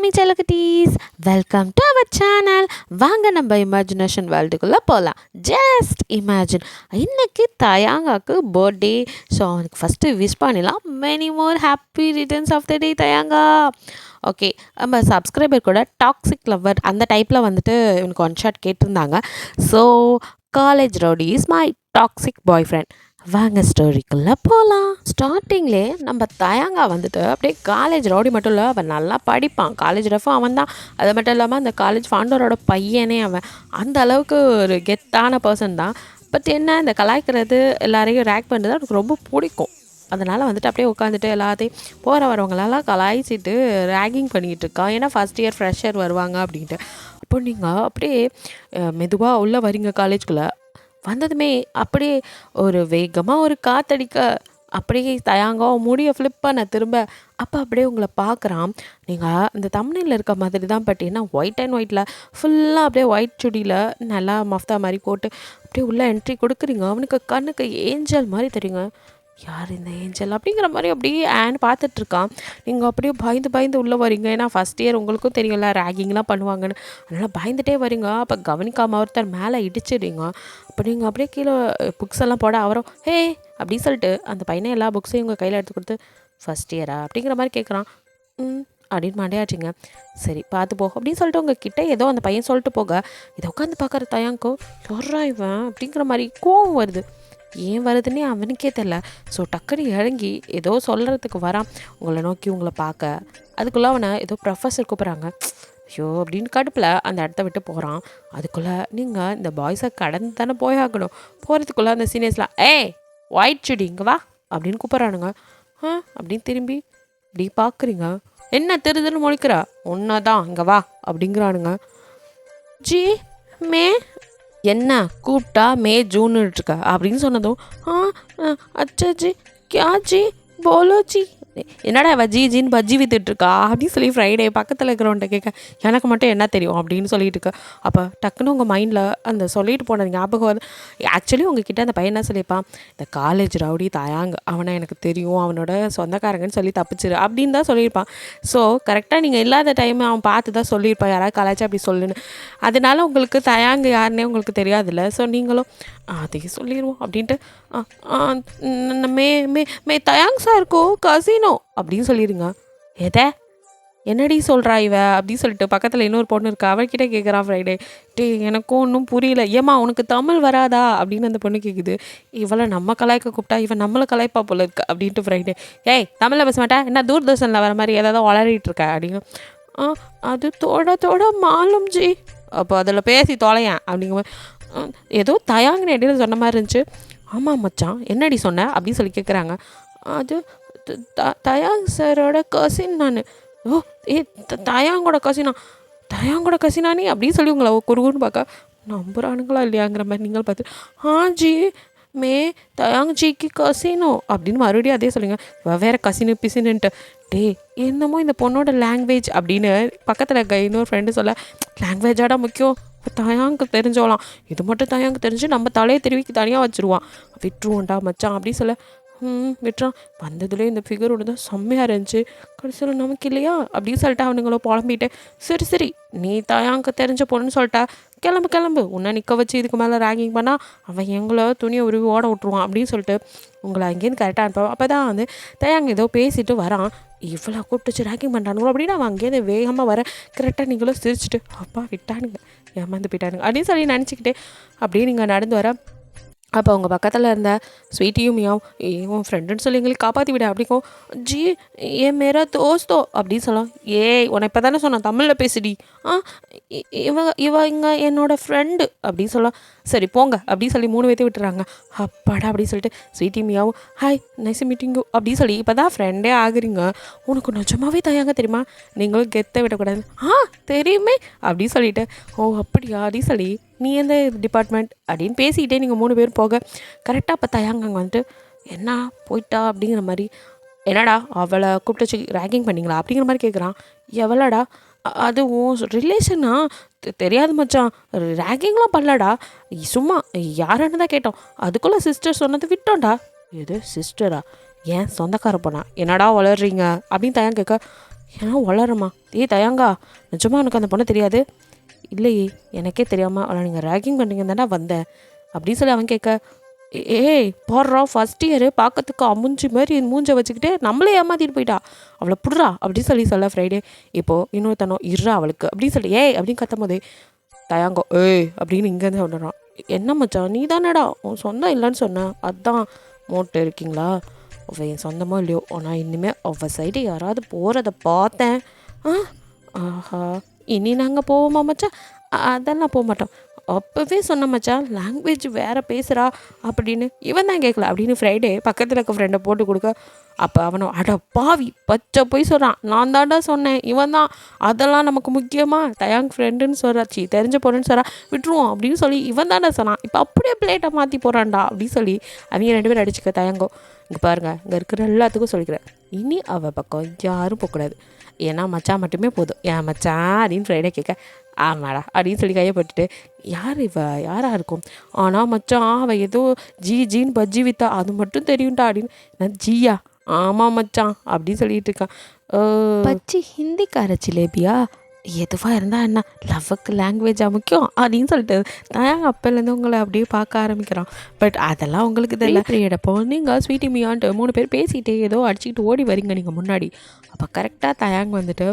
Mummy செல்லக்குட்டீஸ், welcome to our channel. வாங்க நம்ம இமேஜினேஷன் வேர்ல்டுக்குள்ளே போகலாம். ஜஸ்ட் இமேஜின், இன்னைக்கு தயாங்காக்கு பர்த்டே. ஸோ அவனுக்கு ஃபஸ்ட்டு விஷ் பண்ணிடலாம். Many more happy returns of the day தயாங்கா. ஓகே, நம்ம சப்ஸ்கிரைபர் கூட டாக்ஸிக் லவ்வர் அந்த டைப்பில் வந்துட்டு இவனுக்கு ஒன் ஷாட் கேட்டிருந்தாங்க. So college rowdy is my toxic boyfriend. வாங்க ஸ்டோரிக்குள்ளே போகலாம். ஸ்டார்டிங்லே நம்ம தயாங்கா வந்துட்டு அப்படியே காலேஜ் ரவுடி மட்டும் இல்லை, அவன் நல்லா படிப்பான். காலேஜ் ரஃபும் அவன் தான். அது மட்டும் இல்லாமல் அந்த காலேஜ் ஃபவுண்டரோட பையனே அவன். அந்த அளவுக்கு ஒரு கெத்தான பர்சன் தான். பட் என்ன, இந்த கலாய்க்கிறது எல்லாரையும் ரேக் பண்ணுறது எனக்கு ரொம்ப பிடிக்கும். அதனால் வந்துட்டு அப்படியே உட்காந்துட்டு எல்லாத்தையும் போகிற வரவங்களெல்லாம் கலாய்ச்சிட்டு ரேகிங் பண்ணிக்கிட்டு இருக்கான். ஏன்னா ஃபஸ்ட் இயர் ஃப்ரெஷர் வருவாங்க அப்படின்ட்டு. அப்போ நீங்கள் அப்படியே மெதுவாக உள்ளே வரீங்க காலேஜ்குள்ளே. வந்ததுமே அப்படியே ஒரு வேகமாக ஒரு காற்றடிக்க அப்படியே தயாங்கா முடியை ஃப்ளிப் பண்ண திரும்ப. அப்போ அப்படியே உங்களை பார்க்குறான். நீங்கள் இந்த தம்ப்நெயில்ல இருக்க மாதிரி தான். பட் ஏன்னா ஒயிட் அண்ட் ஒயிட்டில் ஃபுல்லாக அப்படியே ஒயிட் சுடியில் நல்லா மஃப்தா மாதிரி போட்டு அப்படியே உள்ளே என்ட்ரி கொடுக்குறீங்க. அவனுக்கு கண்ணுக்கு ஏஞ்சல் மாதிரி தெரியுங்க. யார் இந்த ஏஞ்சல் அப்படிங்கிற மாதிரி அப்படியே ஆன்னு பார்த்துட்ருக்கான். நீங்கள் அப்படியே பயந்து பயந்து உள்ளே வரீங்க. ஏன்னா ஃபஸ்ட் இயர் உங்களுக்கும் தெரியல ரேகிங்லாம் பண்ணுவாங்கன்னு. அதனால் பயந்துகிட்டே வரீங்க. அப்போ கவனிக்காமல் ஒருத்தர் மேலே இடிச்சிடுறீங்க. அப்போ நீங்கள் அப்படியே கீழே புக்ஸ் எல்லாம் போட அவரும் ஹே அப்படின்னு சொல்லிட்டு அந்த பையனை எல்லா புக்ஸையும் உங்கள் கையில் எடுத்து கொடுத்து ஃபஸ்ட் இயரா அப்படிங்கிற மாதிரி கேட்குறான். அப்படின்னு மாண்டியாச்சிங்க. சரி பார்த்து போ அப்படின்னு சொல்லிட்டு உங்கள் கிட்டே ஏதோ அந்த பையன் சொல்லிட்டு போக இதை உட்காந்து பார்க்குற தயாங்கோ சொல்கிறா இவன் அப்படிங்கிற மாதிரி கோவம் வருது. ஏன் வருதுன்னே அவனுக்கே தெரில. ஸோ டக்குனு இறங்கி ஏதோ சொல்கிறதுக்கு வரான் உங்களை நோக்கி உங்களை பார்க்க. அதுக்குள்ளே அவனை ஏதோ ப்ரொஃபஸர் கூப்பிட்றாங்க. ஐயோ அப்படின்னு கடுப்பில் அந்த இடத்த விட்டு போகிறான். அதுக்குள்ளே நீங்கள் இந்த பாய்ஸை கடந்து தானே போயாகணும். போகிறதுக்குள்ளே அந்த சீனியர்ஸ்லாம் ஒயிட் சுடி இங்கே வா அப்படின்னு கூப்பிட்றானுங்க. அப்படின்னு திரும்பி இப்படி பார்க்குறீங்க. என்ன திருதுன்னு முழிக்கிறா? ஒன்றா தான் இங்கே வா அப்படிங்கிறானுங்க. ஜி மே என்ன கூப்பிட்டா மே ஜூன்னு இருக்கா அப்படின்னு சொன்னதும் அச்சா ஜி கியா ஜி போலோ ஜி. என்னடா இவ ஜி ஜின்னு பஜ்ஜி வித்துட்ருக்கா அப்படின்னு சொல்லி ஃப்ரைடே பக்கத்தில் இருக்கிறவன்ட்ட கேட்க எனக்கு மட்டும் என்ன தெரியும் அப்படின்னு சொல்லிட்டு இருக்க. அப்போ டக்குன்னு உங்கள் மைண்டில் அந்த சொல்லிட்டு போனது ஞாபகம் வந்து ஆக்சுவலி உங்ககிட்ட அந்த பையன் என்ன சொல்லியிருப்பான், இந்த காலேஜ் ரவுடி தயாங்க அவனை எனக்கு தெரியும், அவனோட சொந்தக்காரங்கன்னு சொல்லி தப்பிச்சிரு அப்படின்னு தான் சொல்லியிருப்பான். ஸோ கரெக்டாக நீங்கள் இல்லாத டைம் அவன் பார்த்து தான் சொல்லியிருப்பான் யாராவது கலாய்ச்சா அப்படி சொல்லுன்னு. அதனால உங்களுக்கு தயாங்க யாருன்னே உங்களுக்கு தெரியாதுல்ல. ஸோ நீங்களும் அதையும் சொல்லிடுவோம் அப்படின்ட்டு மே மே மே தயாங் சார்க்கோ கசினோ அப்படின்னு சொல்லிடுங்க. எதை என்னடி சொல்கிறா இவ அப்படின்னு சொல்லிட்டு பக்கத்தில் இன்னொரு பொண்ணு இருக்கா. அவள்கிட்ட கேட்குறான் ஃப்ரைடே. எனக்கும் ஒன்றும் புரியல. ஏம்மா உனக்கு தமிழ் வராதா அப்படின்னு அந்த பொண்ணு கேட்குது. இவளை நம்ம கலாய்க்க கூப்பிட்டா இவன் நம்மளை கலாய்ப்பா போல இருக்கு அப்படின்ட்டு ஃப்ரைடே தமிழில் பேச மாட்டேன் என்ன தூர்தர்ஷனில் வர மாதிரி ஏதாவது வளரிட்டு இருக்க அப்படின்னு. அது தோட மாலும் ஜி. அப்போ அதில் பேசி தொலையேன் அப்படிங்கும்போது ஏதோ தயாங்கன்னு இடையில சொன்ன மாதிரி இருந்துச்சு. ஆமாம் மச்சான் என்னடி சொன்ன அப்படின்னு சொல்லி கேட்குறாங்க. அது தயாங் சாரோட கசின் நான். தயாங்கோட கசினா நீ அப்படின்னு சொல்லி உங்களை குறுகுன்னு பார்க்க நம்புறானுங்களா இல்லையாங்கிற மாதிரி நீங்கள் பார்த்து ஜி மே தயாங் ஜிக்கு கசினோ அப்படின்னு மறுபடியும் அதே சொல்லுங்க. வேற கசினு பிசினுன்ட்டு என்னமோ இந்த பொண்ணோட லாங்குவேஜ் அப்படின்னு பக்கத்தில் இன்னொரு ஃப்ரெண்டு சொல்ல லாங்குவேஜாடா முக்கியம் தயாங்கு தெரிஞ்சோலாம். இது மட்டும் தயாங்கு தெரிஞ்சு நம்ம தலையை திருவிக்கு தனியாக வச்சுருவான். விட்டுருவோண்டா மச்சான் அப்படி சொல்ல விட்டுறான். வந்ததுலேயே இந்த ஃபிகர் ஒன்று தான் செம்மையாக இருந்துச்சு. கடைசியில் நமக்கு இல்லையா அப்படின்னு சொல்லிட்டு அவனுங்களோ புலம்பிட்டு சரி நீ தயாங்கு தெரிஞ்ச பொண்ணுன்னு சொல்லிட்டா கிளம்பு உன்னை நிற்க வச்சு இதுக்கு மேலே ரேங்கிங் பண்ணால் அவன் எங்களை துணியை உருவி ஓட விட்ருவான் அப்படின்னு சொல்லிட்டு உங்களை அங்கேருந்து கரெக்டாக அனுப்புவான். அப்போ தான் வந்து தயாங்க ஏதோ பேசிட்டு வரான். இவ்வளோ கூப்பிட்டுச்சு ரேக்கிங் பண்ணுறானுங்களோ அப்படின்னு அவன் அங்கேருந்து வேகமாக வர கரெக்டாக நீங்களும் சிரிச்சுட்டு அப்பா விட்டானுங்க ஏமாந்து போயிட்டானுங்க அப்படின்னு சொல்லி நினச்சிக்கிட்டு அப்படியே நீங்கள் நடந்து வர. அப்போ அவங்க பக்கத்தில் இருந்த ஸ்வீட்டியும் உன் ஃப்ரெண்டுன்னு சொல்லி எங்களுக்கு காப்பாற்றி விட அப்படிக்கும். ஜி மேரா தோஸ்தோ அப்படின்னு சொல்லலாம். உன்னை இப்போ தானே சொன்னான் தமிழில் பேசுடி. இவங்க என்னோடய ஃப்ரெண்டு அப்படின்னு சொல்லலாம். சரி போங்க அப்படின்னு சொல்லி 3 பேர்த்து விட்டுறாங்க. அப்பாடா அப்படின்னு சொல்லிட்டு ஸ்வீட்டியும் ஹாய் நைஸ் மீட்டிங்கு அப்படின்னு சொல்லி இப்போ தான் ஃப்ரெண்டே ஆகுறீங்க. உனக்கு நிஜமாவே தயாங்க தெரியுமா, நீங்களும் கெத்த விடக்கூடாது. தெரியுமே அப்படின்னு சொல்லிட்டு அப்படியா அப்படின்னு சொல்லி நீ எந்த டிபார்ட்மெண்ட் அப்படின்னு பேசிக்கிட்டே நீங்கள் 3 பேர் போக கரெக்டாக அப்போ தயாங்க வந்துட்டு என்ன போயிட்டா அப்படிங்கிற மாதிரி. என்னடா அவளை கூப்பிட்டு ரேக்கிங் பண்ணிங்களா அப்படிங்கிற மாதிரி கேட்குறான். எவளாடா? அது உன் ரிலேஷனா? தெரியாது மச்சான், ரேக்கிங்லாம் பண்ணலடா, சும்மா யாருன்னு தான் கேட்டோம். அதுக்குள்ளே சிஸ்டர் சொன்னது விட்டோம்டா. எது சிஸ்டரா? ஏன் சொந்தக்கார போனா என்னடா வளர்றீங்க அப்படின்னு தயாங்க கேட்க ஏன்னா வளரம்மா. தயங்கா, நிஜமா எனக்கு அந்த பொண்ணை தெரியாது. இல்லையே, எனக்கே தெரியாமல் அவளை நீங்கள் ரேக்கிங் பண்ணுறீங்க தானே வந்தேன் அப்படின்னு சொல்லி அவன் கேட்க, ஏய் போடுறா ஃபஸ்ட் இயரு பார்க்கறதுக்கு அமுஞ்சி மாதிரி மூஞ்சை வச்சுக்கிட்டு நம்மளே ஏமாத்திட்டு போயிட்டா, அவளை புடுறா அப்படின்னு சொல்ல ஃப்ரைடே. இப்போது இன்னொருத்தனோ இருறா அவளுக்கு அப்படின்னு சொல்லி ஏய் அப்படின்னு கத்தும் போதே தயாங்கோ ஏய் அப்படின்னு இங்கேருந்து சொல்கிறான். என்ன மச்சான், நீ தானடா உன் சொந்தம் இல்லைன்னு சொன்னேன், அதுதான் மோட்டு இருக்கீங்களா? அவள் என் சொந்தமோ இல்லையோ, ஆனால் இனிமேல் அவள் சைடு யாராவது போகிறத பார்த்தேன், ஆஹா இனி நாங்கள் போவோமா மச்சான்? அதெல்லாம் போக மாட்டோம். அப்போவே சொன்ன மச்சான் லாங்குவேஜ் வேறு பேசுகிறா அப்படின்னு. இவன் தான் கேட்கல அப்படின்னு ஃப்ரைடே பக்கத்தில் இருக்க ஃப்ரெண்டை போட்டு கொடுக்க. அப்போ அவனும் அட பாவி பச்சை போய் சொல்கிறான், நான் தாண்டா சொன்னேன் இவன் தான், அதெல்லாம் நமக்கு முக்கியமாக தயாங் ஃப்ரெண்டுன்னு சொல்கிறாச்சி தெரிஞ்ச பொண்ணுன்னு சொல்கிறா, விட்டுருவோம் அப்படின்னு சொல்லி இவன் தானே சொன்னான், இப்போ அப்படியே பிளேட்டை மாற்றி போகிறான்டா அப்படின்னு சொல்லி அவங்க 2 பேரும் அடிச்சுக்க. தயாங்கோ இங்கே பாருங்கள், இங்கே இருக்கிற எல்லாத்துக்கும் சொல்லிக்கிறேன், இனி அவள் பக்கம் யாரும் போகக்கூடாது, ஏன்னா மச்சான் மட்டுமே போதும். ஏன் மச்சான் அப்படின்னு ஃப்ரைடே கேட்க, ஆமாடா அப்படின்னு சொல்லி கையப்பட்டுட்டு யார் யாராக இருக்கும், ஆனால் மச்சான் அவள் ஏதோ ஜீன்னு பஜ்ஜி வித்தா அது மட்டும் தெரியும்டா அப்படின்னு. நான் ஜியா? ஆமாம் மச்சான் அப்படின்னு சொல்லிட்டு இருக்கான். பச்சி ஹிந்திக்கார ஜிலேபியா? எதுவாக இருந்தால் என்ன, லவ்வுக்கு லாங்குவேஜாக முக்கியம் அப்படின்னு சொல்லிட்டு நான் அப்போலேருந்து உங்களை அப்படியே பார்க்க ஆரம்பிக்கிறான். பட் அதெல்லாம் உங்களுக்கு தெரியல. ஃப்ரீடப்போ நீங்கள் ஸ்வீட்டி மியான்ட்டு 3 பேர் பேசிகிட்டே ஏதோ அடிச்சுக்கிட்டு ஓடி வரீங்க நீங்கள் முன்னாடி. அப்போ கரெக்டாக தயாங் வந்துட்டு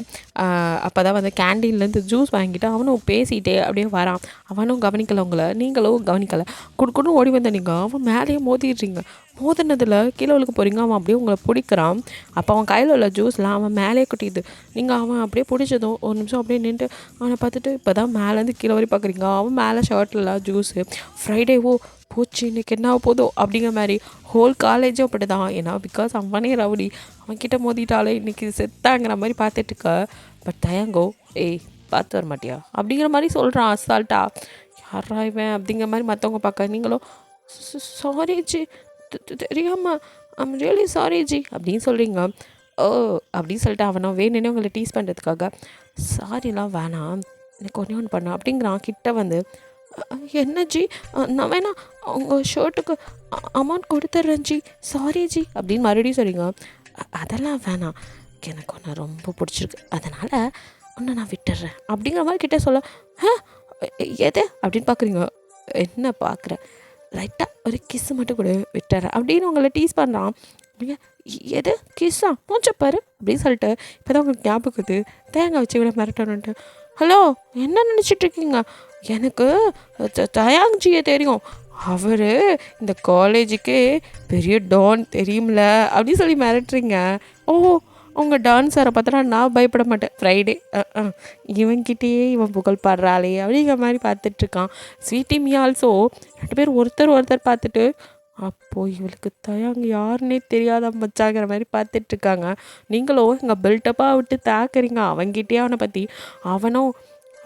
அப்போ தான் வந்து கேண்டீன்லேருந்து ஜூஸ் வாங்கிட்டு அவனும் பேசிகிட்டே அப்படியே வரான். அவனும் கவனிக்கலை உங்களை, நீங்களும் கவனிக்கலை. குடுக்குன்னு ஓடி வந்த நீங்கள் அவன் மேலேயே மோதிடுறீங்க. மோதினதில் கீழே விழுக்க போகிறீங்க, அவன் அப்படியே உங்களை பிடிக்கிறான். அப்போ அவன் கையில் உள்ள ஜூஸ்லாம் அவன் மேலே கொட்டிடுது. நீங்கள் அவன் அப்படியே பிடிச்சதும் ஒரு நிமிஷம் அப்படியே நின்று அவனை பார்த்துட்டு இப்போ தான் மேலேருந்து கீழே வரை பார்க்குறீங்க. அவன் மேலே ஷர்ட்லாம் ஜூஸு. ஃப்ரைடேவோ போச்சு இன்றைக்கி என்ன போதோ அப்படிங்கிற மாதிரி ஹோல் காலேஜும் அப்படி தான். ஏன்னா பிகாஸ் அவனே ரவுடி, அவன்கிட்ட மோதிட்டாலே இன்றைக்கி செத்தாங்கிற மாதிரி பார்த்துட்டுருக்க. பட் தயங்கோ ஏய் பார்த்து வர மாட்டியா அப்படிங்கிற மாதிரி சொல்கிறான் அசால்ட்டா. யாரா இவன் அப்படிங்கிற மாதிரி மற்றவங்க பார்க்க. நீங்களும் சாரி ஜி தெரியாமல் ஐம் ரியலி சாரி ஜி அப்படின்னு சொல்கிறீங்க. ஓ அப்படின்னு சொல்லிட்டு அவனை வேணுன்னே உங்களை டீஸ் பண்ணுறதுக்காக சாரிலாம் வேணாம் எனக்கு ஒன்று பண்ண அப்படிங்கிறான். கிட்ட வந்து என்ன ஜி நான் வேணா உங்கள் ஷர்ட்டுக்கு அமௌண்ட் கொடுத்துட்றேன் ஜி, சாரி ஜி அப்படின்னு மறுபடியும் சொல்லிங்க. அதெல்லாம் வேணாம், எனக்கு ஒன்று ரொம்ப பிடிச்சிருக்கு, அதனால் ஒன்று நான் விட்டுடுறேன் அப்படிங்கிற மாதிரி கிட்டே சொல்ல. எது அப்படின்னு பார்க்குறீங்க. என்ன பார்க்குறேன், லைட்டாக ஒரு கிஸ்ஸு மட்டும் கூட விட்டுறேன் அப்படின்னு உங்களை டீஸ் பண்ணுறான். அப்படிங்க எது கிஸ்ஸா மூச்சப்பாரு அப்படின்னு சொல்லிட்டு இப்போ தான் உங்களுக்கு ஞாபகத்து தேங்காய் வச்சு விட மிரட்டணுன்ட்டு. ஹலோ என்ன நினச்சிட்ருக்கீங்க, எனக்கு தயாங்ஜியை தெரியும், அவர் இந்த காலேஜுக்கே பெரிய டான் தெரியும்ல அப்படின்னு சொல்லி மிரட்டுறீங்க. ஓ உங்கள் டான் சாரை பார்த்தா நான் பயப்பட மாட்டேன். ஃப்ரைடே இவன்கிட்டயே இவன் புகழ் பாடுறாளே அப்படிங்கிற மாதிரி பார்த்துட்ருக்கான். ஸ்வீட்டி மீ ஆல்சோ 2 பேர் ஒருத்தர் பார்த்துட்டு அப்போது இவளுக்கு தயாங்க யாருன்னே தெரியாத மச்சாங்கிற மாதிரி பார்த்துட்ருக்காங்க. நீங்களும் இங்கே பில்டப்பாக விட்டு தாக்குறீங்க அவன்கிட்டயே அவனை பற்றி. அவனும்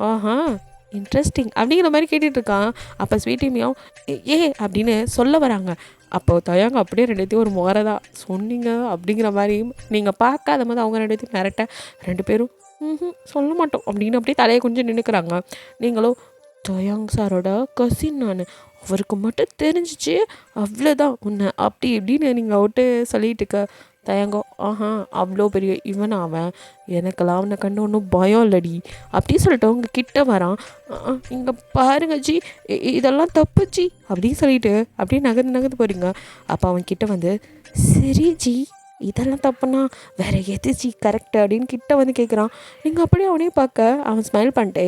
ஆஹா இன்ட்ரெஸ்டிங் அப்படிங்கிற மாதிரி கேட்டுட்ருக்கான். அப்போ ஸ்வீட்டிமியாவும் ஏ அப்படின்னு சொல்ல வராங்க. அப்போது தயாங்க அப்படியே 2த்தையும் ஒரு முகரதான் சொன்னீங்க அப்படிங்கிற மாதிரி நீங்கள் பார்க்காத போது அவங்க 2த்தையும் மிரட்ட 2 பேரும் சொல்ல மாட்டோம் அப்படின்னு அப்படியே தலையை கொஞ்சம் நின்றுக்கிறாங்க. நீங்களும் தயாங் சாரோட கசின் நான், அவருக்கு மட்டும் தெரிஞ்சிச்சு அவ்வளோதான் உன்னை அப்படி இப்படின்னு நீங்கள் விட்டு சொல்லிட்டு இருக்க. தயங்கோ ஆஹா அவ்வளோ பெரிய இவன் அவன், எனக்கெல்லாம் அவனை கண்டு ஒன்றும் பயம் இல்லடி அப்படின்னு சொல்லிட்டு அவங்க கிட்ட வரான். இங்கே பாருங்க ஜி இதெல்லாம் தப்பு ஜி அப்படின்னு சொல்லிட்டு அப்படியே நகர்ந்து போகிறீங்க. அப்போ அவன் கிட்ட வந்து சரி ஜி இதெல்லாம் தப்புனா வேறு எது ஜி கரெக்டு அப்படின்னு கிட்ட வந்து கேட்குறான். நீங்கள் அப்படியே அவனையும் பார்க்க அவன் ஸ்மைல் பண்ணிட்டு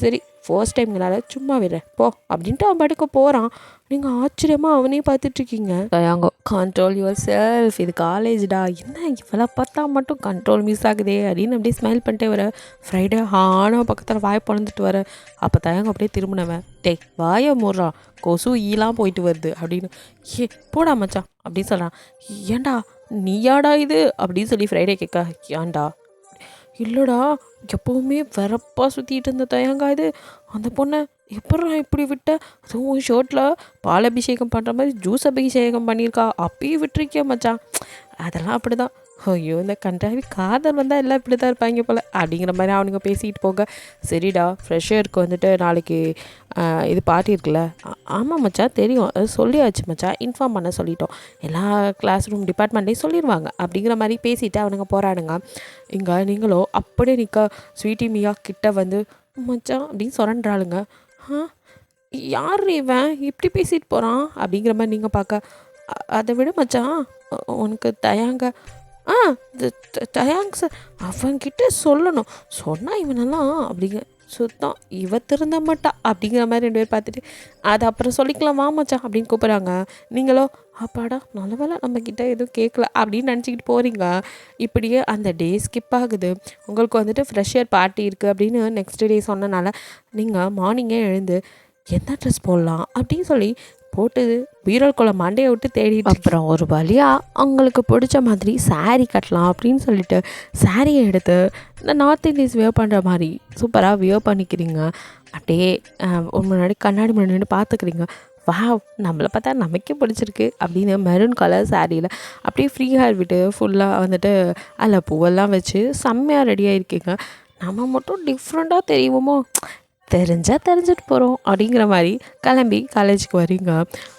சரி ஃபர்ஸ்ட் டைம்ங்களால சும்மா விடுறேன் போ அப்படின்ட்டு அவன் படுக்க போகிறான். நீங்கள் ஆச்சரியமாக அவனையும் பார்த்துட்ருக்கீங்க. தயாங்கோ கண்ட்ரோல் யுவர் செல்ஃப், இது காலேஜ்டா, என்ன இவளை பார்த்தா மட்டும் கண்ட்ரோல் மிஸ் ஆகுதே அப்படின்னு அப்படியே ஸ்மைல் பண்ணிட்டே வர. ஃப்ரைடே ஆனால் பக்கத்தில் வாய் பிறந்துட்டு வர. அப்போ தயாங்க அப்படியே திரும்பினவன் டே வாயை மூடுறான், கொசு ஈலாம் போயிட்டு வருது அப்படின்னு. ஏ போடா மச்சான் அப்படின்னு சொல்கிறான். ஏண்டா நீயாடா இது அப்படின்னு சொல்லி ஃப்ரைடே கேட்க. ஏன்டா இல்லைடா எப்போவுமே வரப்பாக சுற்றிட்டு இருந்த தயங்கா இது, அந்த பொண்ணை எப்படா இப்படி விட்ட, அதுவும் ஷர்ட்டில் பால் அபிஷேகம் பண்ணுற மாதிரி ஜூஸ் அபிஷேகம் பண்ணியிருக்கா, அப்பயும் விட்டுருக்கியா மச்சான். அதெல்லாம் அப்படி தான் ஐயோ இந்த கன்றாவி காதல் வந்தால் எல்லாம் இப்படி தான் இருப்பாங்க போல் அப்படிங்கிற மாதிரி அவனுங்க பேசிக்கிட்டு போக. சரிடா ஃப்ரெஷருக்கு வந்துட்டு நாளைக்கு இது பார்ட்டி இருக்குல்ல. ஆமாம் மச்சான் தெரியும், அது சொல்லியாச்சு மச்சான், இன்ஃபார்ம் பண்ண சொல்லிட்டோம், எல்லா கிளாஸ் ரூம் டிபார்ட்மெண்ட்லேயும் சொல்லிடுவாங்க அப்படிங்கிற மாதிரி பேசிவிட்டு அவனுங்க போகிறானுங்க. இங்கே நீங்களோ அப்படியே நிற்க ஸ்வீட்டி மியா கிட்ட வந்து மச்சான் அப்படின்னு சொல்கிறாளுங்க. யார் இவன் இப்படி பேசிட்டு போகிறான் அப்படிங்கிற மாதிரி நீங்கள் பார்க்க, அதை விட மச்சான் உனக்கு தயாங்க தயாங்க சார் அவன்கிட்ட சொல்லணும், சொன்னால் இவனெல்லாம் அப்படிங்க சுத்தம் இவ திருந்த மாட்டா அப்படிங்கிற மாதிரி 2 பேர் பார்த்துட்டு அதை அப்புறம் சொல்லிக்கலாம் வா மச்சான் அப்படின்னு கூப்பிட்றாங்க. நீங்களோ அப்பாடா நல்ல வேலை நம்மக்கிட்ட எதுவும் கேட்கல அப்படின்னு நினச்சிக்கிட்டு போகிறீங்க. இப்படியே அந்த டே ஸ்கிப் ஆகுது. உங்களுக்கு வந்துட்டு ஃப்ரெஷர் பார்ட்டி இருக்குது அப்படின்னு நெக்ஸ்ட் டே சொன்னனால நீங்கள் மார்னிங்கே எழுந்து என்ன ட்ரெஸ் போடலாம் அப்படின்னு சொல்லி போட்டு பீரோக்குள்ள மண்டையை விட்டு தேடிட்டு அப்புறம் ஒரு வழியாக அவங்களுக்கு பிடிச்ச மாதிரி சாரீ கட்டலாம் அப்படின்னு சொல்லிட்டு சாரியை எடுத்து இந்த நார்த் இந்தியன்ஸ் வியர் பண்ணுற மாதிரி சூப்பராக வியர் பண்ணிக்கிறீங்க. அப்படியே முன்னாடி கண்ணாடி முன்னாடி பார்த்துக்கிறீங்க. வா நம்மளை பார்த்தா நமக்கே பிடிச்சிருக்கு அப்படின்னு மெரூன் கலர் சாரியில் அப்படியே ஃப்ரீ ஹேர் விட்டு ஃபுல்லாக வந்துட்டு அதில் பூவெல்லாம் வச்சு செம்மையாக ரெடியாக இருக்கீங்க. நம்ம மட்டும் டிஃப்ரெண்ட்டாக தெரியுமோ, தெரிஞ்சால் தெரிஞ்சுட்டு போகிறோம் அப்படிங்கிற மாதிரி கிளம்பி காலேஜுக்கு வரீங்க.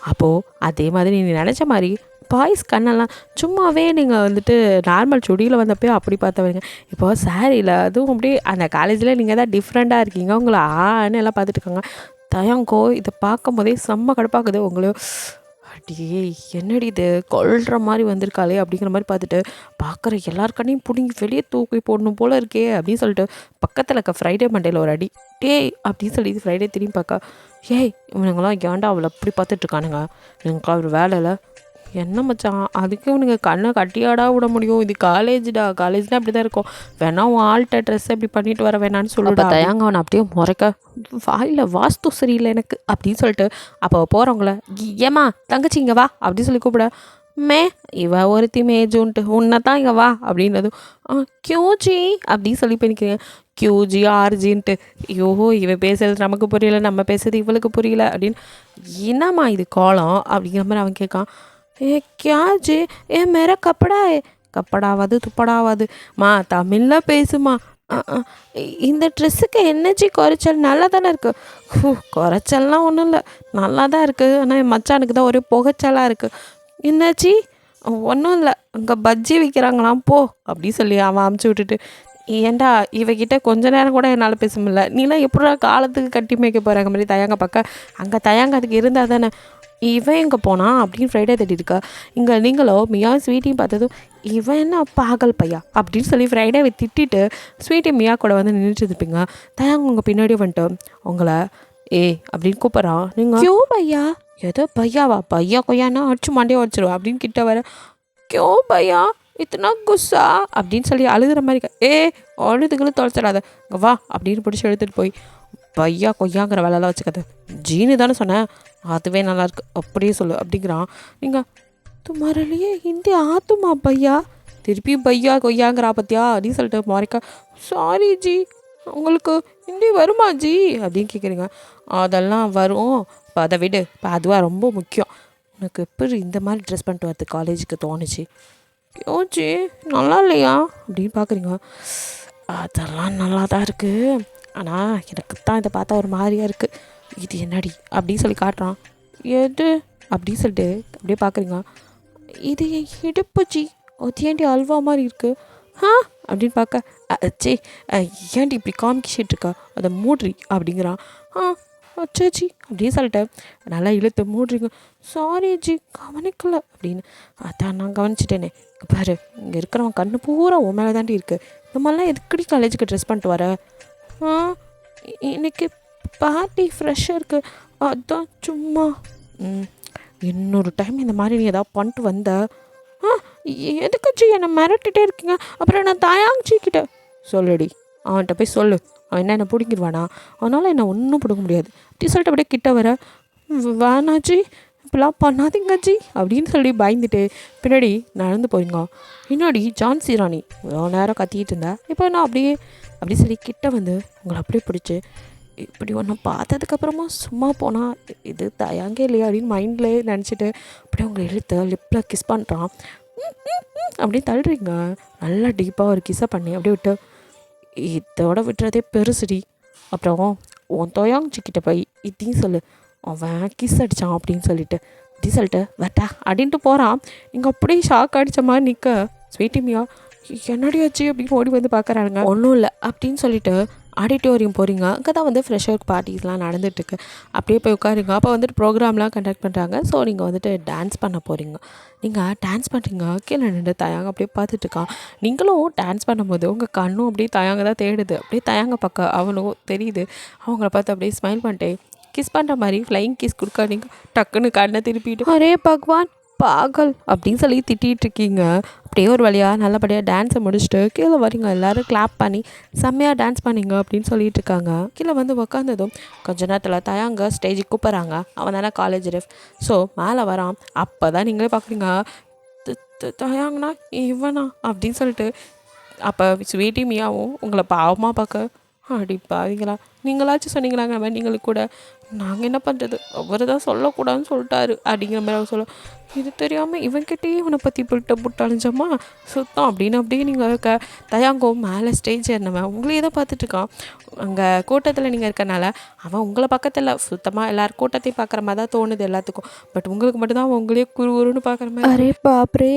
அப்போது அதே மாதிரி நீங்கள் நினச்ச மாதிரி பாய்ஸ் கண்ணெல்லாம் சும்மாவே நீங்கள் வந்துட்டு நார்மல் சுடியில் வந்தப்போ அப்படி பார்த்தவங்க இப்போ சாரியில் அதுவும் அப்படியே அந்த காலேஜில் நீங்கள் தான் டிஃப்ரெண்ட்டாக இருக்கீங்க. உங்களை ஆன்னு எல்லாம் பார்த்துட்டு இருக்காங்க. தயங்கோ இதை பார்க்கும் போதே செம்ம கடுப்பாக்குது உங்களுக்கு. அடியே என்னடி இது கொல்ற மாதிரி வந்திருக்காளே அப்படிங்கிற மாதிரி பார்த்துட்டு பார்க்குற எல்லாருக்கண்ணையும் பிடிங்கி வெளியே தூக்கி போடணும் போல் இருக்கே அப்படின்னு சொல்லிட்டு பக்கத்தில் இருக்க ஃப்ரைடே மண்டேல ஒரு அடி டேய் அப்படின்னு சொல்லி ஃப்ரைடே திரும்பி பார்க்க, ஏய் இவனுங்களாம் ஏன்டா அவளை அப்படி பார்த்துட்ருக்கானுங்க, இவனுக்குலாம் ஒரு வேலை இல்லை என்ன மச்சான் அதுக்கு இவனுங்க கண்ணை கட்டியாடா விட முடியும், இது காலேஜ்டா காலேஜ்னா அப்படி தான் இருக்கும், வேணா உன் ஆள்கிட்ட ட்ரெஸ் எப்படி பண்ணிட்டு வர வேணான்னு சொல்லிட்டு தயாங்க அவனை அப்படியே முறைக்க வாயில் வாஸ்து சரியில்லை எனக்கு அப்படின்னு சொல்லிட்டு அப்போ போகிறவங்கள ஏமா தங்கச்சி இங்கே வா அப்படின்னு சொல்லி கூப்பிட மே இவ ஒருத்தி மேஜுன்ட்டு உன்னை தான் இங்கே வா அப்படின்னதும் கியூஜி அப்படின்னு சொல்லி பண்ணிக்கிறீங்க. கியூஜி ஆர்ஜின்ட்டு ஐயோ இவன் பேசுறது நமக்கு புரியல, நம்ம பேசுறது இவளுக்கு புரியல அப்படின்னு என்னம்மா இது கோலம் அப்படிங்கிற மாதிரி அவன் கேட்கான். ஏ கியாஜி ஏ மேர கப்படா கப்படாவாது துப்படாவாது மா தமிழில் பேசுமா. இந்த ட்ரெஸ்ஸுக்கு என்னச்சி குறைச்சல் நல்லா தானே இருக்குது. குறைச்சல்லாம் ஒன்றும் இல்லை நல்லா தான் இருக்குது, ஆனால் என் மச்சானுக்கு தான் ஒரே புகைச்சலாக இருக்குது. என்னாச்சி ஒன்றும் இல்லை அங்கே பஜ்ஜி விற்கிறாங்களாம் போ அப்படி சொல்லி அவன் அமுச்சு விட்டுட்டு ஏன்டா இவகிட்ட கொஞ்ச நேரம் கூட என்னால் பேச முடியல, நீலாம் எப்படா காலத்துக்கு கட்டி மேய்க்க போகிறாங்க மாதிரி தயாங்க பார்க்க அங்கே தயாங்க அதுக்கு இருந்தால் தானே இவன் எங்கே போனான் அப்படின்னு ஃப்ரைடே தேடிருக்கா. இங்கே நீங்களோ மியா ஸ்வீட்டியும் பார்த்ததும் இவன் என்ன பாகல் பையா அப்படின்னு சொல்லி ஃப்ரைடேவை திட்டிட்டு ஸ்வீட்டி மியா கூட வந்து நின்றுட்டு இருப்பீங்க. தயாங்க உங்கள் பின்னாடியே வந்துட்டு உங்களை ஏ அப்படின்னு கூப்பிட்றான். நீங்கள் கியூ பையா ஏதோ பையாவா பையா கொய்யானா அடிச்சு மண்டையை வச்சிருவா அப்படின்னு கிட்ட வர கியூ பையா இத்தனா குஸ்ஸா அப்படின்னு சொல்லி அழுகிற மாதிரி அழுதுகளும் தொலைச்சிடாத இங்கே வா அப்படின்னு பிடிச்சி எடுத்துகிட்டு போய் பையா கொய்யாங்கிற வேலைலாம் வச்சுக்காது ஜீனு தானே சொன்னேன் அதுவே நல்லாயிருக்கு அப்படியே சொல்லு அப்படிங்கிறான். நீங்கள் துமாரிலேயே ஹிந்தி ஆத்துமா பையா திருப்பி பையா கொய்யாங்கிறா பத்தியா அப்படின்னு சொல்லிட்டு மாறிக்கா சாரி ஜி உங்களுக்கு ஹிந்தி வருமா ஜி அப்படின்னு கேட்குறீங்க. அதெல்லாம் வரும் இப்போ அதை விடு, இப்போ அதுவாக ரொம்ப முக்கியம், உனக்கு எப்படி இந்த மாதிரி ட்ரெஸ் பண்ணிட்டு வரது காலேஜுக்கு தோணுச்சு, யோச்சி நல்லா இல்லையா அப்படின்னு பார்க்குறீங்க. அதெல்லாம் நல்லா தான் இருக்குது, ஆனால் எனக்கு தான் இதை பார்த்தா ஒரு மாதிரியாக இருக்குது, இது என்னடி அப்படின்னு சொல்லி காட்டுறான். எது அப்படின்னு சொல்லிட்டு அப்படியே பார்க்குறீங்க. இது என் இடுப்பு ஜி அது ஏன்டி அல்வா மாதிரி இருக்குது அப்படின்னு பார்க்க சே ஏன்டி இப்படி காமிக்கிட்டு இருக்கா அதை மூட்ரி அப்படிங்கிறான். அச்சாச்சி அப்படின்னு சொல்லிட்டேன் நல்லா இழுத்து மூட்ரிங்க. சாரி ஜி கவனிக்கல அப்படின்னு. அதான் நான் கவனிச்சிட்டேனே பாரு இங்கே இருக்கிறவன் கண்ணு பூரா உன் மேலே தாண்டி இருக்குது, இந்த மாதிரிலாம் எதுக்கடி காலேஜுக்கு ட்ரெஸ் பண்ணிட்டு வர, இன்னைக்கு பார்ட்டி ஃப்ரெஷ்ஷாக இருக்குது அதான் சும்மா. இன்னொரு டைம் இந்த மாதிரி நீ ஏதாவது பண்ணிட்டு வந்த எதுக்காச்சு என்னை மிரட்டிகிட்டே இருக்கீங்க, அப்புறம் நான் தாயாங்கிட்ட சொல்லுடி அவன்கிட்ட போய் சொல்லு, அவன் என்ன பிடிங்கிடுவானா, அதனால் என்னை ஒன்றும் பிடிக்க முடியாது அப்படி சொல்லிட்டு அப்படியே கிட்ட வர வேணாச்சி இப்படிலாம் பண்ணாதீங்கச்சி அப்படின்னு சொல்லி பயந்துட்டு பின்னாடி நடந்து போறீங்க. பின்னாடி ஜான்சி ராணி இவ்வளோ நேரம் கத்திக்கிட்டு இருந்தா இப்போ நான் அப்படி சொல்லி கிட்ட வந்து உங்களை அப்படியே பிடிச்சி இப்படி ஒன்று பார்த்ததுக்கப்புறமா சும்மா போனால் இது தயாங்கே இல்லையா அப்படின்னு மைண்ட்லேயே நினச்சிட்டு அப்படியே உங்களை இழுத்து லிப்பில் கிஸ் பண்ணுறான். அப்படியே தள்ளுறீங்க. நல்லா டீப்பாக ஒரு கிஸ்ஸை பண்ணி அப்படியே விட்டு, இதோட விட்டுறதே பெருசுடி. அப்புறம் உன் தொயாங்கிட்ட போய் இதையும் சொல்லு, அவன் கிஸ் அடித்தான் அப்படின்னு சொல்லிட்டு அப்படி சொல்லிட்டு வேட்டா அப்படின்ட்டு போகிறான். இங்கே அப்படியே ஷாக் அடித்த மாதிரி நிற்க, ஸ்வீட்டிமியா என்னடியாச்சு அப்படின்னு ஓடி வந்து பார்க்குறாங்க. ஒன்றும் இல்லை அப்படின்னு சொல்லிட்டு ஆடிட்டோரியம் போகிறீங்க. அங்கே தான் வந்து ஃப்ரெஷர் பார்ட்டிஸ்லாம் நடந்துகிட்ருக்கு. அப்படியே போய் உட்காருங்க. அப்போ வந்துட்டு ப்ரோக்ராம்லாம் கண்டக்ட் பண்ணுறாங்க. ஸோ நீங்கள் வந்துட்டு டான்ஸ் பண்ண போகிறீங்க. நீங்கள் டான்ஸ் பண்ணுறீங்க. கீழே நின்று தயாங்க அப்படியே பார்த்துட்ருக்கான். நீங்களும் டான்ஸ் பண்ணும்போது உங்கள் கண்ணும் அப்படியே தயாங்க தான் தேடுது. அப்படியே தயாங்க பக்கம் அவனும் தெரியுது. அவங்கள பார்த்து அப்படியே ஸ்மைல் பண்ணிட்டு கிஸ் பண்ணுற மாதிரி ஃப்ளைங் கிஸ் கொடுக்காதீங்க. டக்குன்னு கண்ணை திருப்பிட்டு அரே பகவான் பாகல் அப்படின்னு சொல்லி திட்டிகிட்டு இருக்கீங்க. அப்படியே ஒரு வழியாக நல்லபடியாக டான்ஸை முடிச்சுட்டு கீழே வரீங்க. எல்லோரும் கிளாப் பண்ணி செம்மையாக டான்ஸ் பண்ணிங்க அப்படின்னு சொல்லிட்டு இருக்காங்க. கீழே வந்து உக்காந்ததும் கொஞ்ச நேரத்தில் தயாங்க ஸ்டேஜுக்கு கூப்பிட்றாங்க. அவன் தானே காலேஜ் ரெஃப். ஸோ மேலே வரான். அப்போ தான் நீங்களே பார்க்குறீங்க, தயாங்கண்ணா இவனா அப்படின்னு சொல்லிட்டு. அப்போ ஸ்வீட்டி மியாவும் உங்களை பாவமாக பார்க்க, அடி பாவீங்களா நீங்களாச்சும் சொன்னீங்களாங்க மாதிரி நீங்களுக்கு கூட நாங்கள் என்ன பண்ணுறது, அவர் தான் சொல்லக்கூடாதுன்னு சொல்லிட்டாரு அப்படிங்கிற மாதிரி அவர் சொல்ல, இது தெரியாமல் இவன்கிட்டயே இவனை பற்றி புட்டாளிஞ்சம்மா சுத்தம் அப்படின்னு அப்படியே நீங்கள் தயாங்கோ மேலே ஸ்டேஜ் ஏறினவன் உங்களையே தான் பார்த்துட்ருக்கான். அங்கே கூட்டத்தில் நீங்கள் இருக்கனால அவன் உங்களை பக்கத்தில் சுத்தமாக எல்லோரும் கூட்டத்தையும் பார்க்குற மாதிரி தான் தோணுது எல்லாத்துக்கும். பட் உங்களுக்கு மட்டும்தான் அவன் உங்களே குறுன்னு பார்க்குற மாதிரி. அரே பாப்ரே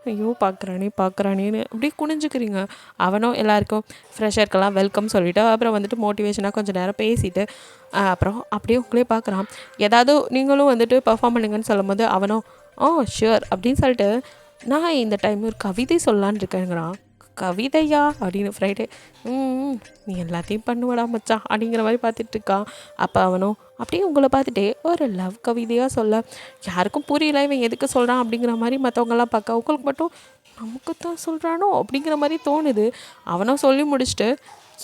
ஐயோ பார்க்குறானேன்னு அப்படியே குனிஞ்சுக்கிறீங்க. அவனும் எல்லாருக்கும் ஃப்ரெஷருக்கெல்லாம் வெல்கம் சொல்லிவிட்டு அப்புறம் வந்துட்டு மோட்டிவேஷனாக கொஞ்சம் நேரம் பேசிவிட்டு அப்புறம் அப்படியே உங்களே பார்க்குறான். ஏதாவது நீங்களும் வந்துட்டு பர்ஃபார்ம் பண்ணுங்கன்னு சொல்லும் போது அவனும் ஷுர் அப்படின்னு சொல்லிட்டு நான் இந்த டைம் ஒரு கவிதை சொல்லலான்னு இருக்கேங்கிறான். கவிதையா அப்படின்னு ஃப்ரைடே நீ எல்லாத்தையும் பண்ணுவடா மச்சான் அப்படிங்கிற மாதிரி பார்த்துட்ருக்கான். அப்போ அவனும் அப்படியே உங்களை பார்த்துட்டே ஒரு லவ் கவிதையாக சொல்ல, யாருக்கும் புரியல இவன் எதுக்கு சொல்கிறான் அப்படிங்கிற மாதிரி மற்றவங்கெல்லாம் பார்க்க, உங்களுக்கு மட்டும் நமக்கு தான் சொல்கிறானோ அப்படிங்கிற மாதிரி தோணுது. அவனும் சொல்லி முடிச்சுட்டு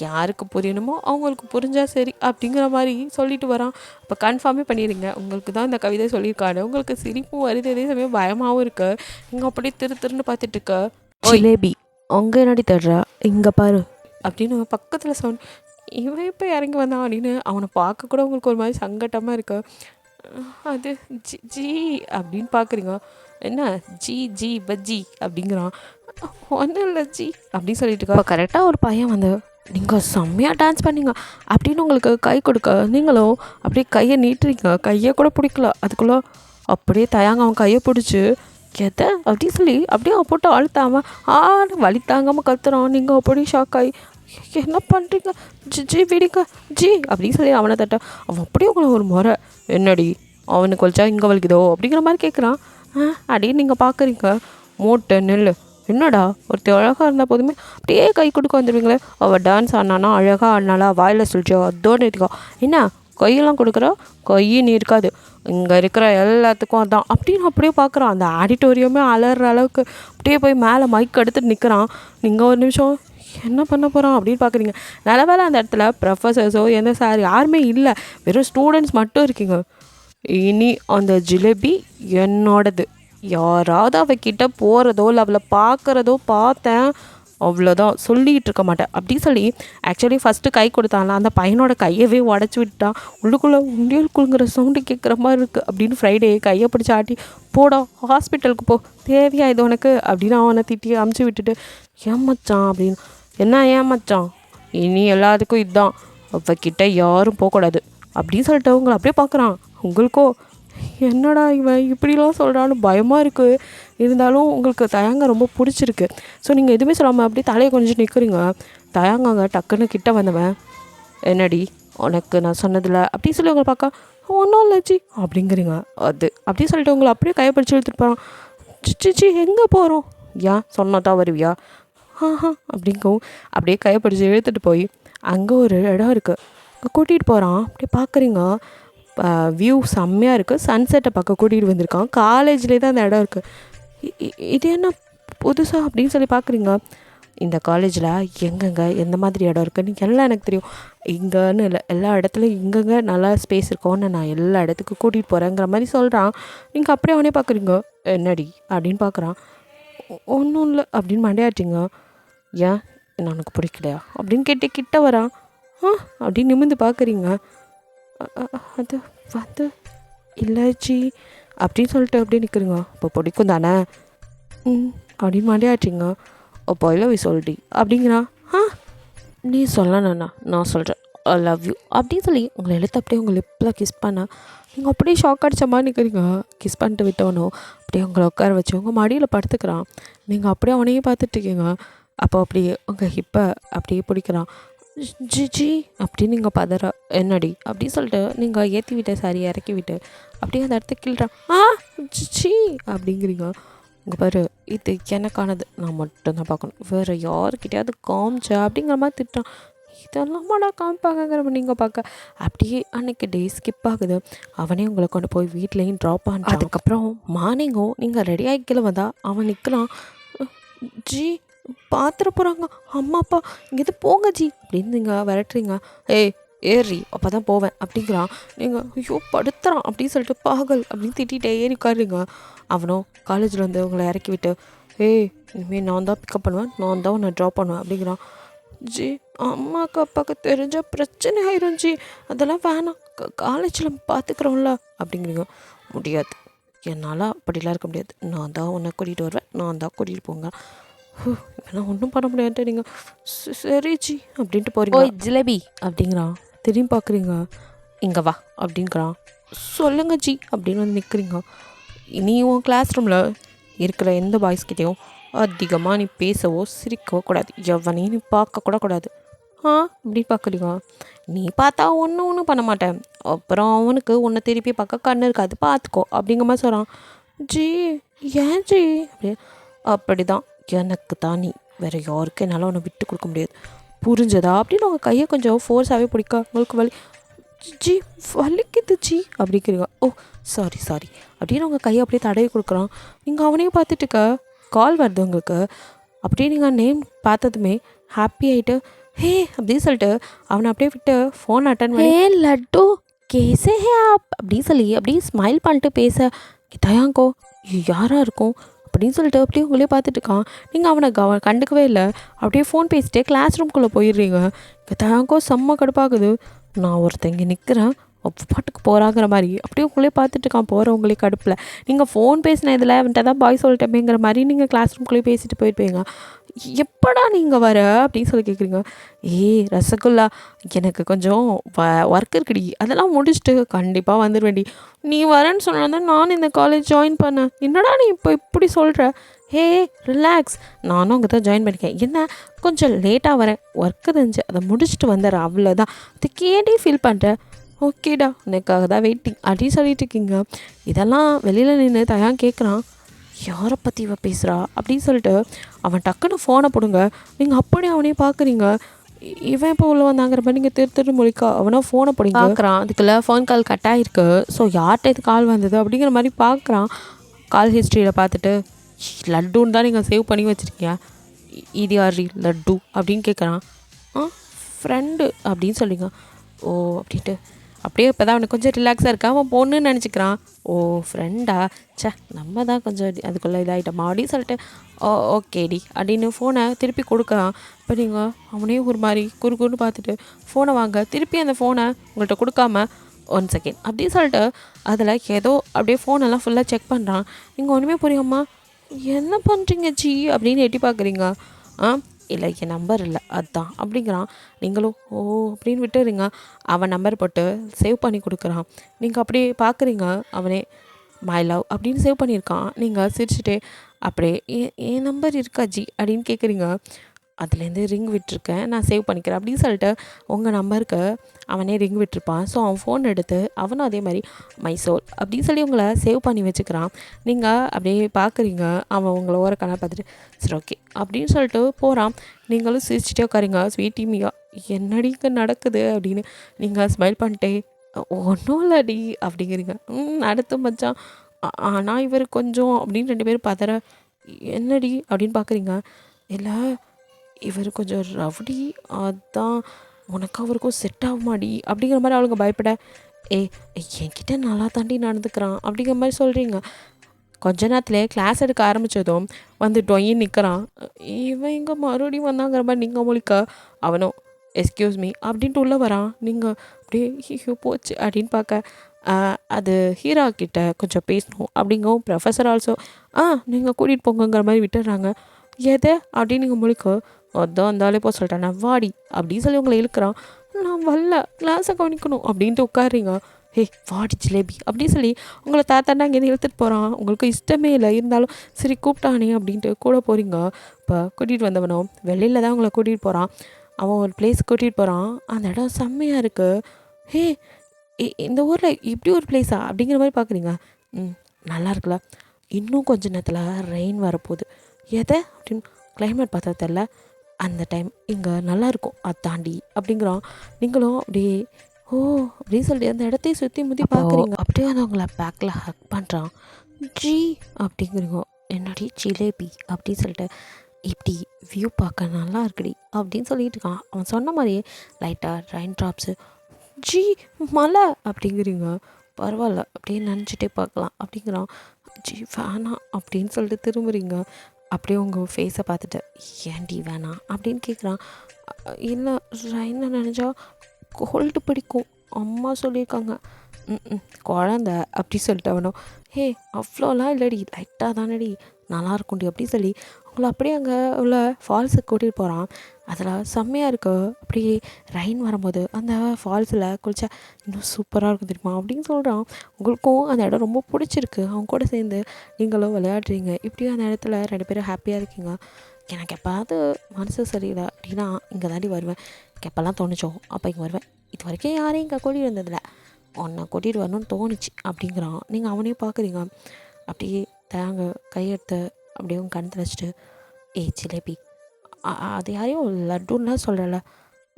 யாருக்கு புரியணுமோ அவங்களுக்கு புரிஞ்சால் சரி அப்படிங்கிற மாதிரி சொல்லிட்டு வரான். அப்போ கன்ஃபார்மே பண்ணிடுங்க உங்களுக்கு தான் இந்த கவிதை சொல்லியிருக்காரு. உங்களுக்கு சிரிப்பும் வருது, அதே சமயம் பயமாகவும் இருக்கு. நீங்கள் அப்படியே திருன்னு பார்த்துட்ருக்க. ஜிலேபி அங்கே என்னடி தர்றா இங்கே பாரு அப்படின்னு பக்கத்தில் சவுண்ட். இவன் இப்போ இறங்கி வந்தான் அப்படின்னு அவனை பார்க்க கூட உங்களுக்கு ஒரு மாதிரி சங்கட்டமாக இருக்கு. அது ஜி ஜி அப்படின்னு பார்க்குறீங்க. என்ன ஜி ஜி பஜ்ஜி அப்படிங்கிறான். ஒன்றும் இல்லை ஜி அப்படின்னு சொல்லிட்டு இருக்கா. கரெக்டாக ஒரு பையன் வந்து நீங்கள் செம்மையாக டான்ஸ் பண்ணீங்க அப்படின்னு உங்களுக்கு கை கொடுக்க நீங்களும் அப்படியே கையை நீட்டுறீங்க. கையை கூட பிடிக்கல. அதுக்குள்ளே அப்படியே தயாங்க அவன் கையை பிடிச்சி எதை அப்படின்னு சொல்லி அப்படியே போட்டு அழுத்தாமல் வலி தாங்காமல் கத்துறான். நீங்கள் அப்படியே ஷாக் ஆகி என்ன பண்ணுறீங்க ஜி ஜி விடிங்க ஜி அப்படின்னு சொல்லி அவனை தட்ட அவன் அப்படியே உங்களை ஒரு முறை என்னடி அவனுக்கு வலிச்சா இங்கே வலிக்குதோ அப்படிங்கிற மாதிரி கேட்குறான். அப்படின்னு நீங்கள் பார்க்குறீங்க. மூட்டை நெல் என்னடா ஒருத்தர் அழகாக இருந்தால் போதுமே அப்படியே கை கொடுக்க வந்துடுவீங்களே. அவள் டான்ஸ் ஆடினானா அழகாக ஆடினாலா வாயில் சொல்லிச்சோ அதோடு இருக்கா என்ன கையெல்லாம் கொடுக்குறா கையின்னு இருக்காது இங்கே இருக்கிற எல்லாத்துக்கும் அதான் அப்படின்னு அப்படியே பார்க்குறான். அந்த ஆடிட்டோரியமே அலற அளவுக்கு அப்படியே போய் மேலே மைக் எடுத்துட்டு நிற்கிறான். நீங்கள் ஒரு நிமிஷம் என்ன பண்ண போகிறான் அப்படின்னு பார்க்குறீங்க. நல்ல வேளை அந்த இடத்துல ப்ரொஃபஸர்ஸோ எந்த சார் யாருமே இல்லை, வெறும் ஸ்டூடெண்ட்ஸ் மட்டும் இருக்கீங்க. இனி அந்த ஜிலேபி என்னோடது. யாராவது அவகிட்ட போகிறதோ இல்லை அவளை பார்க்குறதோ பார்த்தேன் அவ்வளோதான் சொல்லிகிட்டு இருக்க மாட்டேன் அப்படின்னு சொல்லி ஆக்சுவலி ஃபஸ்ட்டு கை கொடுத்தான்ல அந்த பையனோட கையவே உடச்சி விட்டான். உள்ளுக்குள்ளே உண்டியலுக்குள்ளுங்கிற சவுண்டு கேட்குற மாதிரி இருக்குது அப்படின்னு ஃப்ரைடே கையை பிடிச்சி ஆட்டி போடா ஹாஸ்பிட்டலுக்கு போ தேவையா இது உனக்கு அப்படின்னு அவனை திட்டி அமுச்சு விட்டுட்டு ஏமாச்சான் அப்படின்னு. என்ன ஏமாச்சான் இனி எல்லாத்துக்கும் இதுதான் அவகிட்ட யாரும் போகக்கூடாது அப்படின்னு சொல்லிட்டு அவங்களை அப்படியே பார்க்குறான். உங்களுக்கோ என்னடா இவன் இப்படிலாம் சொல்கிறான்னு பயமாக இருக்குது. இருந்தாலும் உங்களுக்கு தயாங்க ரொம்ப பிடிச்சிருக்கு. ஸோ நீங்கள் எதுவுமே சொல்லாமல் அப்படியே தலையை கொஞ்சம் நிற்கிறீங்க. தயாங்காங்க டக்குன்னு கிட்ட வந்தவன் என்னடி உனக்கு நான் சொன்னதில்ல அப்படின்னு சொல்லி உங்களை பார்க்க ஒன்றும் இல்லை ஜி அப்படிங்கிறீங்க. அது அப்படின்னு சொல்லிட்டு உங்களை அப்படியே கையை பிடிச்சி இழுத்துட்டு போகிறான். சிச்சி எங்கே போகிறோம் ஏன் சொன்னதான் வருவியா அப்படிங்கவும் அப்படியே கையை பிடிச்சி இழுத்துட்டு போய் அங்கே ஒரு இடம் இருக்குது அங்கே கூட்டிகிட்டு போகிறான். அப்படியே பார்க்குறீங்க வியூ செம்மையாக இருக்குது. சன்செட்டை பார்க்க கூட்டிகிட்டு வந்திருக்கான். காலேஜ்லேயே தான் அந்த இடம் இருக்குது. இது என்ன புதுசாக அப்படின்னு சொல்லி பார்க்குறீங்க. இந்த காலேஜில் எங்கெங்கே எந்த மாதிரி இடம் இருக்குன்னு எல்லாம் எனக்கு தெரியும். இங்கேன்னு இல்லை எல்லா இடத்துலையும் இங்கங்கே நல்லா ஸ்பேஸ் இருக்கோன்னு நான் எல்லா இடத்துக்கும் கூட்டிகிட்டு போகிறேங்கிற மாதிரி சொல்கிறான். நீங்கள் அப்படியே அவனே பார்க்குறீங்க. என்னடி அப்படின்னு பார்க்குறான். ஒன்றும் இல்லை அப்படின்னு மண்டையாட்டிங்க. ஏன் என்ன உனக்கு பிடிக்கலையா அப்படின்னு கேட்டு கிட்ட வரான். அப்படின்னு நிமிர்ந்து பார்க்குறீங்க. அது வந்து இல்லை ஜி அப்படின்னு சொல்லிட்டு அப்படியே நிற்கிறீங்க. இப்போ பிடிக்கும் தானே அப்படின்னு மண்டியாட்டிங்க. அப்போ ஐ லவ் யூ சொல்லிட்டி அப்படிங்கிறான். ஆ நீ சொல்லணுண்ணா நான் சொல்கிறேன் ஐ லவ் யூ அப்படின்னு சொல்லி உங்களை எழுத்து அப்படியே உங்கள் லிப்பில் கிஸ் பண்ண நீங்கள் அப்படியே ஷாக் அடித்த மாதிரி நிற்கிறீங்க. கிஸ் பண்ணிட்டு விட்டவனோ அப்படியே உங்களை உட்கார வச்சு உங்கள் மடியில் படுத்துக்கிறான். நீங்கள் அப்படியே அவனையும் பார்த்துட்ருக்கீங்க. அப்போ அப்படியே உங்கள் ஹிப்பை அப்படியே பிடிக்கிறான். ஜி ஜி அப்படின்னு நீங்கள் பதற என்னடி அப்படின்னு சொல்லிட்டு நீங்கள் ஏற்றி விட்டு சாரி இறக்கி விட்டு அப்படியே அந்த இடத்த கிள்றான். ஆ ஜி அப்படிங்கிறீங்க. இங்கே பாரு இது எனக்கானது நான் மட்டும்தான் பார்க்கணும் வேறு யாருக்கிட்டையாவது காமிச்சா அப்படிங்கிற மாதிரி திட்டுறான். இதெல்லாம் மாடா காமிப்பாங்கிற நீங்கள் பார்க்க அப்படியே அன்றைக்கி டே ஸ்கிப் ஆகுது. அவனே உங்களை கொண்டு போய் வீட்லேயும் ட்ராப் பண்ணுறான். அதுக்கப்புறம் மார்னிங்கும் நீங்கள் ரெடி ஆகிக்கல வந்தால் அவன் நிற்கிறான். ஜி பார்த்துட போகிறாங்க அம்மா அப்பா இங்கேருந்து போங்க ஜி அப்படின்னு நீங்கள் விரட்டுறீங்க. ஏய் ஏறி அப்போ தான் போவேன் அப்படிங்கிறான். நீங்கள் ஐயோ படுத்துறான் அப்படின்னு சொல்லிட்டு பாகல் அப்படின்னு திட்டிகிட்டே ஏறி உட்காருங்க. அவனும் காலேஜில் வந்து உங்களை இறக்கி விட்டு ஏய் இனிமேல் நான் தான் பிக்கப் பண்ணுவேன் நான் தான் உன்னை ட்ராப் பண்ணுவேன் அப்படிங்கிறான். ஜி அம்மாவுக்கு அப்பாவுக்கு தெரிஞ்சால் பிரச்சனை ஆயிரும் ஜி அதெல்லாம் வேணாம் காலேஜில் பார்த்துக்குறோம்ல அப்படிங்கிறீங்க. முடியாது என்னால் அப்படிலாம் இருக்க முடியாது நான் தான் உன்னை கூட்டிகிட்டு வருவேன் நான் தான் கூட்டிகிட்டு போங்க. இப்போலாம் ஒன்றும் பண்ண முடியாது நீங்கள் சரி ஜி அப்படின்ட்டு போகிறீங்க. ஓய் ஜிலேபி அப்படிங்கிறான். திரும்பி பார்க்குறீங்க. இங்கே வா அப்படிங்கிறான். சொல்லுங்க ஜி அப்படின்னு வந்து நிற்கிறீங்க. நீ உன் கிளாஸ் ரூமில் இருக்கிற எந்த பாய்ஸ்கிட்டையும் அதிகமாக நீ பேசவோ சிரிக்கவோ கூடாது எவனையும் நீ பார்க்கக்கூட கூடாது. அப்படி பார்க்குறீங்க. நீ பார்த்தா ஒன்றும் பண்ண மாட்டேன் அப்புறம் அவனுக்கு உன்னை திருப்பி பார்க்க கண்ணு இருக்காது பார்த்துக்கோ அப்படிங்கிற மாதிரி சொல்கிறான். ஜி ஏன் ஜி அப்படி தான் எனக்கு தான் நீ வேறு யாருக்கும் என்னால் உன்னை விட்டு கொடுக்க முடியாது புரிஞ்சதா அப்படின்னு உங்கள் கையை கொஞ்சம் ஃபோர்ஸாகவே பிடிக்க உங்களுக்கு வலி ஜி வலிக்குது ஜி அப்படிங்கிறீங்க. ஓ சாரி அப்படின்னு உங்கள் கையை அப்படியே தடவி கொடுக்குறான். நீங்கள் அவனையும் பார்த்துட்டுக்க கால் வருது உங்களுக்கு. அப்படியே நீங்கள் நேம் பார்த்ததுமே ஹாப்பி ஆகிட்டு ஹே அப்படின்னு சொல்லிட்டு அவனை அப்படியே விட்டு ஃபோன் அட்டன் பண்ணி ஹே லட்டு கேசே ஹே ஆப் அப்படின்னு சொல்லி அப்படியே ஸ்மைல் பண்ணிட்டு பேச தயாங்கோ யாராக இருக்கும் அப்படின்னு சொல்லிட்டு அப்படியே உங்களே பார்த்துட்டு இருக்கான். நீங்கள் அவனை கண்டுக்கவே இல்லை. அப்படியே ஃபோன் பேசிட்டே கிளாஸ் ரூம்குள்ளே போயிடுறீங்க. தயாங்கோ செம்ம கடுப்பாகுது. நான் ஒருத்தங்க நிற்கிறேன் பாட்டுக்கு போகிறாங்கிற மாதிரி அப்படியே உங்களே பார்த்துட்டு இருக்கான். போகிறவங்களே கடுப்பில் நீங்கள் ஃபோன் பேசின இதில் அவன்கிட்ட தான் பாய் சொல்லிட்டேமேங்கிற மாதிரி நீங்கள் கிளாஸ் ரூம்குள்ளேயே பேசிட்டு போயிருப்பீங்க. எப்படா நீங்கள் வர அப்படின்னு சொல்லி கேட்குறீங்க. ரசகுல்லா எனக்கு கொஞ்சம் ஒர்க் இருக்குடி அதெல்லாம் முடிச்சுட்டு கண்டிப்பாக வந்துடுவேண்டி. நீ வரேன்னு சொன்னால் தான் நான் இந்த காலேஜ் ஜாயின் பண்ணேன். என்னடா நீ இப்போ இப்படி சொல்கிற? ரிலாக்ஸ் நானும் அங்கே தான் ஜாயின் பண்ணிக்கேன். என்ன கொஞ்சம் லேட்டாக வரேன் ஒர்க்கு இருந்துச்சு அதை முடிச்சுட்டு வந்துடுறேன் அவ்வளோதான். அதுக்கேண்டே ஃபீல் பண்ணுறேன். ஓகேடா உனக்காக தான் வெயிட்டிங் அப்படின்னு சொல்லிட்டு இருக்கீங்க. இதெல்லாம் வெளியில் நின்று தயான் கேட்குறான். யாரை பற்றி இவ பேசுகிறா அப்படின்னு சொல்லிட்டு அவன் டக்குன்னு ஃபோனை போடுங்க. நீங்கள் அப்படியே அவனே பார்க்குறீங்க. இவன் இப்போ உள்ள வந்தாங்கிற மாதிரி நீங்கள் திரு மொழிக்கா அவனா ஃபோனை போடுங்க பார்க்குறான். அதுக்குள்ள ஃபோன் கால் கட் ஆகிருக்கு. ஸோ யார்கிட்ட இது கால் வந்தது அப்படிங்கிற மாதிரி பார்க்குறான். கால் ஹிஸ்ட்ரியில் பார்த்துட்டு லட்டுன்னு தான் நீங்கள் சேவ் பண்ணி வச்சுருக்கீங்க. இது யாரி லட்டு அப்படின்னு கேட்குறான். ஃப்ரெண்டு அப்படின்னு சொல்லிங்க. ஓ அப்படின்ட்டு அப்படியே இப்போ தான் அவனுக்கு கொஞ்சம் ரிலாக்ஸாக இருக்கா. அவன் பொண்ணுன்னு நினச்சிக்கிறான். ஓ ஃப்ரெண்டா நம்ம தான் கொஞ்சம் அதுக்குள்ளே இதாகிட்டோமா அப்படின்னு சொல்லிட்டு ஓகேடி அப்படின்னு ஃபோனை திருப்பி கொடுக்குறான். இப்போ நீங்கள் அவனே ஒரு மாதிரி குறுக்குன்னு பார்த்துட்டு ஃபோனை வாங்க திருப்பி அந்த ஃபோனை உங்கள்கிட்ட கொடுக்காம 1 செகண்ட் அப்படின்னு சொல்லிட்டு அதில் ஏதோ அப்படியே ஃபோனெல்லாம் ஃபுல்லாக செக் பண்ணுறான். நீங்கள் ஒன்றுமே புரியாமா என்ன பண்ணுறீங்க ஜி அப்படின்னு எட்டி பார்க்குறீங்க. இல்லை என் நம்பர் இல்லை அதுதான் அப்படிங்கிறான். நீங்களும் ஓ அப்படின்னு விட்டுறீங்க. அவன் நம்பர் போட்டு சேவ் பண்ணி கொடுக்குறான். நீங்கள் அப்படியே பார்க்குறீங்க. அவனே மை லவ் அப்படின்னு சேவ் பண்ணியிருக்கான். நீங்கள் சிரிச்சுட்டே அப்படியே என் நம்பர் இருக்கா ஜி அப்படின்னு கேட்குறீங்க. அதுலேருந்து ரிங் விட்டுருக்கேன் நான் சேவ் பண்ணிக்கிறேன் அப்படின்னு சொல்லிட்டு உங்கள் நம்பருக்கு அவனே ரிங் விட்டுருப்பான். ஸோ அவன் ஃபோன் எடுத்து அவனும் அதே மாதிரி மைசோல் அப்படின்னு சொல்லி உங்களை சேவ் பண்ணி வச்சுக்கிறான். நீங்கள் அப்படியே பார்க்குறீங்க. அவன் உங்களை ஓர கணா பார்த்துட்டு சரி ஓகே அப்படின்னு சொல்லிட்டு போகிறான். நீங்களும் சிரிச்சுட்டே உட்காருங்க. ஸ்வீட்டிமியா என்னடிக்கு நடக்குது அப்படின்னு நீங்கள் ஸ்மைல் பண்ணிட்டே ஒன்றும் இல்லடி அப்படிங்கிறீங்க. அடுத்து மச்சான் ஆனால் இவர் கொஞ்சம் அப்படின்னு 2 பேரும் பதற என்னடி அப்படின்னு பார்க்குறீங்க. இல்லை இவர் கொஞ்சம் ரவுடி அதான் உனக்கு அவருக்கும் செட் ஆகுமாடி அப்படிங்கிற மாதிரி அவளுங்க பயப்பட என்கிட்ட நல்லா தாண்டி நடந்துக்கிறான் அப்படிங்கிற மாதிரி சொல்கிறீங்க. கொஞ்ச நேரத்துலேயே கிளாஸ் எடுக்க ஆரம்பித்ததும் வந்து டொயின் நிற்கிறான். இவன் இங்கே மறுபடியும் வந்தாங்கிற மாதிரி நீங்கள் முழிக்க அவனும் எஸ்கியூஸ் மீ அப்படின்ட்டு உள்ளே வரான். நீங்கள் அப்படியே ஐயோ போச்சு அப்படின்னு பார்க்க அது ஹீரோ கிட்ட கொஞ்சம் பேசணும் அப்படிங்கவும் ப்ரொஃபஸர் ஆல்சோ நீங்கள் கூட்டிகிட்டு போங்கங்கிற மாதிரி விட்டுடுறாங்க. எதை அப்படின்னு நீங்கள் முழிக்க, அதான் இருந்தாலே போ சொல்லிட்டேன் நான் வாடி அப்படின்னு சொல்லி உங்களை இழுக்கிறான். நான் வரல, கிளாஸை கவனிக்கணும் அப்படின்ட்டு உட்காருறீங்க. ஹே வாடி ஜிலேபி அப்படின்னு சொல்லி உங்களை தாத்தாண்டா இங்கேருந்து இழுத்துட்டு போகிறான். உங்களுக்கு இஷ்டமே இல்லை, இருந்தாலும் சரி கூப்பிட்டானே அப்படின்ட்டு கூட போகிறீங்க. இப்போ கூட்டிகிட்டு வந்தவனும் வெளியில் தான் உங்களை கூட்டிகிட்டு போகிறான். அவன் ஒரு பிளேஸ் கூட்டிகிட்டு போகிறான். அந்த இடம் செம்மையாக இருக்குது. ஹே இந்த ஊரில் இப்படி ஒரு பிளேஸா அப்படிங்கிற மாதிரி பார்க்குறீங்க. நல்லா இருக்குல்ல, இன்னும் கொஞ்ச நேரத்தில் ரெயின் வரப்போகுது. எதை அப்படின்னு கிளைமேட் பார்த்தா தெரில, அந்த டைம் இங்கே நல்லாயிருக்கும் அதை தாண்டி அப்படிங்கிறான். நீங்களும் அப்படியே ஓ அப்படின்னு சொல்லிட்டு அந்த இடத்தையும் சுற்றி முற்றி பார்க்குறீங்க. அப்படியே வந்து உங்களை பேக்கில் ஹக் பண்ணுறான். ஜி அப்படிங்கிறீங்க. என்னடி ஜிலேபி அப்படின்னு சொல்லிட்டு இப்படி வியூ பார்க்க நல்லா இருக்குடி அப்படின்னு சொல்லிட்டு இருக்கான். அவன் சொன்ன மாதிரியே லைட்டாக ரெயின் ட்ராப்ஸு. ஜி மலை அப்படிங்கிறீங்க. பரவாயில்ல அப்படியே நினச்சிட்டே பார்க்கலாம் அப்படிங்கிறான். ஜி வேணாம் அப்படின்னு சொல்லிட்டு திரும்புறீங்க. அப்படியே உங்கள் ஃபேஸை பார்த்துட்டு ஏன்டி வேணாம் அப்படின்னு கேட்குறான். இல்லை ரெயினை நினச்சா கோல்டு பிடிக்கும், அம்மா சொல்லியிருக்காங்க. குழந்த அப்படி சொல்லிட்டு அவனும் ஹே அவ்வளோலாம் இல்லடி, லைட்டாக தானடி, நல்லா இருக்கும்டி அப்படி சொல்லி உங்களை அப்படியே அங்கே உள்ள ஃபால்ஸுக்கு கூட்டிகிட்டு போகிறான். அதில் செம்மையாக இருக்கு. அப்படியே ரெயின் வரும்போது அந்த ஃபால்ஸில் குளிச்சா இன்னும் சூப்பராக இருக்கும் தெரியுமா அப்படின்னு சொல்கிறான். உங்களுக்கும் அந்த இடம் ரொம்ப பிடிச்சிருக்கு. அவங்க கூட சேர்ந்து நீங்களும் விளையாடுறீங்க. இப்படியும் அந்த இடத்துல 2 பேரும் ஹாப்பியாக இருக்கீங்க. எனக்கு எப்போது மனசு சரியில்லை அப்படின்னா இங்கே தாண்டி வருவேன். எனக்கு எப்போல்லாம் தோணுச்சோ அப்போ இங்கே வருவேன். இது வரைக்கும் யாரையும் இங்கே கூட்டிகிட்டு வந்ததில்லை, உன்னை கூட்டிகிட்டு வரணும்னு தோணுச்சு அப்படிங்கிறான். நீங்கள் அவனையும் பார்க்குறீங்க. அப்படியே தேங்க கையெடுத்து அப்படியே உங்கள் கணத்தில் வச்சுட்டு ஜிலேபி அது யாரையும் லட்டுன்னா சொல்லலை,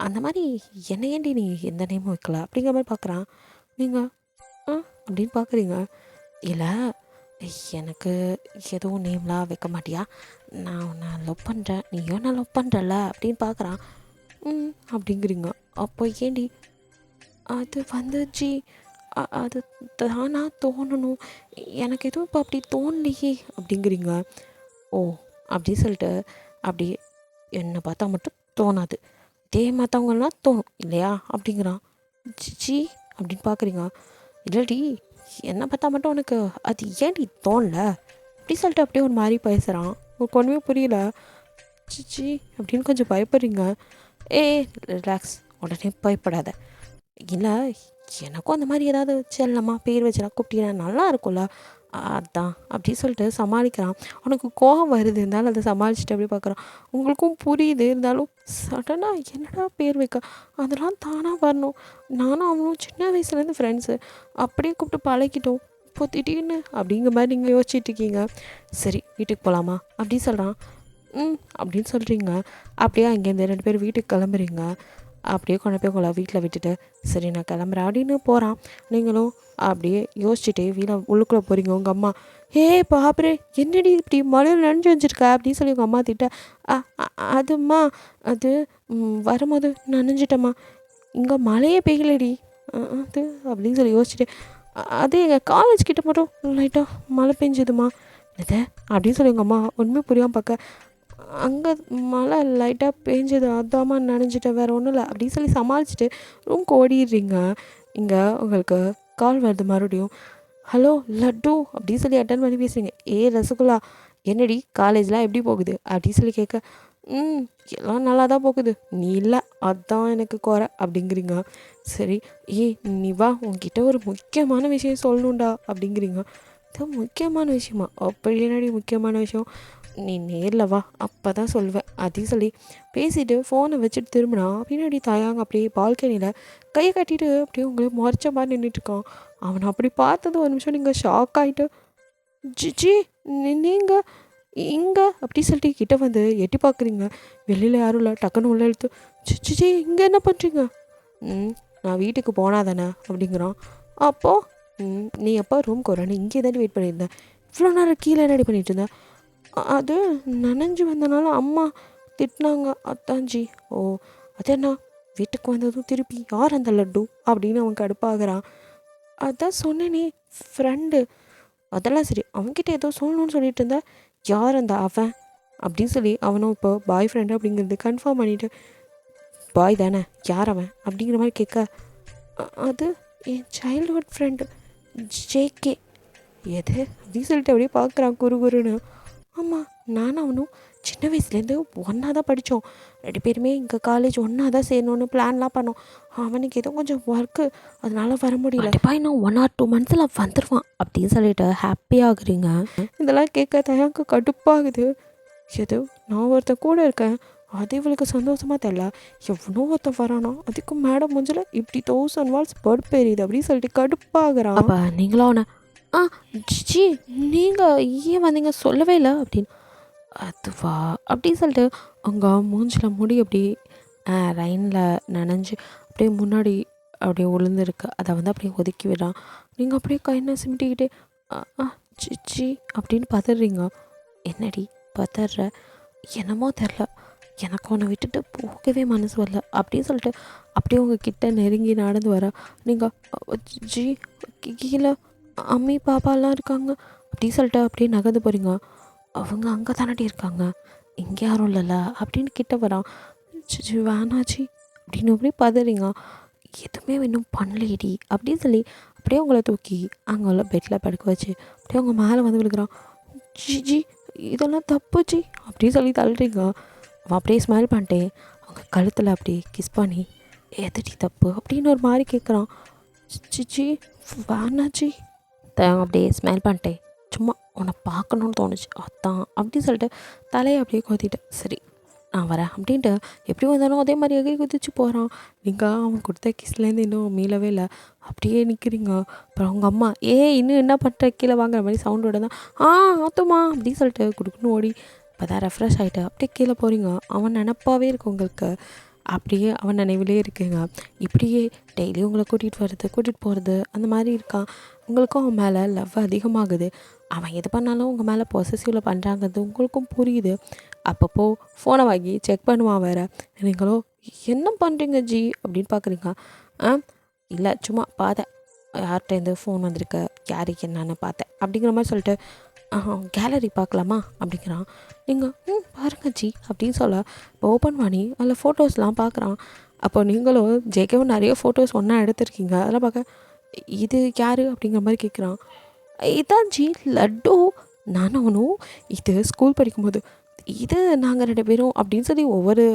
அந்த மாதிரி என்ன ஏண்டி நீ எந்த நேமும் வைக்கல அப்படிங்கிற மாதிரி பார்க்குறான். நீங்கள் அப்படின்னு பார்க்குறீங்க. இல்லை எனக்கு எதுவும் நேம்லாம் வைக்க மாட்டியா, நான் உன்னை லவ் பண்ணுறேன், நீயும் நான் லவ் பண்ணுறல அப்படின்னு பார்க்குறான். அப்படிங்கிறீங்க. அப்போ ஏண்டி அது வந்துச்சு, அது தானாக தோணணும், எனக்கு எதுவும் இப்போ அப்படி தோணலையே அப்படிங்கிறீங்க. ஓ அப்படி சொல்லிட்டு அப்படி என்னை பார்த்தா மட்டும் தோணாது, இதே மற்றவங்களாம் தோணும் இல்லையா அப்படிங்கிறான். ஜி அப்படின்னு பார்க்குறீங்க. இல்லடி என்னை பார்த்தா மட்டும் உனக்கு அது ஏன்டி தோணல அப்படி சொல்லிட்டு அப்படியே ஒரு மாதிரி பேசுகிறான். உங்களுக்கு ஒன்றுமே புரியல. ஜி அப்படின்னு கொஞ்சம் பயப்படுறீங்க. ரிலாக்ஸ், உடனே பயப்படாத. இல்லை எனக்கும் அந்த மாதிரி ஏதாவது செல்லம்மா பேர் வச்சுலாம் கூப்பிட்டீங்கன்னா நல்லா இருக்கும்ல, அதான் அப்படி சொல்லிட்டு சமாளிக்கிறான். உனக்கு கோபம் வருது, இருந்தாலும் அதை சமாளிச்சுட்டு அப்படி பார்க்குறான். உங்களுக்கும் புரியுது, இருந்தாலும் சடனாக என்னடா பேர் வைக்க, அதெல்லாம் தானாக வரணும், நானும் அவனும் சின்ன வயசுலேருந்து ஃப்ரெண்ட்ஸு, அப்படியே கூப்பிட்டு பழகிட்டோம், இப்போ திடீர்னு அப்படிங்கிற மாதிரி நீங்கள் யோசிச்சுட்டு இருக்கீங்க. சரி வீட்டுக்கு போகலாமா அப்படி சொல்கிறான். அப்படின்னு சொல்கிறீங்க. அப்படியே அங்கேருந்து 2 பேர் வீட்டுக்கு கிளம்புறீங்க. அப்படியே கொண்டு போய் உங்களை வீட்டில் விட்டுட்டு சரி நான் கிளம்புறேன் அப்படின்னு போகிறான். நீங்களும் அப்படியே யோசிச்சுட்டே உள்ளுக்குள்ளே போகிறீங்க. உங்கள் அம்மா பாப்பரே என்னடி இப்படி மழையில் நனைஞ்சு வச்சுருக்க அப்படின்னு சொல்லி உங்கள் அம்மா திட்ட. அதும்மா அது வரும்போது நனைஞ்சிட்டம்மா, இங்கே மழையே பெய்யலடி அது அப்படின்னு சொல்லி யோசிச்சுட்டு, அது எங்கள் காலேஜ் கிட்ட மட்டும் லைட்டாக மழை பெஞ்சுதுமா இதை அப்படின்னு சொல்லி உங்கள் அம்மா ஒன்றுமே புரியாமல் பார்க்க, அங்கே மழை லைட்டாக பேஞ்சது அதாம்மா நனைஞ்சிட்டேன், வேறு ஒன்றும் இல்லை அப்படின்னு சொல்லி சமாளிச்சுட்டு ரூம்க்கு ஓடிடுறீங்க. இங்கே உங்களுக்கு கால் வருது மறுபடியும். ஹலோ லட்டு அப்படின்னு சொல்லி அட்டன் பண்ணி பேசுகிறீங்க. ரசகுல்லா என்னடி காலேஜ்லாம் எப்படி போகுது அப்படின்னு சொல்லி கேட்க, எல்லாம் நல்லா தான் போகுது, நீ இல்லை அதான் எனக்கு குறை அப்படிங்கிறீங்க. சரி நீ வா, உன்கிட்ட ஒரு முக்கியமான விஷயம் சொல்லணுண்டா அப்படிங்கிறீங்க. இது முக்கியமான விஷயமா, அப்படி என்னடி முக்கியமான விஷயம், நீ நேரில் வா அப்போ தான் சொல்லுவேன் அதையும் சொல்லி பேசிவிட்டு ஃபோனை வச்சுட்டு திரும்பினா பின்னாடி தாயாங்க அப்படியே பால்கனியில் கையை கட்டிட்டு அப்படியே உங்களே முறைச்ச மாதிரி நின்றுட்டுருக்கான். அவனை அப்படி பார்த்தது ஒரு நிமிஷம் நீங்கள் ஷாக் ஆகிட்டு, ஜி நீங்கள் இங்கே அப்படி சொல்லிட்டு கிட்ட வந்து எட்டி பார்க்குறீங்க. வெளியில் யாரும் இல்லை. டக்குன்னு உள்ள எழுத்து, ஜி இங்கே என்ன பண்ணுறீங்க? நான் வீட்டுக்கு போனா தானே அப்படிங்கிறான். அப்போது நீ எப்போ ரூம்க்கு வரேன்னு இங்கே தாண்டி வெயிட் பண்ணியிருந்தேன், இவ்வளோ நேரம் கீழே ரெடி பண்ணிட்டு இருந்தேன், அது நனைஞ்சு வந்தனால அம்மா திட்டினாங்க அதான் ஜி. ஓ அதேண்ணா வீட்டுக்கு வந்ததும் திருப்பி யார் அந்த லட்டு அப்படின்னு அவன் கடுப்பாகிறான். அதான் சொன்னேனே ஃப்ரெண்டு, அதெல்லாம் சரி, அவன்கிட்ட ஏதோ சொல்லணும்னு சொல்லிட்டு இருந்தா, யார் அந்த அவன் அப்படின்னு சொல்லி அவனும் இப்போ பாய் ஃப்ரெண்டு அப்படிங்கிறது கன்ஃபார்ம் பண்ணிவிட்டு, பாய் தானே யார் அவன் அப்படிங்கிற மாதிரி கேட்க, அது என் சைல்டுஹுட் ஃப்ரெண்டு ஜேகே. எது அப்படின்னு சொல்லிட்டு அப்படியே பார்க்குறான் குறுகுறுன்னு. ஆமாம், நானும் அவனும் சின்ன வயசுலேருந்து ஒன்றா தான் படித்தோம். 2 பேருமே இங்கே காலேஜ் ஒன்றா தான் சேரணுன்னு பிளான்லாம் பண்ணோம். அவனுக்கு ஏதோ கொஞ்சம் ஒர்க்கு, அதனால வர முடியல. கண்டிப்பாக இன்னும் 1 or 2 monthஸில் வந்துடுவான் அப்படின்னு சொல்லிட்டு ஹாப்பியாகுறீங்க. இதெல்லாம் கேட்க தயாக்கு கடுப்பாகுது. எது நான் ஒருத்தன் கூட இருக்கேன், அது இவளுக்கு சந்தோஷமாக தெரியல. எவ்வளோ ஒருத்தன் வரானா, அதுக்கும் மேடம் மூஞ்சில் இப்படி 1000 வால்ஸ் பருப்பு எரியுது அப்படின்னு சொல்லிட்டு கடுப்பாகிறான். அப்போ நீங்களும் அவனை ஆ ஜி நீங்கள் ஏன் வந்தீங்க சொல்லவே இல்லை அப்படின்னு. அதுவா அப்படின்னு சொல்லிட்டு அவங்க மூஞ்சில் முடி அப்படி ரைனில் நனைஞ்சு அப்படியே முன்னாடி அப்படியே உளுந்துருக்கு. அதை வந்து அப்படியே ஒதுக்கி விடான். நீங்கள் அப்படியே கையின சிமிட்டிக்கிட்டே ஜி அப்படின்னு பதறீங்க. என்னடி பதற? என்னமோ தெரில, எனக்கு உன்னை விட்டுட்டு போகவே மனசு வரல அப்படின்னு சொல்லிட்டு அப்படியே உங்ககிட்ட நெருங்கி நடந்து வர. நீங்கள் ஜி கீழே அம்மி பாப்பாலாம் இருக்காங்க அப்படின்னு சொல்லிட்டு அப்படியே நகர்ந்து போகிறீங்க. அவங்க அங்கே தானடி இருக்காங்க, இங்கே யாரும் இல்லைல்ல அப்படின்னு கிட்ட வரான். ஜி வேணாச்சி அப்படின்னு அப்படியே பதறீங்க. எதுவுமே இன்னும் பண்ணலையடி அப்படின்னு சொல்லி அப்படியே உங்களை தூக்கி அங்கே உள்ள பெட்டில் படுக்க வச்சு அப்படியே அவங்க மேலே வந்து விழுக்கிறான். ஜி இதெல்லாம் தப்பு ஜி அப்படின்னு சொல்லி தள்ளுறீங்க. அவன் அப்படியே ஸ்மைல் பண்ணிட்டேன் அவங்க கழுத்தில் அப்படியே கிஸ் பண்ணி எதுடி தப்பு அப்படின்னு ஒரு மாதிரி கேட்குறான். ஜி வேணாச்சி. அப்படியே ஸ்மைல் பண்ணிட்டேன், சும்மா உன்னை பார்க்கணுன்னு தோணுச்சு அதான் அப்படின்னு சொல்லிட்டு தலையை அப்படியே கொத்திட்டேன். சரி நான் வரேன் அப்படின்ட்டு எப்படி வந்தாலும் அதே மாதிரி எகை குதிச்சு போகிறான். நீங்கள் அவன் கொடுத்த கிஸ்லேருந்து இன்னும் மீளவே இல்லை, அப்படியே நிற்கிறீங்க. அப்புறம் அவங்க அம்மா இன்னும் என்ன பண்ணுற கீழே வாங்குற மாதிரி சவுண்டோட தான் ஆத்துமா அப்படின்னு சொல்லிட்டு கொடுக்குன்னு ஓடி இப்போ தான் ரெஃப்ரெஷ் ஆகிட்டு அப்படியே கீழே போகிறீங்க. அவன் நினப்பாவே இருக்கு உங்களுக்கு, அப்படியே அவன் நினைவிலே இருக்குங்க. இப்படியே டெய்லி உங்களை கூட்டிகிட்டு போகிறது அந்த மாதிரி இருக்கான். உங்களுக்கும் அவன் மேலே லவ் அதிகமாகுது. அவன் எது பண்ணாலும் உங்கள் மேலே பொசசிவில் பண்ணுறாங்கிறது உங்களுக்கும் புரியுது. அப்பப்போ ஃபோனை வாங்கி செக் பண்ணுவான் வேறு. நீங்களோ என்ன பண்ணுறீங்க ஜி அப்படின்னு பார்க்குறீங்க. இல்லை சும்மா பார்த்தேன், யார்கிட்டேருந்து ஃபோன் வந்திருக்கு, யாருக்கு என்னன்னு பார்த்தேன் அப்படிங்கிற மாதிரி சொல்லிட்டு கேலரி பார்க்கலாமா அப்படிங்கிறான். நீங்கள் பாருங்க ஜி அப்படின்னு சொல்ல இப்போ ஓப்பன் பண்ணி அதில் ஃபோட்டோஸ்லாம் பார்க்குறான். அப்போ நீங்களும் ஜேகேவும் நிறைய ஃபோட்டோஸ் ஒன்றா எடுத்திருக்கீங்க. அதெல்லாம் பார்க்க இது யார் அப்படிங்கிற மாதிரி கேட்குறான். இதான் ஜி லட்டு, நானும் அவனும் இது ஸ்கூல் படிக்கும்போது இது நாங்கள் 2 பேரும் அப்படின்னு சொல்லி ஒவ்வொரு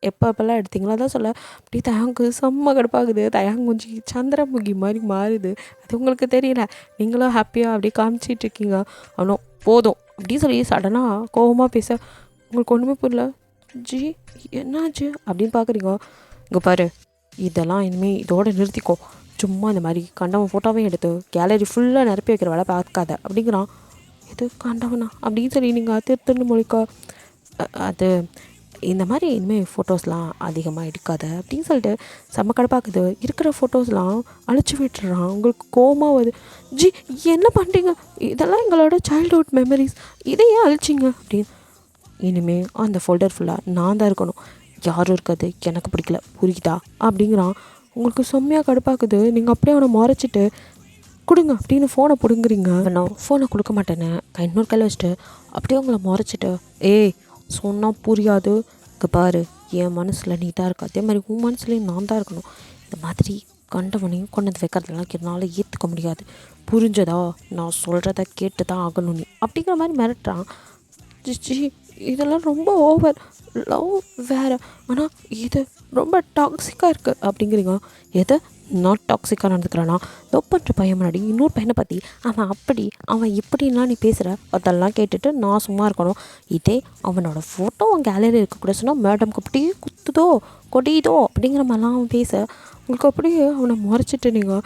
எப்பப்பெல்லாம் எடுத்தீங்களோ அதான் சொல்ல அப்படியே தயாங்கு செம்ம கடுப்பாகுது. தயாங்குஞ்சி சந்திரமுகி மாதிரி மாறுது. அது உங்களுக்கு தெரியல, நீங்களும் ஹாப்பியாக அப்படியே காமிச்சிட்டு இருக்கீங்க. அவனும் போதும் அப்படின்னு சொல்லி சடனாக கோபமாக பேச உங்களுக்கு ஒன்றுமே புரியல. ஜி என்னாச்சு அப்படின்னு பார்க்குறீங்க. இங்கே பாரு, இதெல்லாம் இனிமேல் இதோட நிறுத்திக்கோ, சும்மா இந்த மாதிரி கண்டவன் ஃபோட்டோவையும் எடுத்து கேலரி ஃபுல்லாக நிரப்பி வைக்கிற வேலை பார்க்காத அப்படிங்கிறான். இது கண்டவனா அப்படின்னு சொல்லி நீங்கள் திருத்தன்னு மொழிக்கா. அது இந்த மாதிரி இனிமேல் ஃபோட்டோஸ்லாம் அதிகமாக எடுக்காத அப்படின்னு சொல்லிட்டு செம்ம கடுப்பாக்குது. இருக்கிற ஃபோட்டோஸ்லாம் அழிச்சு விட்டுறான். உங்களுக்கு கோவமாக வருது. ஜி என்ன பண்ணுறீங்க, இதெல்லாம் எங்களோட சைல்டுஹுட் மெமரிஸ், இதையே அழிச்சிங்க அப்படின்னு. இனிமேல் அந்த ஃபோல்டர் ஃபுல்லாக நான் தான் இருக்கணும், யாரும் இருக்காது, எனக்கு பிடிக்கல புரியுதா அப்படிங்கிறான். உங்களுக்கு செம்மையாக கடுப்பாக்குது. நீங்கள் அப்படியே அவனை மறைச்சிட்டு கொடுங்க அப்படின்னு ஃபோனை பிடுங்குறீங்க. நான் ஃபோனை கொடுக்க மாட்டேன்னு இன்னொரு கையில் வச்சுட்டு அப்படியே உங்களை மறைச்சிட்டு சொன்னால் புரியாது, இங்கே பாரு என் மனசில் நீ தான் இருக்க, அதே மாதிரி உன் மனசுலேயும் நான் தான் இருக்கணும், இந்த மாதிரி கண்டவனையும் கொண்டு வந்து வைக்கிறதுலாம் என்னால் ஏற்றுக்க முடியாது, புரிஞ்சதா, நான் சொல்கிறத கேட்டு தான் ஆகணும் நீ அப்படிங்கிற மாதிரி மிரட்டுறான். ஜி இதெல்லாம் ரொம்ப ஓவர், லவ் வேறு, ஆனால் இது ரொம்ப டாக்ஸிக்காக இருக்குது அப்படிங்கிறீங்க. எதை நாட் டாக்ஸிக்காக நடந்துக்கிறானா, லவ் பண்ணுற பையன் முன்னாடி இன்னொரு பையனை பற்றி அவன் இப்படின்லாம் நீ பேசுகிற, அதெல்லாம் கேட்டுட்டு நான் சும்மா இருக்கணும். இதே அவனோட ஃபோட்டோ அவன் கேலரி இருக்கக்கூட சொன்னால் மேடம்க்கு அப்படியே குத்துதோ கொடியுதோ அப்படிங்கிற மாதிரிலாம் அவன் பேச உங்களுக்கு அப்படியே அவனை முறைச்சிட்டு நீங்கள்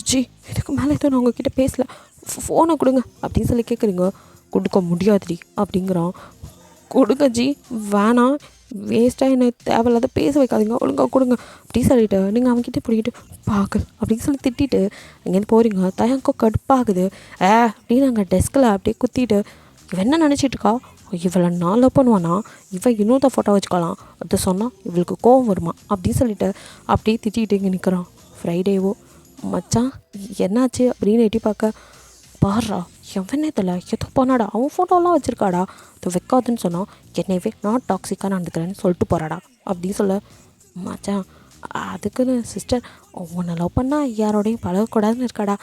ஜி இதுக்கு மேலே எதுவும் நான் உங்ககிட்ட பேசலை, ஃபோனை கொடுங்க அப்படின்னு சொல்லி கேட்குறீங்க. கொடுக்க முடியாதுடி அப்படிங்கிறான். கொடுங்க ஜி வேணாம், வேஸ்ட்டாக என்ன தேவையில்லாத பேச வைக்காதீங்க, ஒழுங்காக கொடுங்க அப்படின்னு சொல்லிட்டு நீங்கள் அவன்கிட்ட பிடிக்கிட்டு பார்க்கல் அப்படின்னு சொல்லி திட்டிட்டு அங்கேருந்து போகிறீங்க. தயங்கோ கடுப்பாகுது. அப்படின்னு அங்கே டெஸ்கில் அப்படியே குத்திட்டு இவன் என்ன நினச்சிட்ருக்கா, இவளை நான் லவ் பண்ணுவானா, இவன் இன்னொருத்த ஃபோட்டோ வச்சுக்கலாம், அதை சொன்னால் இவளுக்கு கோவம் வருமா அப்படின்னு சொல்லிட்டு அப்படியே திட்டிகிட்டு இங்கே நிற்கிறான். ஃப்ரைடேவோ மச்சான் என்னாச்சு அப்படின்னு எட்டி பார்க்க பாடுறா எவனே தெரியல எதோ போனாடா, அவன் ஃபோட்டோலாம் வச்சுருக்காடா, அதை வைக்காதுன்னு சொன்னால் என்னவே நான் டாக்ஸிக்காக நடந்துக்கிறேன்னு சொல்லிட்டு போகிறாடா அப்படின்னு சொல்ல மச்சான் அதுக்குன்னு சிஸ்டர் உன்னை லவ் பண்ணால் யாரோடையும் பழகக்கூடாதுன்னு இருக்காடா,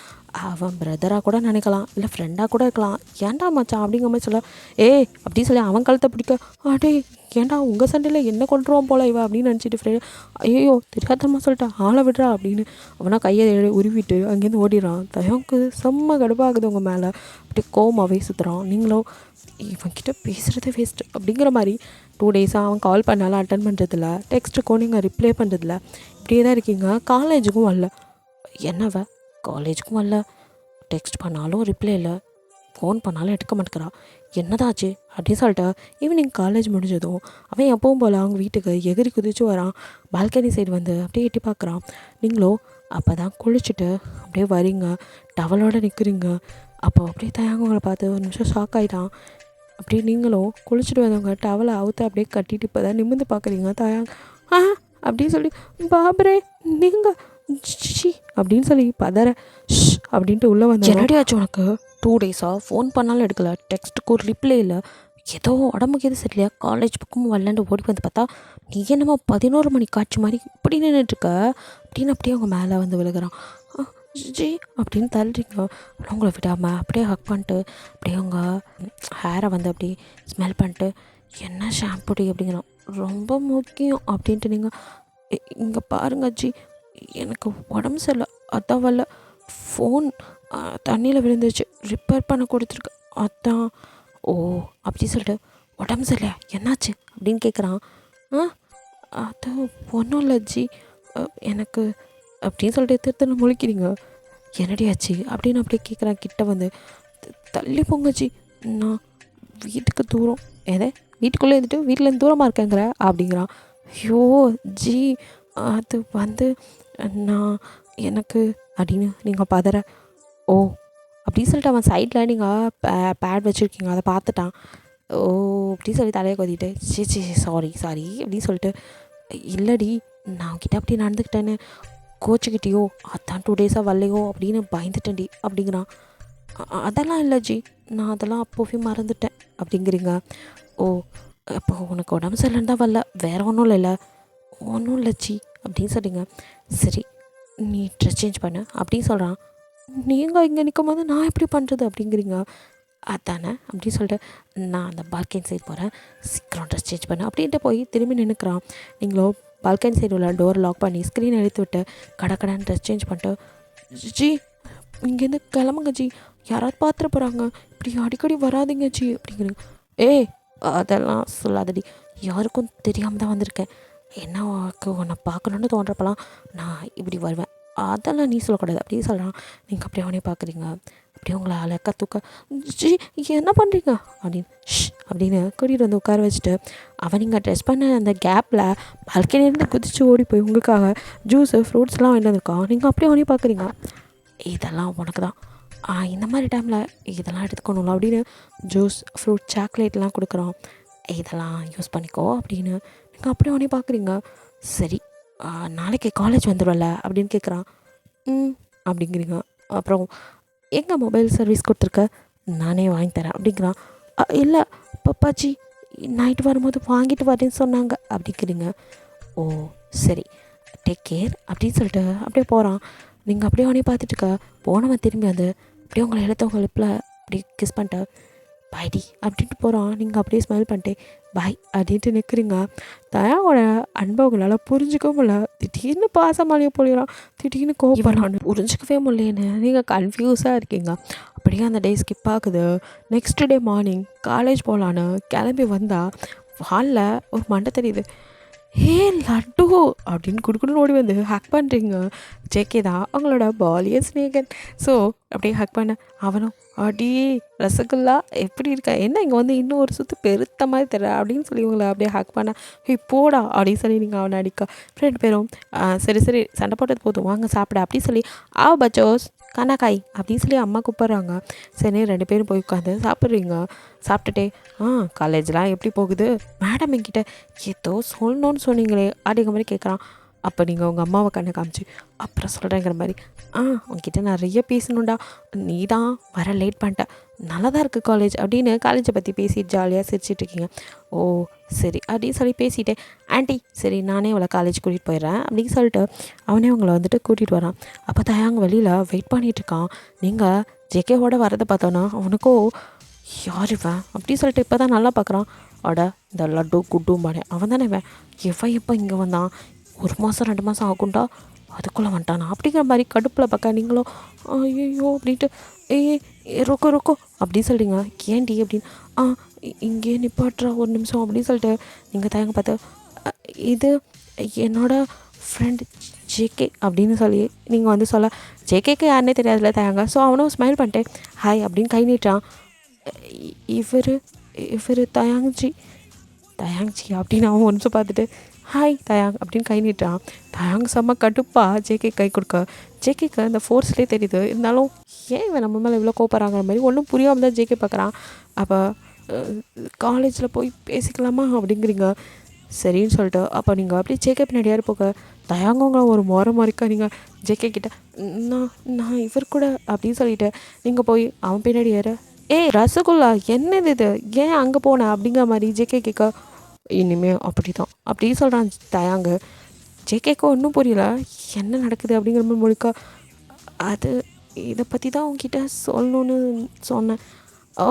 அவன் பிரதராக கூட நினைக்கலாம், இல்லை ஃப்ரெண்டாக கூட இருக்கலாம், ஏன்டா மச்சான் அப்படிங்கிற மாதிரி சொல்ல, ஏய் அப்படி சொல்லி அவன் கழுத்தை பிடிக்க, அடே ஏன்டா உங்கள் சண்டையில் என்ன கொண்டுருவான் போல இவ அப்படின்னு நினச்சிட்டு ஃப்ரெண்ட், ஐயோ தெரியாதம்மா சொல்லிட்டா ஆளை விடுறா அப்படின்னு அவனா கையை உருவிட்டு அங்கேருந்து ஓடிடுறான். தயவுக்கு செம்ம கடுப்பாகுது உங்கள் மேலே, அப்படியே கோமாவே சுற்றுறான். நீங்களும் இவன்கிட்ட பேசுகிறதே வேஸ்ட்டு அப்படிங்கிற மாதிரி 2 டேஸாக அவன் கால் பண்ணாலும் அட்டன் பண்ணுறதில்ல, டெக்ஸ்ட்டுக்கும் நீங்கள் ரிப்ளை பண்ணுறதில்ல, இப்படியே தான் இருக்கீங்க. காலேஜுக்கும் வரல, என்னவ காலேஜுக்கும் வரல, டெக்ஸ்ட் பண்ணாலும் ரிப்ளை இல்லை, ஃபோன் பண்ணாலும் எடுக்க மாட்டேங்கிறா, என்னதாச்சு அப்படின்னு சொல்லிட்டு ஈவினிங் காலேஜ் முடிஞ்சதும் அவன் எப்பவும் போல் அவங்க வீட்டுக்கு எகிரி குதிச்சு வரான். பால்கனி சைடு வந்து அப்படியே எட்டி பார்க்குறான். நீங்களும் அப்போ தான் குளிச்சுட்டு அப்படியே வரீங்க, டவலோடு நிற்கிறீங்க. அப்போ அப்படியே தயங்கங்களை பார்த்து ஒரு நிமிஷம் ஷாக் ஆகிட்டான். அப்படியே நீங்களும் குளிச்சுட்டு வந்தவங்க டவலை அவுத்து அப்படியே கட்டிட்டு இப்போ தான் நிமிர்ந்து பார்க்குறீங்க. தயாங்க அப்படின்னு சொல்லி, பாபரே நீங்கள் ஷி அப்படின்னு சொல்லி பதற அப்படின்ட்டு உள்ளே வந்து, என்னடியாச்சு உனக்கு 2 டேஸாக ஃபோன் பண்ணாலும் எடுக்கலை, டெக்ஸ்ட்டுக்கு ஒரு ரிப்ளை இல்லை, ஏதோ உடம்புக்கு எது சரியில்லையா, காலேஜ் பக்கமும் வரலன்ட்டு ஓடி வந்து பார்த்தா நீ என்னமோ 11 மணி காட்சி மாதிரி இப்படி நின்றுட்டுருக்க அப்படின்னு அப்படியே அவங்க மேலே வந்து விழுகிறான். ஜி அப்படின்னு தள்ளுறீங்க. அவங்கள விடாமல் அப்படியே ஹக் பண்ணிட்டு அப்படியே அவங்க ஹேரை வந்து அப்படி ஸ்மெல் பண்ணிட்டு, என்ன ஷாம்புடி அப்படிங்கிறான், ரொம்ப முக்கியம் அப்படின்ட்டு. நீங்கள் இங்கே பாருங்க ஜி, எனக்கு உடம்பு சரியில்லை, அதான் வரல, ஃபோன் தண்ணியில் விழுந்துருச்சு, ரிப்பேர் பண்ண கொடுத்துருக்கு, அதான். ஓ அப்படி சொல்லிட்டு, உடம்பு சரியில்லையா, என்னாச்சு அப்படின்னு கேட்குறான். அது ஒன்றும் இல்லை ஜி, எனக்கு அப்படின்னு சொல்லிட்டு திருத்தணும் முழிக்கிறீங்க. என்னடியாச்சு அப்படின்னு அப்படியே கேட்குறான். கிட்ட வந்து, தள்ளி போங்க ஜி, நான் வீட்டுக்கு தூரம், எதை வீட்டுக்குள்ளே இருந்துட்டு வீட்டிலேருந்து தூரமாக இருக்கேங்கிற அப்படிங்கிறான். ஐயோ ஜி அது வந்து நான் எனக்கு அப்படின்னு நீங்கள் பதற. ஓ அப்படின்னு சொல்லிட்டு அவன் சைடில் நீங்கள் பேட் வச்சுருக்கீங்க அதை பார்த்துட்டான். ஓ அப்படின்னு சொல்லி தலையை கொதிட்டு, சாரி அப்படின்னு சொல்லிட்டு, இல்லடி நான் கிட்ட அப்படி நடந்துக்கிட்டேன்னு கோச்சிக்கிட்டியோ, அதான் 2 டேஸாக வரலையோ அப்படின்னு பயந்துட்டேன்டி அப்படிங்கிறான். அதெல்லாம் இல்லை ஜி, நான் அதெல்லாம் அப்போவே மறந்துட்டேன் அப்படிங்கிறீங்க. ஓ இப்போ உனக்கு உடம்பு சரியில்லைன்னு தான் வரல, வேறு ஒன்றும் இல்லைல்ல, ஒன்றும் இல்லை ஜி அப்படின்னு சொல்லிங்க. சரி நீ ட்ரெஸ் சேஞ்ச் பண்ணு அப்படின்னு சொல்கிறான். நீங்கள் இங்கே நிற்கும் போது நான் எப்படி பண்ணுறது அப்படிங்கிறீங்க. அதானே அப்படின்னு சொல்லிட்டு, நான் அந்த பால்கனி சைடு போகிறேன், சீக்கிரம் ட்ரெஸ் சேஞ்ச் பண்ணு அப்படின்ட்டு போய் திரும்பி நின்றுக்கிறான். நீங்களோ பால்கனி சைடு உள்ள டோர் லாக் பண்ணி ஸ்க்ரீன் எடுத்து விட்டு கடைன்னு ட்ரெஸ் சேஞ்ச் பண்ணிட்டு, ஜி இங்கேருந்து கிளம்புங்க ஜி, யாராவது பார்த்துட்டு போகிறாங்க, இப்படி அடிக்கடி வராதிங்க ஜி அப்படிங்கிறீங்க. ஏய் அதெல்லாம் சொல்லாதடி, யாருக்கும் தெரியாமல் தான் வந்திருக்கேன், என்ன உன்னை பார்க்கணுன்னு தோன்றப்பெல்லாம் நான் இப்படி வருவேன், அதெல்லாம் நீ சொல்லக்கூடாது அப்படின்னு சொல்கிறான். நீங்கள் அப்படியே அவனே பார்க்குறீங்க. அப்படியே உங்களை அழக்கா தூக்க, ஜி என்ன பண்ணுறீங்க அப்படின்னு அப்படின்னு கூட்டிகிட்டு வந்து உட்கார வச்சுட்டு, அவன் நீங்கள் ட்ரெஸ் பண்ண அந்த கேப்பில் பால்கனிலேருந்து குதித்து ஓடி போய் உங்களுக்காக ஜூஸு ஃப்ரூட்ஸ்லாம் வாங்கிட்டு வந்திருக்கான். நீங்கள் அப்படியே அவனே பார்க்குறீங்க. இதெல்லாம் உனக்கு தான், இந்த மாதிரி டைமில் இதெல்லாம் எடுத்துக்கணும்ல அப்படின்னு ஜூஸ் ஃப்ரூட் சாக்லேட்லாம் கொடுக்குறோம், இதெல்லாம் யூஸ் பண்ணிக்கோ அப்படின்னு. நீங்கள் அப்படியே அவனே பார்க்குறீங்க. சரி நாளைக்கு காலேஜ் வந்துடும்ல அப்படின்னு கேட்குறான். அப்படிங்கிறீங்க. அப்புறம் எங்கே மொபைல் சர்வீஸ் கொடுத்துருக்க, நானே வாங்கி தரேன் அப்படிங்கிறான். இல்லை பப்பாச்சி நைட்டு வரும்போது வாங்கிட்டு வரேன்னு சொன்னாங்க அப்படிங்கிறீங்க. ஓ சரி டேக் கேர் அப்படின்னு சொல்லிட்டு அப்படியே போகிறான். நீங்கள் அப்படியே அவனே பார்த்துட்டுருக்க. போனவன் திரும்பி வந்து அப்படியே உங்களை எழுத்தவங்க லிப்பில் அப்படியே கிஸ் பண்ணிட்டு பாய்டி அப்படின்ட்டு போகிறான். நீங்கள் அப்படியே ஸ்மைல் பண்ணிட்டு பாய் அப்படின்ட்டு நிற்கிறீங்க. தயாவோட அன்பை உங்களால் புரிஞ்சிக்கவும் முடியல. திடீர்னு பாசமாலியே போயிடறான், திடீர்னு கோபப்படலான்னு புரிஞ்சிக்கவே முடியலேன்னு நீங்கள் கன்ஃபியூஸாக இருக்கீங்க. அப்படியே அந்த டே ஸ்கிப் ஆகுது. நெக்ஸ்ட் டே மார்னிங் காலேஜ் போகலான்னு கிளம்பி வந்தால் ஹாலில் ஒரு மண்டை தெரியுது. ஹே லட்டு அப்படின்னு குடுக்குன்னு ஓடி வந்து ஹக் பண்ணுறீங்க. ஜேகே தான் அவங்களோட பாலிய ஸ்நேகன். ஸோ அப்படியே ஹக் பண்ண அவனும், அடி ரசகுல்லா எப்படி இருக்க, என்ன இங்கே வந்து இன்னும் ஒரு சுற்று பெருத்த மாதிரி தெரியல அப்படின்னு சொல்லி உங்களை அப்படியே ஹக் பண்ண, போடா அப்படின்னு சொல்லி நீங்கள் அவனை அடிக்க. 2 பேரும் சரி சண்டை போட்டது போதும் வாங்க சாப்பிட அப்படின்னு சொல்லி பச்சோஸ் கண்ணாக்காய் அப்படின்னு சொல்லி அம்மா கூப்பிட்றாங்க. சரி 2 பேரும் போய் உட்காந்து சாப்பிட்றீங்க. சாப்பிட்டுட்டே காலேஜ்லாம் எப்படி போகுது மேடம் என்கிட்ட ஏதோ சொல்லணும்னு சொன்னீங்களே அப்படிங்கிற மாதிரி கேட்குறான். அப்போ நீங்கள் உங்கள் அம்மாவை கண்ணை காமிச்சு அப்புறம் சொல்கிறேங்கிற மாதிரி. உங்ககிட்ட நிறைய பேசணுண்டா, நீ தான் வர லேட் பண்ணிட்ட, நல்லா தான் இருக்குது காலேஜ் அப்படின்னு காலேஜை பற்றி பேசிட்டு ஜாலியாக சிரிச்சிட்டு இருக்கீங்க. ஓ சரி அப்படின்னு சொல்லி பேசிட்டேன். ஆண்டி சரி நானே அவளை காலேஜ் கூட்டிகிட்டு போயிடுறேன் அப்படின்னு சொல்லிட்டு அவனே அவங்கள வந்துட்டு கூட்டிகிட்டு வரான். அப்போ தயாங்க வெளியில் வெயிட் பண்ணிகிட்ருக்கான். நீங்கள் ஜேகேவோட வரதை பார்த்தோன்னா அவனுக்கோ யார் இவன் அப்படி சொல்லிட்டு இப்போ தான் நல்லா பார்க்குறான். அட இந்த லட்டு குட்டும்பானே அவன் தானே இவன், இவன் எப்போ இங்கே வந்தான், 1 மாதம் 2 மாதம் ஆகுண்டா அதுக்குள்ளே வந்துட்டானா அப்படிங்கிற மாதிரி கடுப்பில் பார்க்க நீங்களும் ஐயோ அப்படின்ட்டு ரொக்கோ ரொக்கோ அப்படின்னு சொல்லிங்க. ஏன்டி அப்படின்னு இங்கே நிப்பாட்டுறா ஒரு நிமிஷம் அப்படின்னு சொல்லிட்டு நீங்கள் தயங்க பார்த்து இது என்னோட ஃப்ரெண்ட் ஜேகே அப்படின்னு சொல்லி நீங்கள் வந்து சொல்ல ஜேகேக்கு யாருன்னே தெரியாதுல தயாங்க. ஸோ அவனும் ஸ்மைல் பண்ணிட்டேன் ஹாய் அப்படின்னு கை நீட்டான். இவர் தயாங்ஜி அப்படின்னு அவன் ஒன்று பார்த்துட்டு ஹாய் தயாங் அப்படின்னு கை நீட்டான். தயாங் செம்ம கடுப்பா ஜேகே கை கொடுக்க ஜேகேக்கு அந்த ஃபோர்ஸ்லேயே தெரியுது. இருந்தாலும் ஏன் இவன் நம்ம மேலே இவ்வளோ கோப்பறாங்கிற மாதிரி ஒன்றும் புரியாமல் தான் ஜேகே பார்க்குறான். அப்போ காலேஜில் போய் பேசிக்கலாமா அப்படிங்கிறீங்க. சரின்னு சொல்லிட்டு அப்போ நீங்கள் அப்படியே ஜேகே பின்னாடி யார் போக தயாங்கவங்க ஒரு முறைக்கா நீங்கள் ஜேகே கிட்ட நான் இவர் கூட அப்படின்னு சொல்லிட்டு நீங்கள் போய் அவன் பின்னாடி ஏற ரசகுல்லா என்னது இது ஏன் அங்கே போனேன் அப்படிங்கிற மாதிரி ஜேகே கேட்க இனிமேல் அப்படி தான் அப்படி சொல்கிறான் தயாங்க. ஜேகேக்கு ஒன்றும் புரியல என்ன நடக்குது அப்படிங்கிற மாதிரி முழுக்க அது இதை பற்றி தான் உங்ககிட்ட சொல்லணுன்னு சொன்னேன். ஓ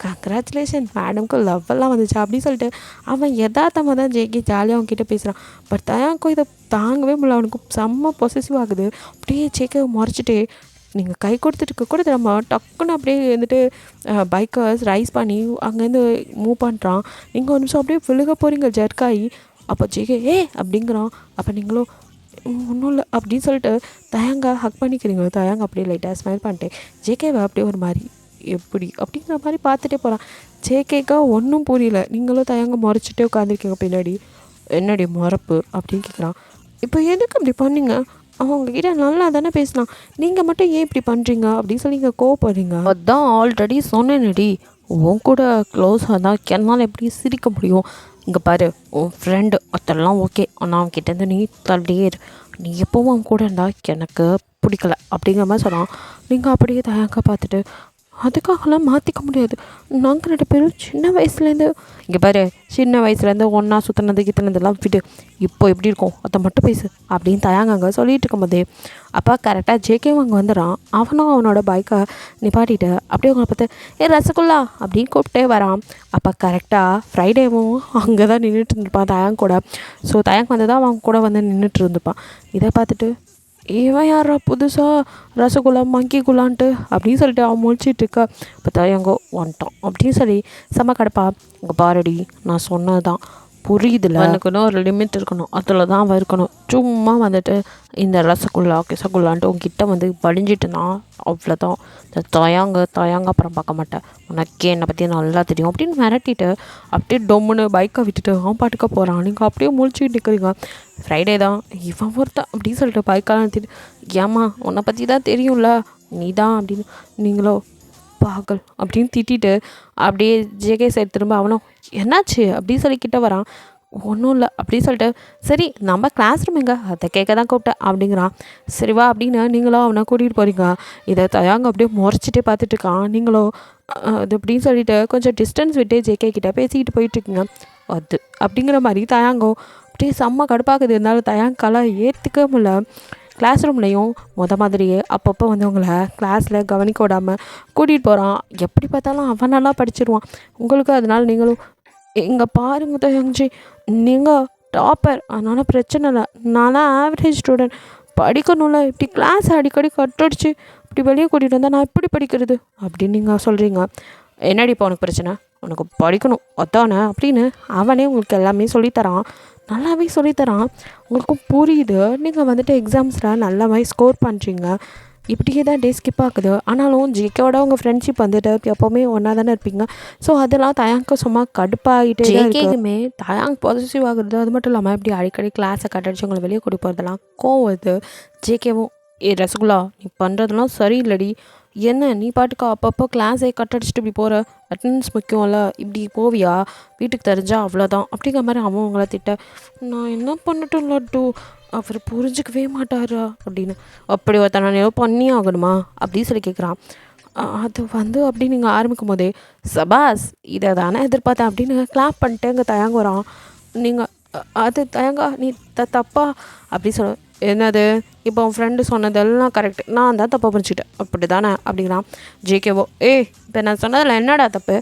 கங்க்ராச்சுலேஷன் மேடம்க்கு லவ்வெல்லாம் வந்துச்சு அப்படின்னு சொல்லிட்டு அவன் யதார்த்தமாக தான் ஜேகே ஜாலியாக அவங்ககிட்ட பேசுகிறான். பட் தயாங்கும் இதை தாங்கவே முடியல, அவனுக்கு செம்ம பொசசிவ் ஆகுது. அப்படியே ஜேகே முறைச்சிட்டே நீங்கள் கை கொடுத்துட்டு கூட நம்ம டக்குன்னு அப்படியே வந்துட்டு பைக்கர்ஸ் ரைஸ் பண்ணி அங்கேருந்து மூவ் பண்ணுறான். நீங்கள் ஒரு நிமிஷம் அப்படியே விழுக போகிறீங்க ஜர்க்காயி. அப்போ ஜேகே அப்படிங்கிறான். அப்போ நீங்களும் ஒன்றும் இல்லை அப்படின்னு சொல்லிட்டு தயாங்க ஹக் பண்ணிக்கிறீங்க. தயாங்க அப்படியே லைட்டாக ஸ்மைல் பண்ணிட்டேன் ஜேகேவை அப்படியே ஒரு மாதிரி எப்படி அப்படிங்கிற மாதிரி பார்த்துட்டே போகிறான். ஜேகேக்கா ஒன்றும் புரியல. நீங்களும் தயாங்க முறைச்சிட்டே உட்காந்துருக்கீங்க பின்னாடி. என்னடி முறப்பு அப்படின்னு கேட்குறான். இப்போ எதுக்கு அப்படி பண்ணீங்க, அவங்கக்கிட்ட நல்லா தானே பேசலாம், நீங்கள் மட்டும் ஏன் இப்படி பண்ணுறீங்க அப்படின்னு சொல்லி நீங்கள் கோவப்படுறீங்க. அதான் ஆல்ரெடி சொன்னேன்டி உன் கூட க்ளோஸாக தான் என்னால் எப்படி சிரிக்க முடியும். இங்கே பாரு உன் ஃப்ரெண்டு அதெல்லாம் ஓகே, ஆனால் அவன்கிட்டேருந்து நீ தள்ளியே இரு, நீ எப்போவும் அவன் கூட இருந்தால் எனக்கு பிடிக்கல அப்படிங்கிற மாதிரி சொன்னான். நீங்கள் அப்படியே தயாங்க பார்த்துட்டு அதுக்காகலாம் மாற்றிக்க முடியாது, நாங்கள் 2 பேரும் சின்ன வயசுலேருந்து இங்கே பாரு சின்ன வயசுலேருந்து ஒன்றா சுற்றினது கித்தினதெல்லாம் விட்டு இப்போ எப்படி இருக்கும் அதை மட்டும் பேசு அப்படின்னு தயாங்க சொல்லிட்டு இருக்கும்போதே அப்போ கரெக்டாக ஜேகே அங்கே வந்துடுறான். அவனும் அவனோட பைக்கை நிப்பாட்டிட்டு அப்படியே அவங்களை பார்த்து ரசகுல்லா அப்படின்னு கூப்பிட்டே வரான். அப்போ கரெக்டாக ஃப்ரைடேவும் அங்கே தான் நின்றுட்டு இருந்துப்பான் தயாங் கூட. ஸோ தயாங் வந்து தான் அவன் கூட வந்து நின்றுட்டு இருந்துப்பான். இதை பார்த்துட்டு இவன் யாரா புதுசாக ரசகுல்லா மங்கி குலான்ட்டு அப்படின்னு சொல்லிட்டு அவன் முழிச்சிட்டு இருக்க. இப்போ தயங்கோ வந்துட்டான் அப்படின்னு சொல்லி செம்ம கடப்பா. இங்கே பாரடி நான் சொன்னது தான் புரியுதுல, எனக்குன்னு ஒரு லிமிட் இருக்கணும், அதில் தான் அவன் இருக்கணும். சும்மா வந்துட்டு இந்த ரசகுல்லா கிசகுல்லான்ட்டு உங்ககிட்ட வந்து படிஞ்சிட்டுனா அவ்வளோதான். இந்த தயாங்க அப்புறம் பார்க்க மாட்டேன், உனக்கே என்னை பற்றி நல்லா தெரியும் அப்படின்னு மிரட்டிட்டு அப்படியே டொம்முன்னு பைக்கை விட்டுட்டு அவன் பாட்டுக்க போகிறான். நீங்கள் அப்படியே முழிச்சிட்டு நிற்கிறீங்க. ஃப்ரைடே தான் இவன் ஒருத்தான் அப்படின்னு சொல்லிட்டு பைக்கெல்லாம் நிறுத்திட்டு ஏம்மா உன்னை பற்றி தான் தெரியும்ல நீ தான் அப்படின்னு நீங்களோ பாகல் அப்படின்னு திட்டிட்டு அப்படியே ஜேகே சைடு திரும்ப அவனும் என்னாச்சு அப்படின்னு சொல்லி கிட்ட வரான். ஒன்றும் இல்லை அப்படின்னு சொல்லிட்டு சரி நம்ம கிளாஸ் ரூம் எங்கே அதை கேட்க தான் கூப்பிட்டேன் அப்படிங்கிறான். சரிவா அப்படின்னு நீங்களும் அவனை கூட்டிகிட்டு போகிறீங்க. இதை தயாங்க அப்படியே முறைச்சிட்டே பார்த்துட்ருக்கான். நீங்களும் அது அப்படின்னு சொல்லிட்டு கொஞ்சம் டிஸ்டன்ஸ் விட்டு ஜேகே கிட்டே பேசிக்கிட்டு போயிட்டுருக்கீங்க. அது அப்படிங்கிற மாதிரி தயாங்கோ அப்படியே செம்ம கடுப்பாகுது. இருந்தாலும் தயாங்கால ஏற்றுக்க முடியல. கிளாஸ் ரூம்லேயும் மாதிரியே அப்பப்போ வந்து உங்களை கிளாஸில் கவனிக்க விடாமல் கூட்டிகிட்டு போகிறான். எப்படி பார்த்தாலும் அவன் நல்லா படிச்சிடுவான் உங்களுக்கு. அதனால் நீங்களும் இங்கே பாருங்க தயங்ஜி நீங்கள் டாப்பர், அதனால் பிரச்சனை இல்லை, நான்லாம் ஆவரேஜ் ஸ்டூடெண்ட், படிக்கணும்ல, இப்படி கிளாஸ் அடிக்கடி கட்டடிச்சு இப்படி வெளியே கூட்டிகிட்டு வந்தால் நான் எப்படி படிக்கிறது அப்படின்னு நீங்கள் சொல்கிறீங்க. என்னடி இப்போ உனக்கு பிரச்சனை, உனக்கு படிக்கணும் அதானே அப்படின்னு அவனே உங்களுக்கு எல்லாமே சொல்லித்தரான். நல்லாவே சொல்லித்தரான், உங்களுக்கும் புரியுது. நீங்கள் வந்துட்டு எக்ஸாம்ஸில் நல்லாவே ஸ்கோர் பண்ணுறீங்க. இப்படியே தான் டே ஸ்கிப் ஆகுது. ஆனாலும் ஜேகேவோட உங்கள் ஃப்ரெண்ட்ஷிப் வந்துட்டு எப்போவுமே ஒன்றா தானே இருப்பீங்க. ஸோ அதெல்லாம் தயாங்க சும்மா கடுப்பாகிட்டே ஜேகேக்குமே தயாங் பாசிட்டிவ் ஆகுறது. அது மட்டும் இல்லாமல் இப்படி அடிக்கடி கிளாஸை கட்டடிச்சு உங்களை வெளியே கூட்டி போகிறதெல்லாம் கோவம் வருது. ஜேகேவும் ரசகுல்லா நீ பண்ணுறதுலாம் சரியில்லடி, என்ன நீ பாட்டுக்கா அப்பப்போ கிளாஸை கட்டடிச்சிட்டு இப்படி போகிற, அட்டண்டன்ஸ் முக்கியம்ல, இப்படி போவியா, வீட்டுக்கு தெரிஞ்சால் அவ்வளோதான் அப்படிங்கிற மாதிரி அவன் அவங்கள திட்ட. நான் என்ன பண்ணட்டும் லட்டு, அவர் புரிஞ்சிக்கவே மாட்டாரா அப்படின்னு. அப்படி ஒருத்தன் நான் ஏதோ பண்ணி ஆகணுமா அப்படின்னு சொல்லி கேட்குறான். அது வந்து அப்படி நீங்கள் ஆரம்பிக்கும் போதே சபாஸ் இதை தானே எதிர்பார்த்தேன் அப்படின்னு கிளாப் பண்ணிட்டு அங்கே தயங்க வரான். நீங்கள் அது தயங்கா நீ தப்பா அப்படி சொல்ல. என்னது இப்போ உன் ஃப்ரெண்டு சொன்னதெல்லாம் கரெக்டு, நான் தான் தப்பாக புரிஞ்சுக்கிட்டேன் அப்படி தானே அப்படிங்கிறான். ஜேகேவோ இப்போ நான் சொன்னதில் என்னடா தப்பு,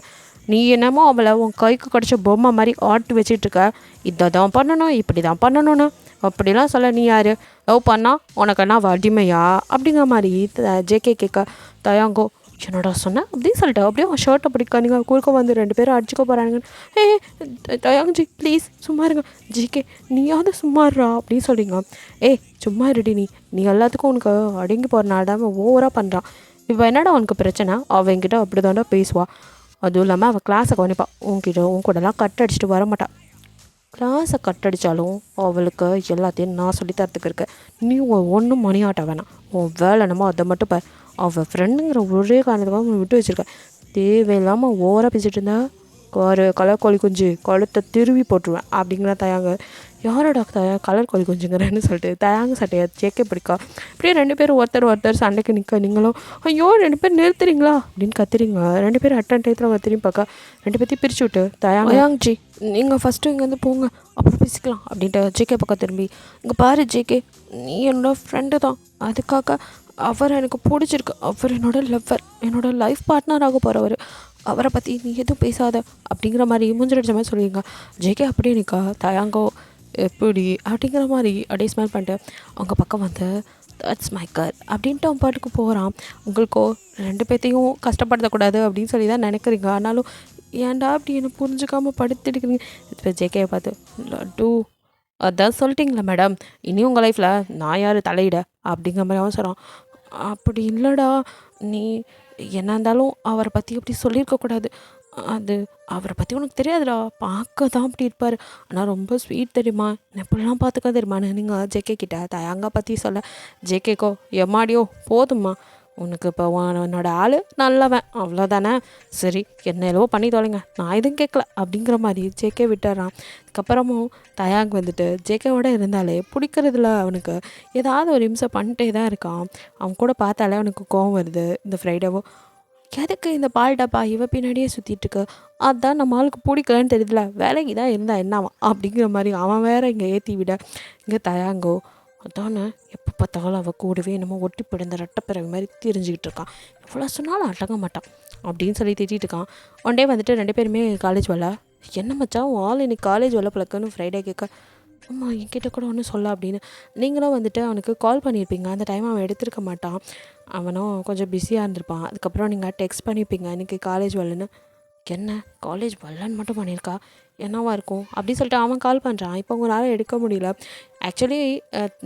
நீ என்னமோ அவளை உன் கைக்கு கிடச்ச பொம்மை மாதிரி ஆட்டு வச்சிட்ருக்க, இதை தான் பண்ணணும் இப்படி தான் பண்ணணும்னு அப்படிலாம் சொல்ல. நீ யார் லவ் பண்ணா உனக்கு என்ன அடிமையா அப்படிங்கிற மாதிரி ஜேகே கேட்க தயாங்கோ என்னடா சொன்னேன் அப்படின்னு சொல்லிட்டு அப்படியே அவன் ஷர்ட்டை பிடிக்க நீங்கள் குறுக்க வந்து 2 பேரும் அடிச்சுக்க போகிறாங்க. தயாங்ஜி ப்ளீஸ் சும்மா இருங்க, ஜிகே நீயாவது சும்மாறா அப்படின்னு சொல்கிறீங்க. சும்மா இருடி, நீ எல்லாத்துக்கும் உனக்கு அடங்கி போகிறனால தான் ஓவராக பண்ணுறான். இப்போ என்னடா உனக்கு பிரச்சனை, அவன்கிட்ட அப்படி தாண்டா பேசுவா. அதுவும் இல்லாமல் அவள் கிளாஸை கவனிப்பாள், உன் கூடலாம் கட் அடிச்சுட்டு வரமாட்டாள். கிளாஸை கட் அடித்தாலும் அவளுக்கு எல்லாத்தையும் நான் சொல்லித்தரத்துக்கு இருக்கேன். நீ ஒன்றும் மணியாட்ட வேணாம், உன் வேலை என்னமோ அதை மட்டும் பார். அவள் ஃப்ரெண்டுங்கிற ஒரே காரணத்துக்காக விட்டு வச்சுருக்கேன். தேவையில்லாமல் ஓவராக பேசிகிட்டு இருந்தா கலர் கோழி குஞ்சு கழுத்தை திருவி போட்டுருவேன் அப்படிங்கிற தயாங்க. யாரோட கலர் கோழி குஞ்சுங்கிறேன்னு சொல்லிட்டு தயாங்க சட்டையை ஜேக்கே பிடிக்கா. அப்படியே 2 பேரும் ஒருத்தர் சண்டைக்கு நிற்க. நீங்களும் ஐயோ 2 பேர் நிறுத்துறீங்களா அப்படின்னு கத்துறீங்க. 2 பேரும் அட்டன் டயத்தில் அவங்க திரும்பி பார்க்க 2 பேர்த்தையும் பிரித்து விட்டு தயாங்ஜி நீங்கள் ஃபஸ்ட்டு இங்கேருந்து போங்க அப்புறம் பேசிக்கலாம் அப்படின்ட்டு ஜேகே பக்கம் திரும்பி, இங்கே பாரு ஜேகே நீ என்னோடய ஃப்ரெண்டு தான், அதுக்காக அவர் எனக்கு பிடிச்சிருக்கு, அவர் என்னோடய லைஃப் பார்ட்னர் ஆக போகிறவர், அவரை பற்றி நீ எதுவும் பேசாத அப்படிங்கிற மாதிரி மூஞ்சிடிச்ச மாதிரி சொல்லிடுங்க. ஜேகே அப்படியே நிற்கா. தயாங்கோ எப்படி அப்படிங்கிற மாதிரி அப்படியே ஸ்மெல் பண்ணிட்டு அவங்க பக்கம் வந்து தட்ஸ் மை கேர்ள் அப்படின்ட்டு அவன் பாட்டுக்கு போகிறான். உங்களுக்கோ 2 பேர்த்தையும் கஷ்டப்படுத்தக்கூடாது அப்படின்னு சொல்லி தான் நினைக்கிறீங்க. ஆனாலும் ஏன்டா அப்படி என்னை புரிஞ்சுக்காமல் படுத்துட்டுக்கிறீங்க. இப்போ ஜேகேயை பார்த்து லட்டு அதான் சொல்லிட்டிங்களா மேடம், இனி உங்கள் லைஃப்பில் நான் யார் தலையிட அப்படிங்கிற மாதிரி அவன் சொல்கிறான். அப்படி இல்லைடா, நீ என்ன இருந்தாலும் அவரை பற்றி அப்படி சொல்லியிருக்கக்கூடாது. அது அவரை பற்றி உனக்கு தெரியாதுடா, பார்க்க தான் அப்படி இருப்பார், ஆனால் ரொம்ப ஸ்வீட் தெரியுமா, எப்படிலாம் பார்த்துக்க தெரியுமான்னு நீங்கள் ஜேகே கிட்ட தயாங்கா பற்றி சொல்ல. ஜேகேக்கோ எம்மாடியோ போதும்மா, உனக்கு இப்போ உன்னோட ஆள் நல்லவன் அவ்வளோதானே, சரி என்ன எல்லவோ பண்ணி தொலைங்க, நான் எதுவும் கேட்கல அப்படிங்கிற மாதிரி ஜேகே விட்டுறான். அதுக்கப்புறமும் தயாங் வந்துட்டு ஜேகேவோட இருந்தாலே பிடிக்கிறதுல அவனுக்கு ஏதாவது ஒரு இம்சை பண்ணிட்டே தான் இருக்கான். அவன் கூட பார்த்தாலே அவனுக்கு கோவம் வருது. இந்த ஃப்ரைடேவோ எதுக்கு இந்த பால் டப்பா இவ பின்னாடியே சுற்றிட்டுருக்கு, அதான் நம்ம ஆளுக்கு பிடிக்கலன்னு தெரியுதுல, வேலைக்கு தான் இருந்தால் என்னவா அப்படிங்கிற மாதிரி அவன் வேற இங்கே ஏற்றி விட. இங்கே தயாங்கோ அதானே எப்போ பார்த்தாலும் அவள் கூடவே என்னமோ ஒட்டி பிடிந்த ரெட்டப்பிறகு மாதிரி தெரிஞ்சுக்கிட்டு இருக்கான், எவ்வளோ சொன்னாலும் அடங்க மாட்டான் அப்படின்னு சொல்லி திட்டிகிட்டு இருக்கான். ஒன் டே வந்துட்டு 2 பேருமே காலேஜ் வரல. என்ன மச்சான் உன் ஆள் இன்னைக்கு காலேஜ் வரல பழக்கன்னு ஃப்ரைடே கேட்க, ஆமாம் என்கிட்ட கூட ஒன்றும் சொல்ல அப்படின்னு. நீங்களும் வந்துட்டு அவனுக்கு கால் பண்ணியிருப்பீங்க, அந்த டைம் அவன் எடுத்திருக்க மாட்டான், அவனும் கொஞ்சம் பிஸியாக இருந்திருப்பான். அதுக்கப்புறம் நீங்கள் டெக்ஸ்ட் பண்ணியிருப்பீங்க இன்றைக்கி காலேஜ் வரலன்னு. என்ன காலேஜ் வரலன்னு மட்டும் பண்ணியிருக்கா, என்னவா இருக்கும் அப்படின்னு சொல்லிட்டு அவன் கால் பண்ணுறான். இப்போ உங்களால் எடுக்க முடியல. ஆக்சுவலி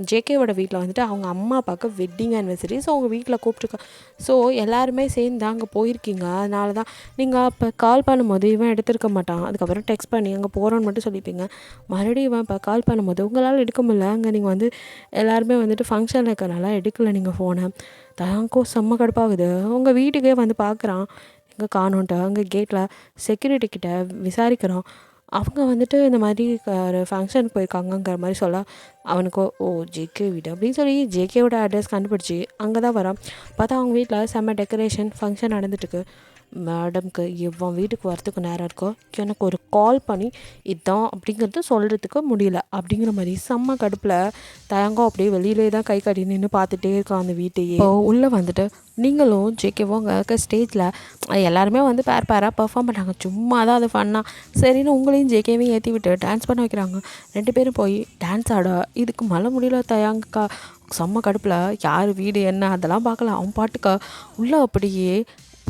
ஜேகேவோட வீட்டில் வந்துட்டு அவங்க அம்மா அப்பாவுக்கு வெட்டிங் ஆனிவர்சரி, ஸோ அவங்க வீட்டில் கூப்பிட்ருக்கா. ஸோ எல்லாருமே சேர்ந்து அங்கே போயிருக்கீங்க, அதனால தான் நீங்கள் அப்போ கால் பண்ணும்போது இவன் எடுத்திருக்க மாட்டான். அதுக்கப்புறம் டெக்ஸ்ட் பண்ணி அங்கே போகிறோன்னு மட்டும் சொல்லியிருப்பீங்க. மறுபடியும் இவன் இப்போ கால் பண்ணும்போது உங்களால் எடுக்க முடியல, அங்கே நீங்கள் வந்து எல்லாருமே வந்துட்டு ஃபங்க்ஷனில் இருக்கிறனால எடுக்கலை நீங்கள் ஃபோனை. தயாங்கோ செம்ம கடுப்பாகுது. உங்கள் வீட்டுக்கே வந்து பார்க்குறான், எங்கே காணோன்ட்டு. அங்கே கேட்டில் செக்யூரிட்டிக்கிட்ட விசாரிக்கிறோம். அவங்க வந்துட்டு இந்த மாதிரி ஒரு ஃபங்க்ஷனுக்கு போயிருக்காங்கங்கிற மாதிரி சொல்ல, அவனுக்கோ ஜேகே வீடு அப்படின்னு சொல்லி ஜேகேவோட அட்ரஸ் கண்டுபிடிச்சி அங்கே தான் வரான். பார்த்தா அவங்க வீட்டில் செம்ம டெக்கரேஷன் ஃபங்க்ஷன் நடந்துட்டுருக்கு. மேடம்க்கு இவன் வீட்டுக்கு வரத்துக்கு நேரம் இருக்கோ, எனக்கு ஒரு கால் பண்ணி இதுதான் அப்படிங்கிறது சொல்கிறதுக்கு முடியல அப்படிங்கிற மாதிரி செம்ம கடுப்பில் தயங்கம் அப்படியே வெளியிலே தான் கை கட்டி நின்று பார்த்துட்டே இருக்கான் அந்த வீட்டையே. உள்ளே வந்துட்டு நீங்களும் ஜேகேவும் அங்கே இருக்க ஸ்டேஜில் எல்லாருமே வந்து பேராக பர்ஃபார்ம் பண்ணாங்க. சும்மா தான் அது ஃபன்னாக சரின்னு உங்களையும் ஜேகேவையும் ஏற்றி விட்டு டான்ஸ் பண்ண வைக்கிறாங்க. 2 பேரும் போய் டான்ஸ் ஆட இதுக்கு மழை முடியல. தயாங்கக்கா செம்ம கடுப்பில் யார் வீடு என்ன அதெல்லாம் பார்க்கலாம், அவன் பாட்டுக்கா உள்ளே அப்படியே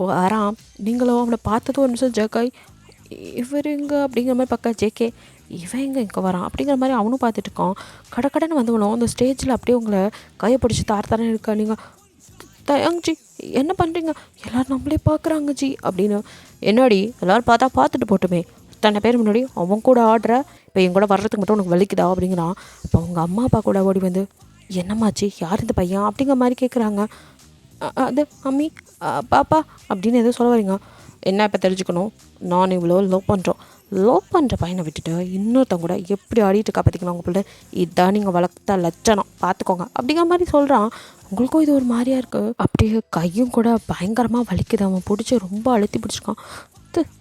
வரான். நீங்களும் அவனை பார்த்ததும் ஒரு நிமிஷம் ஜேகாய் இவர் எங்கே அப்படிங்கிற மாதிரி பார்க்க, ஜேகே இவன் இங்கே வரான் அப்படிங்கிற மாதிரி அவனும் பார்த்துட்டு இருக்கான். கடைன்னு வந்தவனும் அந்த ஸ்டேஜில் அப்படியே உங்களை கையை பிடிச்சி தாரத்தானே இருக்கா. நீங்கள் தயாங்ஜி என்ன பண்ணுறீங்க, எல்லோரும் நம்மளே பார்க்குறாங்க ஜி அப்படின்னு. என்னடி எல்லோரும் பார்த்துட்டு போட்டுமே, தன்னை பேர் முன்னாடி அவன் கூட ஆடுற, இப்போ என் கூட வர்றதுக்கு மட்டும் உனக்கு வலிக்குதா அப்படிங்கிறான். இப்போ அவங்க அம்மா அப்பா கூட ஓடி வந்து என்னம்மாச்சி யார் இந்த பையன் அப்படிங்கிற மாதிரி கேட்குறாங்க. அது அம்மி பாப்பா அப்படின்னு எதுவும் சொல்ல வரீங்க. என்ன இப்போ தெரிஞ்சுக்கணும், நான் இவ்வளோ லவ் பண்ணுறோம், லவ் பண்ணுற பையனை விட்டுட்டு இன்னொருத்தவங்க கூட எப்படி ஆடிட்டு இருக்கா பார்த்திங்களா உங்கள் பிள்ளை, இதான் நீங்கள் வளர்த்த லட்சணம் பார்த்துக்கோங்க அப்படிங்கிற மாதிரி சொல்கிறான். உங்களுக்கும் இது ஒரு மாதிரியா இருக்குது. அப்படியே கையும் கூட பயங்கரமாக வலிக்குது. அவன் பிடிச்சி ரொம்ப அழுத்தி பிடிச்சிருக்கான்.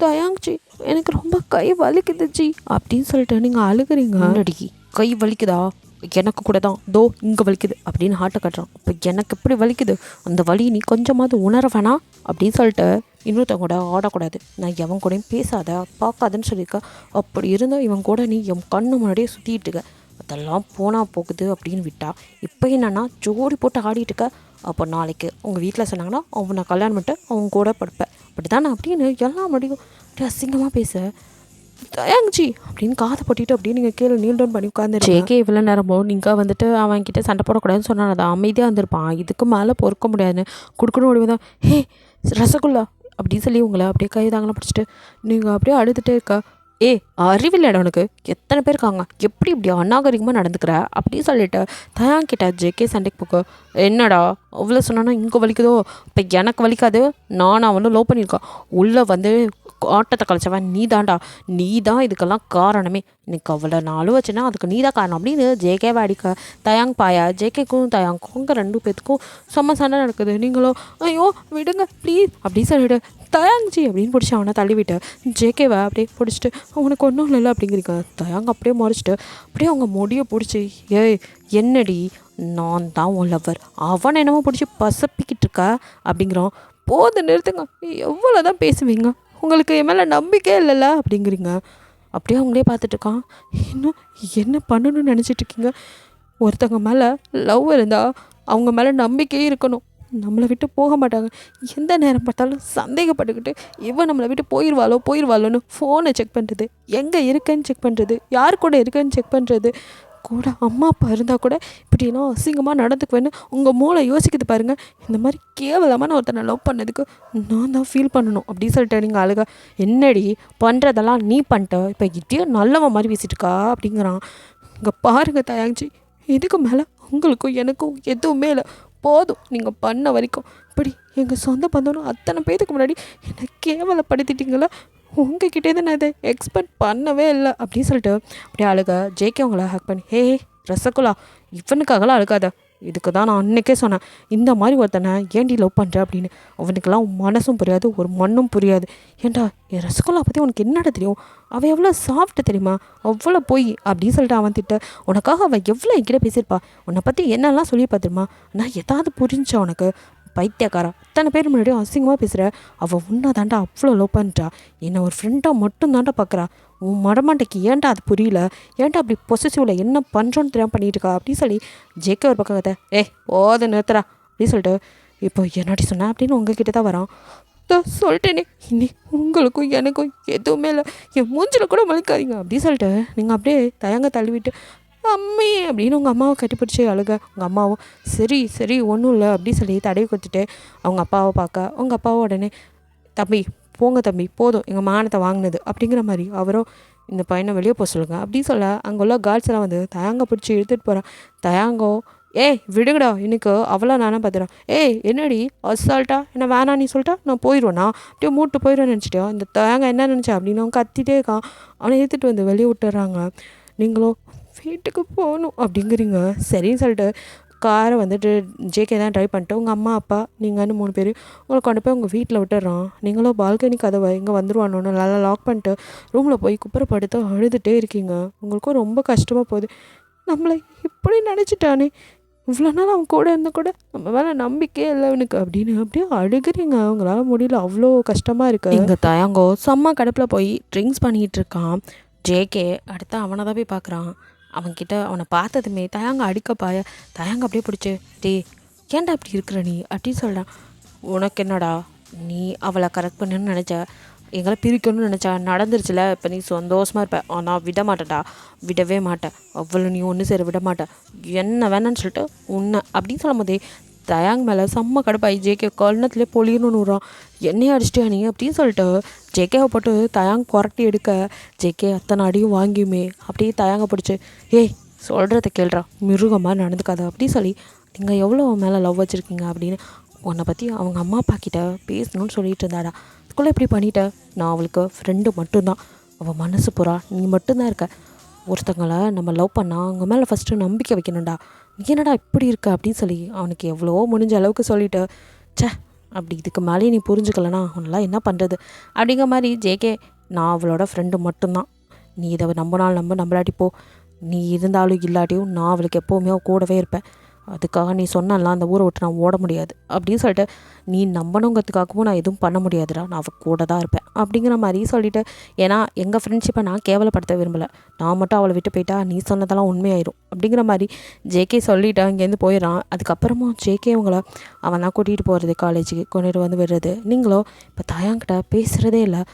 தயாங்ஜி எனக்கு ரொம்ப கை வலிக்குது ஜி அப்படின்னு சொல்லிட்டு நீங்கள் அழுகுறீங்க. முன்னாடி கை வலிக்குதா, எனக்கு கூட தான் தோ இங்கே வலிக்குது அப்படின்னு ஹார்ட்டை கட்டுறான். இப்போ எனக்கு எப்படி வலிக்குது, அந்த வலி நீ கொஞ்சமாவது உணர வேணாம் அப்படின்னு சொல்லிட்டு இன்னொருத்தவங்க கூட ஆடக்கூடாது, நான் எவன் கூடயும் பேசாத பார்க்காதுன்னு சொல்லியிருக்கேன். அப்படி இருந்தால் இவன் கூட நீ என் கண்ணு முன்னாடியே சுற்றிட்டு இருக்க, அதெல்லாம் போனால் போகுது அப்படின்னு விட்டா இப்போ என்னன்னா ஜோடி போட்டு ஆடிட்டு இருக்க. அப்போ நாளைக்கு உங்கள் வீட்டில் சொன்னாங்கன்னா அவனை கல்யாணம் பண்ணிட்டு அவங்க கூட படுப்பேன் அப்படி தானே அப்படின்னு எல்லாம் முடியும். அப்படி அசிங்கமாக பேச தயாங்ஜி அப்படின்னு காதை போட்டிட்டு அப்படியே நீங்கள் கீழே நீல் டவுன் பண்ணி உட்காந்து ஜேகே இவ்வளோ நேரமோ நீங்கள் வந்துட்டு அவன்கிட்ட சண்டை போடக்கூடாதுன்னு சொன்னால் அதை அமைதியாக வந்திருப்பான். இதுக்கு மேலே பொறுக்க முடியாதுன்னு கொடுக்கணும் முடிவு தான். ஹே ரசகுல்லா அப்படின்னு சொல்லி உங்களை அப்படியே கைதாங்கலாம் பிடிச்சிட்டு நீங்கள் அப்படியே அழுதுகிட்டே இருக்கா. அறிவில்லடா உனக்கு, எத்தனை பேர் இருக்காங்க, எப்படி இப்படி அநாகரிகமாக நடந்துக்கிற அப்படின்னு சொல்லிட்டு தயாங்கிட்ட ஜேகே சண்டைக்கு போக்க. என்னடா அவ்வளோ சொன்னா இங்கே வலிக்குதோ, இப்போ எனக்கு வலிக்காது, நானும் அவனும் லவ் பண்ணியிருக்கான், உள்ளே வந்து ஆட்டத்தை கழிச்சவன் நீ தான்டா, நீ தான் இதுக்கெல்லாம் காரணமே, இன்னைக்கு அவ்வளோ நாளும் வச்சுன்னா அதுக்கு நீ தான் காரணம் அப்படின்னு ஜேகேவை அடிக்க தயாங் பாயா. ஜேகேக்கும் தயாங்க்கும் உங்கள் 2 பேத்துக்கும் செம்ம சண்டை நடக்குது. நீங்களும் ஐயோ விடுங்க ப்ளீஸ் அப்படின்னு சொல்லிட்டு தயாங்ஜி அப்படின்னு பிடிச்சி அவனை தள்ளிவிட்டு ஜேகேவை அப்படியே பிடிச்சிட்டு அவனுக்கு ஒன்றும் இல்லை அப்படிங்கிறீங்க. தயாங்க அப்படியே முறைச்சிட்டு அப்படியே அவங்க முடியை பிடிச்சி என்னடி நான் தான் உன் லவ்வர், அவனை என்னமோ பிடிச்சி பசப்பிக்கிட்டு இருக்கா அப்படிங்கிறோம். போது நிறுத்துங்க, எவ்வளோ தான் பேசுவீங்க, உங்களுக்கு என் மேலே நம்பிக்கையே இல்லைல்ல அப்படிங்கிறீங்க. அப்படியே அவங்களே பார்த்துட்ருக்கான். இன்னும் என்ன பண்ணணும்னு நினச்சிட்ருக்கீங்க. ஒருத்தவங்க மேலே லவ் இருந்தால் அவங்க மேலே நம்பிக்கையே இருக்கணும், நம்மளை விட்டு போக மாட்டாங்க. எந்த நேரம் பார்த்தாலும் சந்தேகப்பட்டுக்கிட்டு இவன் நம்மளை விட்டு போயிடுவாளோன்னு ஃபோனை செக் பண்ணுறது, எங்கே இருக்கேன்னு செக் பண்ணுறது, யார் கூட இருக்கேன்னு செக் பண்ணுறது, கூட அம்மா அப்பா இருந்தால் கூட இப்படிலாம் அசிங்கமாக நடந்துக்குவேன்னு உங்கள் மூளை யோசிக்குது பாருங்கள். இந்த மாதிரி கேவலமான ஒருத்தனை லவ் பண்ணதுக்கு நான் தான் ஃபீல் பண்ணணும் அப்படின்னு சொல்லிட்டு நீங்கள் அழுக. என்னடி பண்ணுறதெல்லாம் நீ பண்ணிட்ட, இப்போ இப்படியே நல்லவன் மாதிரி பேசிட்டுருக்கா அப்படிங்கிறான். இங்கே பாருங்கள் தயாங்ஜி, இதுக்கு மேலே உங்களுக்கும் எனக்கும் எதுவுமே இல்லை, போதும் நீங்கள் பண்ண வரைக்கும். இப்படி எங்கள் சொந்த பந்தம்னு அத்தனை பேருக்கு முன்னாடி என்னை கேவலப்படுத்திட்டீங்களா, உங்ககிட்டேருந்து நான் இதை எக்ஸ்பெக்ட் பண்ணவே இல்லை அப்படின்னு சொல்லிட்டு அப்படியே அழுக. ஜேகே அவங்கள ஹேக் பண்ணி ஹே ரசகுல்லா இவனுக்காகலாம் அழுகாத, இதுக்கு தான் நான் அன்றைக்கே சொன்னேன் இந்த மாதிரி ஒருத்தனை ஏன்டி லவ் பண்ணுற அப்படின்னு. அவனுக்கெல்லாம் மனசும் புரியாது ஒரு மண்ணும் புரியாது. ஏன்டா என் ரசகுல்லா பற்றி உனக்கு என்னடா தெரியும், அவள் எவ்வளோ சாஃப்ட்டு தெரியுமா, அவ்வளோ போய் அப்படின்னு சொல்லிட்டு அவன் திட்ட. உனக்காக அவள் எவ்வளோ என்கிட்ட பேசியிருப்பா, உன்னை பற்றி என்னெல்லாம் சொல்லியிருப்பா தெரியுமா, நான் எதாவது புரிஞ்சா உனக்கு பைத்தியக்காரா, அத்தனை பேர் முன்னாடியும் அசிங்கமாக பேசுகிற, அவள் உன்னை தாண்டா அவ்வளோ லவ் பண்ணிட்டா, என்னை ஒரு ஃப்ரெண்டாக மட்டும் தாண்டா பார்க்குறா, உன் மடமாண்டைக்கு ஏன்டா அது புரியல, ஏன்டா அப்படி பொசசிவில் என்ன பண்ணுறோன்னு தெரியாமல் பண்ணிட்டு இருக்கா அப்படின்னு சொல்லி ஜேகே ஒரு பக்கம் கதை போதை நிறுத்துறா அப்படின்னு சொல்லிட்டு இப்போ என்னடி சொன்னேன் அப்படின்னு உங்ககிட்ட தான் வரான். சொல்லிட்டேனே இனி உங்களுக்கும் எனக்கும் எதுவுமே இல்லை, என் மூஞ்சில் கூட மலிக்காதீங்க அப்படின்னு சொல்லிட்டு நீங்கள் அப்படியே தயங்க தள்ளிவிட்டு அம்மே அப்படின்னு உங்கள் அம்மாவை கட்டிப்பிடிச்சி அழுக. உங்கள் அம்மாவும் சரி சரி ஒன்றும் இல்லை அப்படி சொல்லி தடவி கொடுத்துட்டு அவங்க அப்பாவை பார்க்க, உங்கள் அப்பாவை உடனே தம்பி போங்க தம்பி போதும் எங்கள் மானத்தை வாங்கினது அப்படிங்கிற மாதிரி அவரும் இந்த பையனை வெளியே போக சொல்லுங்கள் அப்படின்னு சொல்ல அங்கே உள்ள கார்ட்ஸ் எல்லாம் வந்து தயாங்க பிடிச்சி இழுத்துட்டு போகிறான். தயாங்கோ விடுங்கடா இன்னைக்கு அவ்வளோ நானே பார்த்துறேன், என்னடி அசால்ட்டா என்ன வேணாம் நீ சொல்லிட்டா நான் போயிடுவேண்ணா அப்படியே மூட்டு போயிடுவேன்னு நினச்சிட்டேன். இந்த தயாங்க என்ன நினச்சா அப்படின்னு அவன் கத்திட்டே இருக்கான். அவனை இழுத்துட்டு வந்து வெளியே விட்டுறாங்க. நீங்களும் வீட்டுக்கு போகணும் அப்படிங்கிறீங்க. சரின்னு சொல்லிட்டு காரை வந்துட்டு ஜேகே தான் ட்ரைவ் பண்ணிட்டு உங்கள் அம்மா அப்பா நீங்கன்னு 3 பேர் உங்களை கொண்டு போய் உங்கள் வீட்டில் விட்டுறான். நீங்களும் பால்கனி கதவை இங்கே வந்துடுவானு நல்லா லாக் பண்ணிட்டு ரூமில் போய் குப்புறப்படுத்து அழுதுகிட்டே இருக்கீங்க. உங்களுக்கும் ரொம்ப கஷ்டமாக போகுது. நம்மளை இப்படி நினச்சிட்டானே, இவ்வளோ நாள் அவன் கூட இருந்தால் கூட நம்ம மேலே நம்பிக்கையே இல்லை அவனுக்கு அப்படின்னு அப்படியே அழுகிறீங்க. அவங்களால முடியல, அவ்வளோ கஷ்டமாக இருக்குது. இங்கே தயாங்கோ செம்ம கடுப்பில் போய் ட்ரிங்க்ஸ் பண்ணிகிட்டு இருக்கான். ஜேகே அடுத்து அவனை தான் போய் பார்க்குறான். அவன்கிட்ட அவனை பார்த்ததுமே தயாங்க அடிக்கப்பாய. தயாங்க அப்படியே பிடிச்சி ஏன்டா இப்படி இருக்கிற நீ அப்படின்னு சொல்கிறான். உனக்கு என்னடா, நீ அவளை கரெக்ட் பண்ணுன்னு நினச்ச, எங்களை பிரிக்கணும்னு நினச்சா நடந்துருச்சுல, இப்போ நீ சந்தோஷமாக இருப்ப, ஆனால் விட மாட்டேடா, விடவே மாட்டேன், அவ்வளோ நீ ஒன்று சேர விட மாட்டேன், என்ன வேணான்னு சொல்லிட்டு உன்னை அப்படின்னு சொல்லும் போதே தயாங் மேலே செம்ம கடுப்பாய் ஜேகே கல்னத்துலேயே பொழியணும்னு விட்றான். என்னையே அடிச்சிட்டியா நீ அப்படின்னு சொல்லிட்டு ஜேகேவை போட்டு தயாங் புரட்டி எடுக்க. ஜேகே அத்தனை அடியும் வாங்கியுமே அப்படியே தயாங்க பிடிச்சி சொல்கிறத கேள்றா, மிருகமாக நடந்துக்காத அப்படின்னு சொல்லி நீங்கள் எவ்வளோ மேலே லவ் வச்சுருக்கீங்க அப்படின்னு உன்னை பற்றி அவங்க அம்மா அப்பா கிட்ட பேசணும்னு சொல்லிட்டு இருந்தாடா, அதுக்குள்ளே இப்படி பண்ணிட்டேன், நான் அவளுக்கு ஃப்ரெண்டு மட்டும்தான், அவள் மனசு பூரா நீ மட்டும்தான் இருக்க. ஒருத்தங்களை நம்ம லவ் பண்ணால் அவங்க மேலே ஃபஸ்ட்டு நம்பிக்கை வைக்கணும்டா. நீ என்னடா இப்படி இருக்க அப்படின்னு சொல்லி அவனுக்கு எவ்வளோ முடிஞ்ச அளவுக்கு சொல்லிவிட்டு, ச்சே அப்படி இதுக்கு மேலேயே நீ புரிஞ்சுக்கலனா அவனெல்லாம் என்ன பண்ணுறது அப்படிங்கிற மாதிரி ஜேகே, நான் அவளோட ஃப்ரெண்டு மட்டும்தான். நீ இதை நம்பினாலும் நம்பலாட்டி போ. நீ இருந்தாலும் இல்லாட்டியும் நான் அவளுக்கு எப்போவுமே கூடவே இருப்பேன். அதுக்காக நீ சொன்னாலாம் அந்த ஊரை விட்டு நான் ஓட முடியாது அப்படின்னு சொல்லிட்டு, நீ நம்பணுங்கிறதுக்காகவும் நான் எதுவும் பண்ண முடியாதுடா, நான் அவள் கூட தான் இருப்பேன் அப்படிங்கிற மாதிரி சொல்லிவிட்டு, ஏன்னா எங்கள் ஃப்ரெண்ட்ஷிப்பை நான் கேவலப்படுத்த விரும்பலை. நான் மட்டும் அவளை விட்டு போயிட்டா நீ சொன்னதெல்லாம் உண்மையாயிரும் அப்படிங்கிற மாதிரி ஜேகே சொல்லிவிட்டு அங்கேருந்து போயிடறான். அதுக்கப்புறமும் ஜேகே உங்களை அவன் தான் கூட்டிகிட்டு போகிறது, காலேஜுக்கு கொண்டுட்டு வந்து விடுறது. நீங்களும் இப்போ தயாங்கிட்ட பேசுகிறதே இல்லை.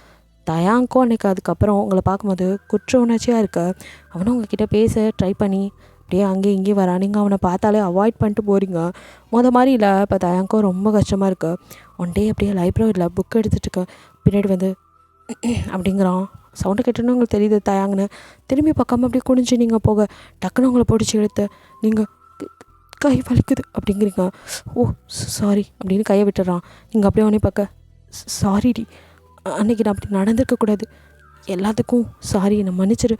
தயாங்கும் அன்றைக்கி அதுக்கப்புறம் உங்களை பார்க்கும்போது குற்ற உணர்ச்சியாக இருக்க, அவனும் உங்ககிட்ட பேச ட்ரை பண்ணி அப்படியே அங்கேயும் இங்கேயும் வரான். நீங்கள் அவனை பார்த்தாலே அவாய்ட் பண்ணிட்டு போகிறீங்க. மாதிரி இல்லை. இப்போ தயாங்கும் ரொம்ப கஷ்டமாக இருக்குது. ஒன் டே அப்படியே லைப்ரரியில் புக் எடுத்துகிட்டு இருக்க, பின்னாடி வந்து அப்படிங்கிறான். சவுண்டு கேட்டோன்னு உங்களுக்கு தெரியுது தயாங்கன்னு. திரும்பி பார்க்காம அப்படியே குனிஞ்சு நீங்கள் போக டக்குன்னு உங்களை பிடிச்சி எடுத்து நீங்கள் கை வலிக்குது அப்படிங்கிறீங்க. ஓ சாரி அப்படின்னு கையை விட்டுறான். நீங்கள் அப்படியே அவனே பார்க்க, சாரிடி, அன்றைக்கி நான் அப்படி நடந்திருக்கக்கூடாது, எல்லாத்துக்கும் சாரி, என்னை மன்னிச்சிரு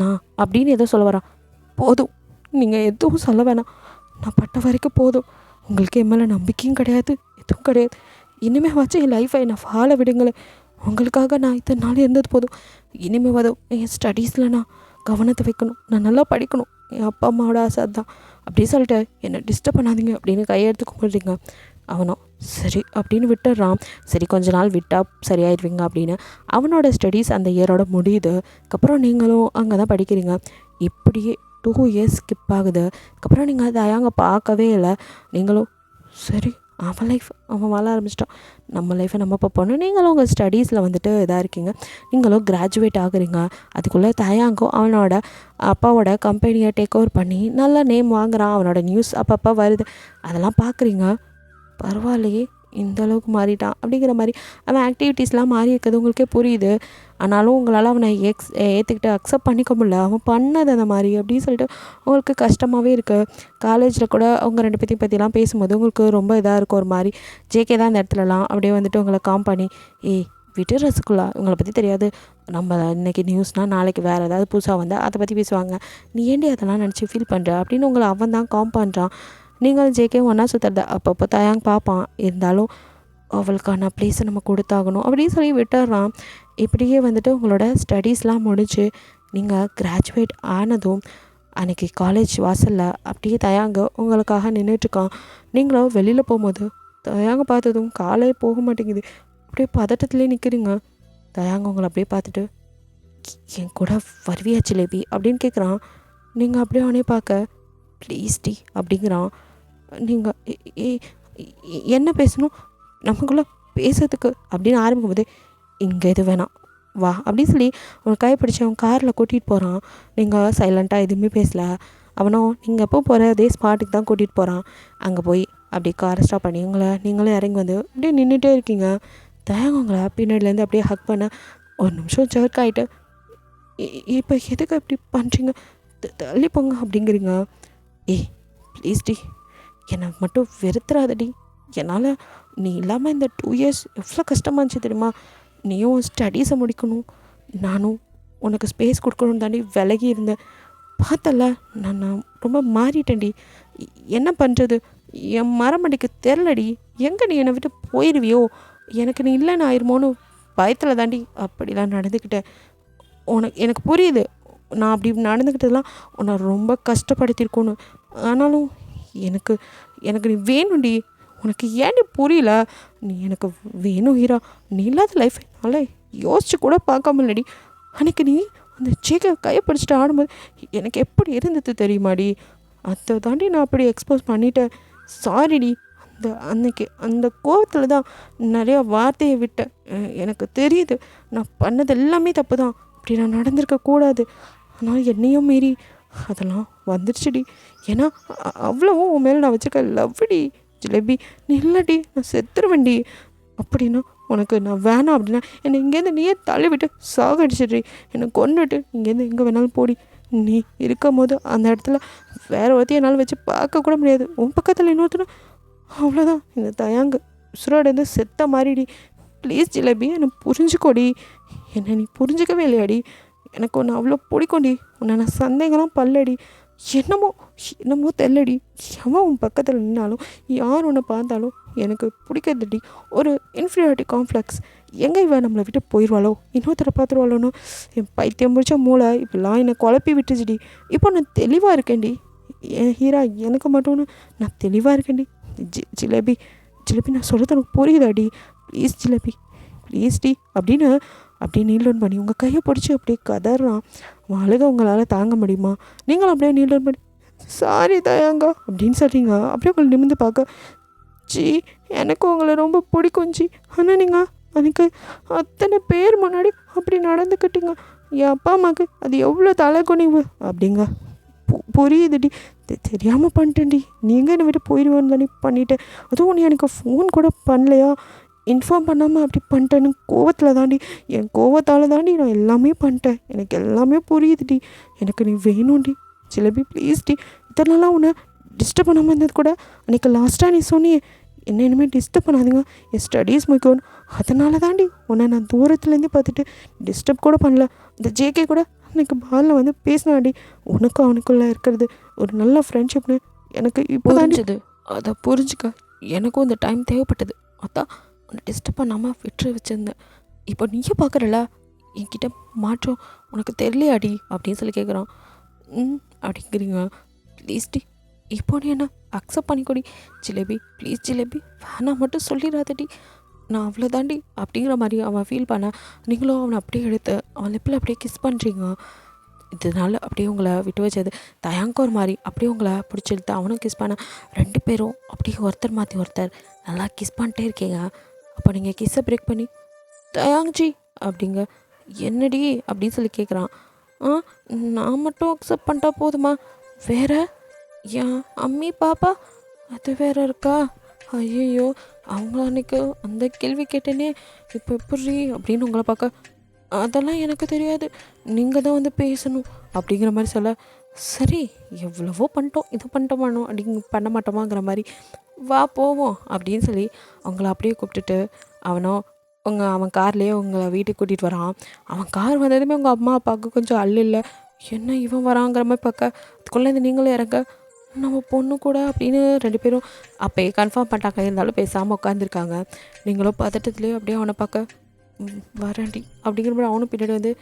நான் அப்படின்னு ஏதோ சொல்ல வரான். போதும், நீங்கள் எதுவும் சொல்ல வேணாம், நான் பட்ட வரைக்கும் போதும். உங்களுக்கு என் மேலே நம்பிக்கையும் கிடையாது, எதுவும் கிடையாது. இனிமேல் வச்சு என் லைஃப்பை நான் வாழ விடுங்களேன். உங்களுக்காக நான் இத்தனை நாள் இருந்தது போதும். இனிமேல் வரும் என் ஸ்டடீஸில் நான் கவனத்தை வைக்கணும், நான் நல்லா படிக்கணும். என் அப்பா அம்மாவோட ஆசை அதுதான் அப்படி சொல்லிட்டு என்னை டிஸ்டர்ப் பண்ணாதீங்க அப்படின்னு கையெடுத்து கும்பிட்றீங்க. அவனும் சரி அப்படின்னு விட்டுடுறான். சரி கொஞ்ச நாள் விட்டால் சரியாயிடுவீங்க அப்படின்னு. அவனோட ஸ்டடீஸ் அந்த இயரோட முடியுது. அதுக்கப்புறம் நீங்களும் அங்கே தான் படிக்கிறீங்க. இப்படியே 2 இயர்ஸ் ஸ்கிப் ஆகுது. அதுக்கப்புறம் நீங்கள் அதை அங்க பார்க்கவே இல்லை. நீங்களும் சரி அவன் லைஃப் அவன் வாழ ஆரம்பிச்சிட்டான், நம்ம லைஃப்பை நம்ம பார்ப்போன்னு நீங்களும் உங்கள் ஸ்டடீஸில் வந்துட்டு இதாக இருக்கீங்க. நீங்களும் கிராஜுவேட் ஆகுறீங்க. அதுக்குள்ளே தயாங்கும் அவனோட அப்பாவோட கம்பெனியை டேக் ஓவர் பண்ணி நல்ல நேம் வாங்குறான். அவனோட நியூஸ் அப்பப்போ வருது, அதெல்லாம் பார்க்குறீங்க. பரவாயில்லையே இந்த அளவுக்கு மாறிட்டான் அப்படிங்கிற மாதிரி அவன் ஆக்டிவிட்டீஸ்லாம் மாறி இருக்கிறது உங்களுக்கே புரியுது. ஆனாலும் உங்களால் அவனை ஏற்றுக்கிட்டு அக்செப்ட் பண்ணிக்க முடியல, அவன் பண்ணது அந்த மாதிரி அப்படின்னு சொல்லிட்டு உங்களுக்கு கஷ்டமாகவே இருக்குது. காலேஜில் கூட அவங்க 2 பேத்தையும் பற்றிலாம் பேசும்போது உங்களுக்கு ரொம்ப இதாக இருக்கும். ஒரு மாதிரி ஜேகே தான் அந்த இடத்துலலாம் அப்படியே வந்துட்டு உங்களை காம் பண்ணி, ஏய் விட்டு ரசிக்குள்ளா, இவங்களை பற்றி தெரியாது, நம்ம இன்றைக்கி நியூஸ்னால் நாளைக்கு வேறு ஏதாவது புதுசாக வந்தால் அதை பற்றி பேசுவாங்க, நீ ஏண்டி அதெல்லாம் நினச்சி ஃபீல் பண்ணுற அப்படின்னு உங்களை அவன் தான் காம் பண்ணுறான். நீங்களும் ஜேகே ஒன்றா சுற்றுறத அப்பப்போ தயாங் பார்ப்பான். இருந்தாலும் அவளுக்கான ப்ளேஸை நம்ம கொடுத்தாகணும் அப்படின்னு சொல்லி விட்டுறான். இப்படியே வந்துட்டு உங்களோட ஸ்டடீஸ்லாம் முடிச்சு நீங்கள் கிராஜுவேட் ஆனதும் அன்றைக்கி காலேஜ் வாசலில் அப்படியே தயாங்க உங்களுக்காக நின்றுட்டுருக்கான். நீங்களும் வெளியில் போகும்போது தயாங்க பார்த்ததும் காலே போக மாட்டேங்குது, அப்படியே பதட்டத்துலேயே நிற்கிறீங்க. தயாங்க உங்களை அப்படியே பார்த்துட்டு, என் கூட வருவியா ஜிலேபி அப்படின்னு கேட்குறான். நீங்கள் அப்படியே அவனே பார்க்க, ப்ளீஸ் டி அப்படிங்கிறான். நீங்கள் என்ன பேசணும் நமக்குள்ளே பேசுறதுக்கு அப்படின்னு ஆரம்பிக்கும் போதே, இங்கே எது வேணாம் வா அப்படின்னு சொல்லி அவன் கைப்பிடிச்சி அவன் காரில் கூட்டிகிட்டு போகிறான். நீங்கள் சைலண்ட்டாக எதுவுமே பேசலை. அவனும் நீங்கள் எப்போ போகிற அதே ஸ்பாட்டுக்கு தான் கூட்டிகிட்டு போகிறான். அங்கே போய் அப்படியே காரை ஸ்டாப் பண்ணி நீங்களும் இறங்கி வந்து அப்படியே நின்றுட்டே இருக்கீங்க. தயங்கங்களை பின்னாடிலேருந்து அப்படியே ஹக் பண்ண ஒரு நிமிஷம் ஜர்க் ஆகிட்டு, இப்போ எதுக்கு இப்படி பண்ணுறீங்க, தள்ளி போங்க அப்படிங்கிறீங்க. ஏய் ப்ளீஸ் டி, என்னை மட்டும் வெறுத்துறாதடி, என்னால் நீ இல்லாமல் இந்த 2 இயர்ஸ் எவ்வளோ கஷ்டமாக இருந்துச்சு தெரியுமா. நீயும் ஸ்டடீஸை முடிக்கணும், நானும் உனக்கு ஸ்பேஸ் கொடுக்கணும்னு தாண்டி விலகி இருந்தேன். பார்த்தல நான் ரொம்ப மாறிட்டேன்டி, என்ன பண்ணுறது, என் மரமடிக்கு தெரிலடி, எங்கே நீ என்னை விட்டு போயிடுவியோ, எனக்கு நீ இல்லைன்னு ஆயிருமோன்னு பயத்தில் தாண்டி அப்படிலாம் நடந்துக்கிட்டேன். எனக்கு புரியுது, நான் அப்படி நடந்துக்கிட்டதெல்லாம் உன்னை ரொம்ப கஷ்டப்படுத்தியிருக்கோன்னு. ஆனாலும் எனக்கு நீ வேணும்டி, உனக்கு ஏன்டி புரியல, நீ எனக்கு வேணும் ஹீரா, நீ இல்லாத லைஃப் என்னால் யோசிச்சு கூட பார்க்காம இல்லடி. அன்றைக்கி நீ அந்த ஜேகே கையை பிடிச்சிட்டு ஆடும்போது எனக்கு எப்படி இருந்தது தெரியுமாடி, அதை தாண்டி நான் அப்படி எக்ஸ்போஸ் பண்ணிட்டேன், சாரிடி. அன்னைக்கு அந்த கோவத்தில் தான் நிறையா வார்த்தையை விட்டேன். எனக்கு தெரியுது நான் பண்ணது எல்லாமே தப்பு தான், அப்படி நான் நடந்திருக்கக்கூடாது. ஆனால் என்னையும் மீறி அதெல்லாம் வந்துடுச்சுடி. ஏன்னா அவ்வளவும் உன் மேலே நான் வச்சுருக்க லவ்டி ஜிலேபி, நீ இல்லடி நான் செத்துருவேன்டி. அப்படின்னா உனக்கு நான் வேணாம் அப்படின்னா என்னை இங்கேருந்து நீயே தள்ளி விட்டு சாகடிச்சிட்றி, என்னை கொண்டுட்டு இங்கேருந்து எங்கே வேணாலும் போடி. நீ இருக்கும் போது அந்த இடத்துல வேறு ஒருத்தையும் என்னால் வச்சு பார்க்கக்கூட முடியாது. உன் பக்கத்தில் இன்னொருத்தனா அவ்வளோதான். இந்த தயாங்கு உசுரோடேருந்து செத்த மாதிரிடி. ப்ளீஸ் ஜிலேபி என்னை புரிஞ்சுக்கோடி. என்னை நீ புரிஞ்சிக்கவே இல்லையாடி. எனக்கு ஒன்று அவ்வளோ பிடிக்கும்டி. உன்னை நான் சந்தேகம்லாம் பல்லடி. என்னமோ என்னமோ தெரியலடி. எவன் உன் பக்கத்தில் நின்னாலும் யார் உன்னை பார்த்தாலும் எனக்கு பிடிக்கிறதுடி. ஒரு இன்ஃபீரியாரிட்டி காம்ப்ளெக்ஸ். எங்கே இவன் நம்மளை விட்டு போயிடுவாளோ, இன்னொருத்தரை பார்த்துருவாளோன்னு என் பைத்தியம் முடிச்ச மூளை இப்படிலாம் என்னை குழப்பி விட்டுச்சுடி. இப்போ நான் தெளிவாக இருக்கேன்டி. என் ஹீரா எனக்கு மட்டும்னு நான் தெளிவாக இருக்கேன்டி. ஜிலேபி ஜிலேபி நான் சொல்கிறது எனக்கு புரியுதாடி. ப்ளீஸ் ஜிலேபி ப்ளீஸ் டி அப்படின்னு அப்படியே நீல் டவுன் பண்ணி உங்கள் கையை பிடிச்சி அப்படியே கதறான். அவன் அழுக உங்களால் தாங்க முடியுமா? நீங்களும் அப்படியே நீல் டவுன் பண்ணி சாரி தயாங்கா அப்படின்னு சொல்கிறீங்க. அப்படியே உங்களை நிமிர்ந்து பார்க்க, ஜி எனக்கு உங்களை ரொம்ப பிடிக்கும் ஜி. ஆனால் நீங்கள் எனக்கு அத்தனை பேர் முன்னாடி அப்படி நடந்துக்கிட்டீங்க. என் அப்பா அம்மாவுக்கு அது எவ்வளோ தலைக்குனிவு அப்படிங்க. புரியுதுடி. தெரியாமல் பண்ணிட்டேன்டி. நீங்கள் என்னை விட்டு போயிடுவேன்னு தானே பண்ணிட்டேன். அதுவும் நீ எனக்கு ஃபோன் கூட பண்ணலையா, இன்ஃபார்ம் பண்ணாமல் அப்படி பண்ணிட்டேன்னு கோவத்தில் தாண்டி, என் கோவத்தால் தாண்டி நான் எல்லாமே பண்ணிட்டேன். எனக்கு எல்லாமே புரியுதுடி. எனக்கு நீ வேணும்டி. Jalebi please D. இத்தனை நாளாக உன்னை டிஸ்டர்ப் பண்ணாமல் இருந்தது கூட அன்றைக்கி லாஸ்ட்டாக நீ சொன்னியே என்ன இனிமேல் டிஸ்டர்ப் பண்ணாதீங்க, என் ஸ்டடீஸ் முக்கியம். அதனால தாண்டி உன்னை நான் தூரத்துலேருந்தே பார்த்துட்டு டிஸ்டர்ப் கூட பண்ணல. இந்த ஜேகே கூட அன்றைக்கி பாலில் வந்து பேசினாடி. உனக்கும் அவனுக்குள்ளே இருக்கிறது ஒரு நல்ல ஃப்ரெண்ட்ஷிப்னு எனக்கு இப்போ தாண்டிது. அதை புரிஞ்சுக்க எனக்கும் இந்த டைம் தேவைப்பட்டது. அதான் உன்னை டிஸ்டர்ப் பண்ணாமல் விட்டு வச்சுருந்தேன். இப்போ நீயே பார்க்குறல என்கிட்ட மாற்றம் உனக்கு தெரியலையாடி அப்படின்னு சொல்லி கேட்குறான். அப்படிங்கிறீங்க. ப்ளீஸ் டி இப்போ நீ என்ன அக்செப்ட் பண்ணிக்கொடி ஜிலேபி. ப்ளீஸ் ஜிலேபி வேணாம் மட்டும் சொல்லிடாதடி. நான் அவ்வளோ தாண்டி அப்படிங்கிற மாதிரி அவன் ஃபீல் பண்ண, நீங்களும் அவனை அப்படியே எடுத்து அவன் லிப்பில் அப்படியே கிஸ் பண்ணுறீங்க. இதனால அப்படியே உங்களை விட்டு வச்சது தயாங்க ஒரு மாதிரி அப்படியே உங்களை பிடிச்சிருத்து அவனும் கிஸ் பண்ண. 2 பேரும் அப்படியே ஒருத்தர் மாற்றி ஒருத்தர் நல்லா கிஸ் பண்ணிட்டே இருக்கீங்க. அப்போ நீங்கள் கிஸ்ஸை பிரேக் பண்ணி தயாங்ஜி அப்படிங்க. என்னடி அப்படின்னு சொல்லி கேட்குறான். நான் மட்டும் அக்செப்ட் பண்ணிட்டா போதுமா? வேற என் அம்மி பாப்பா அது வேற இருக்கா? ஐயோ அவங்கள அன்றைக்கி அந்த கேள்வி கேட்டேனே இப்போ எப்படி அப்படின்னு உங்களை பார்க்க, அதெல்லாம் எனக்கு தெரியாது, நீங்கள் தான் வந்து பேசணும் அப்படிங்கிற மாதிரி சொல்ல, சரி எவ்வளவோ பண்ணிட்டோம், இது பண்ணிட்டோமானோ பண்ண மாட்டோமாங்கிற மாதிரி வா போவோம் அப்படின்னு சொல்லி அவங்கள அப்படியே கூப்பிட்டுட்டு அவன் கார்லேயே உங்களை வீட்டுக்கு கூட்டிகிட்டு வரான். அவன் கார் வந்ததுமே உங்கள் அம்மா அப்பாவுக்கு கொஞ்சம் இல்லை என்ன இவன் வராங்கிற மாதிரி பார்க்க, அதுக்குள்ளே நீங்களும் இறங்க நம்ம பொண்ணு கூட அப்படின்னு 2 பேரும் அப்போயே கன்ஃபார்ம் பண்ணிட்டாங்க. இருந்தாலும் பேசாமல் உட்காந்துருக்காங்க. நீங்களும் பதட்டத்துலேயே அப்படியே அவனை பார்க்க வரேன்டி அப்படிங்கிற மாதிரி அவனும் பின்னாடி வந்து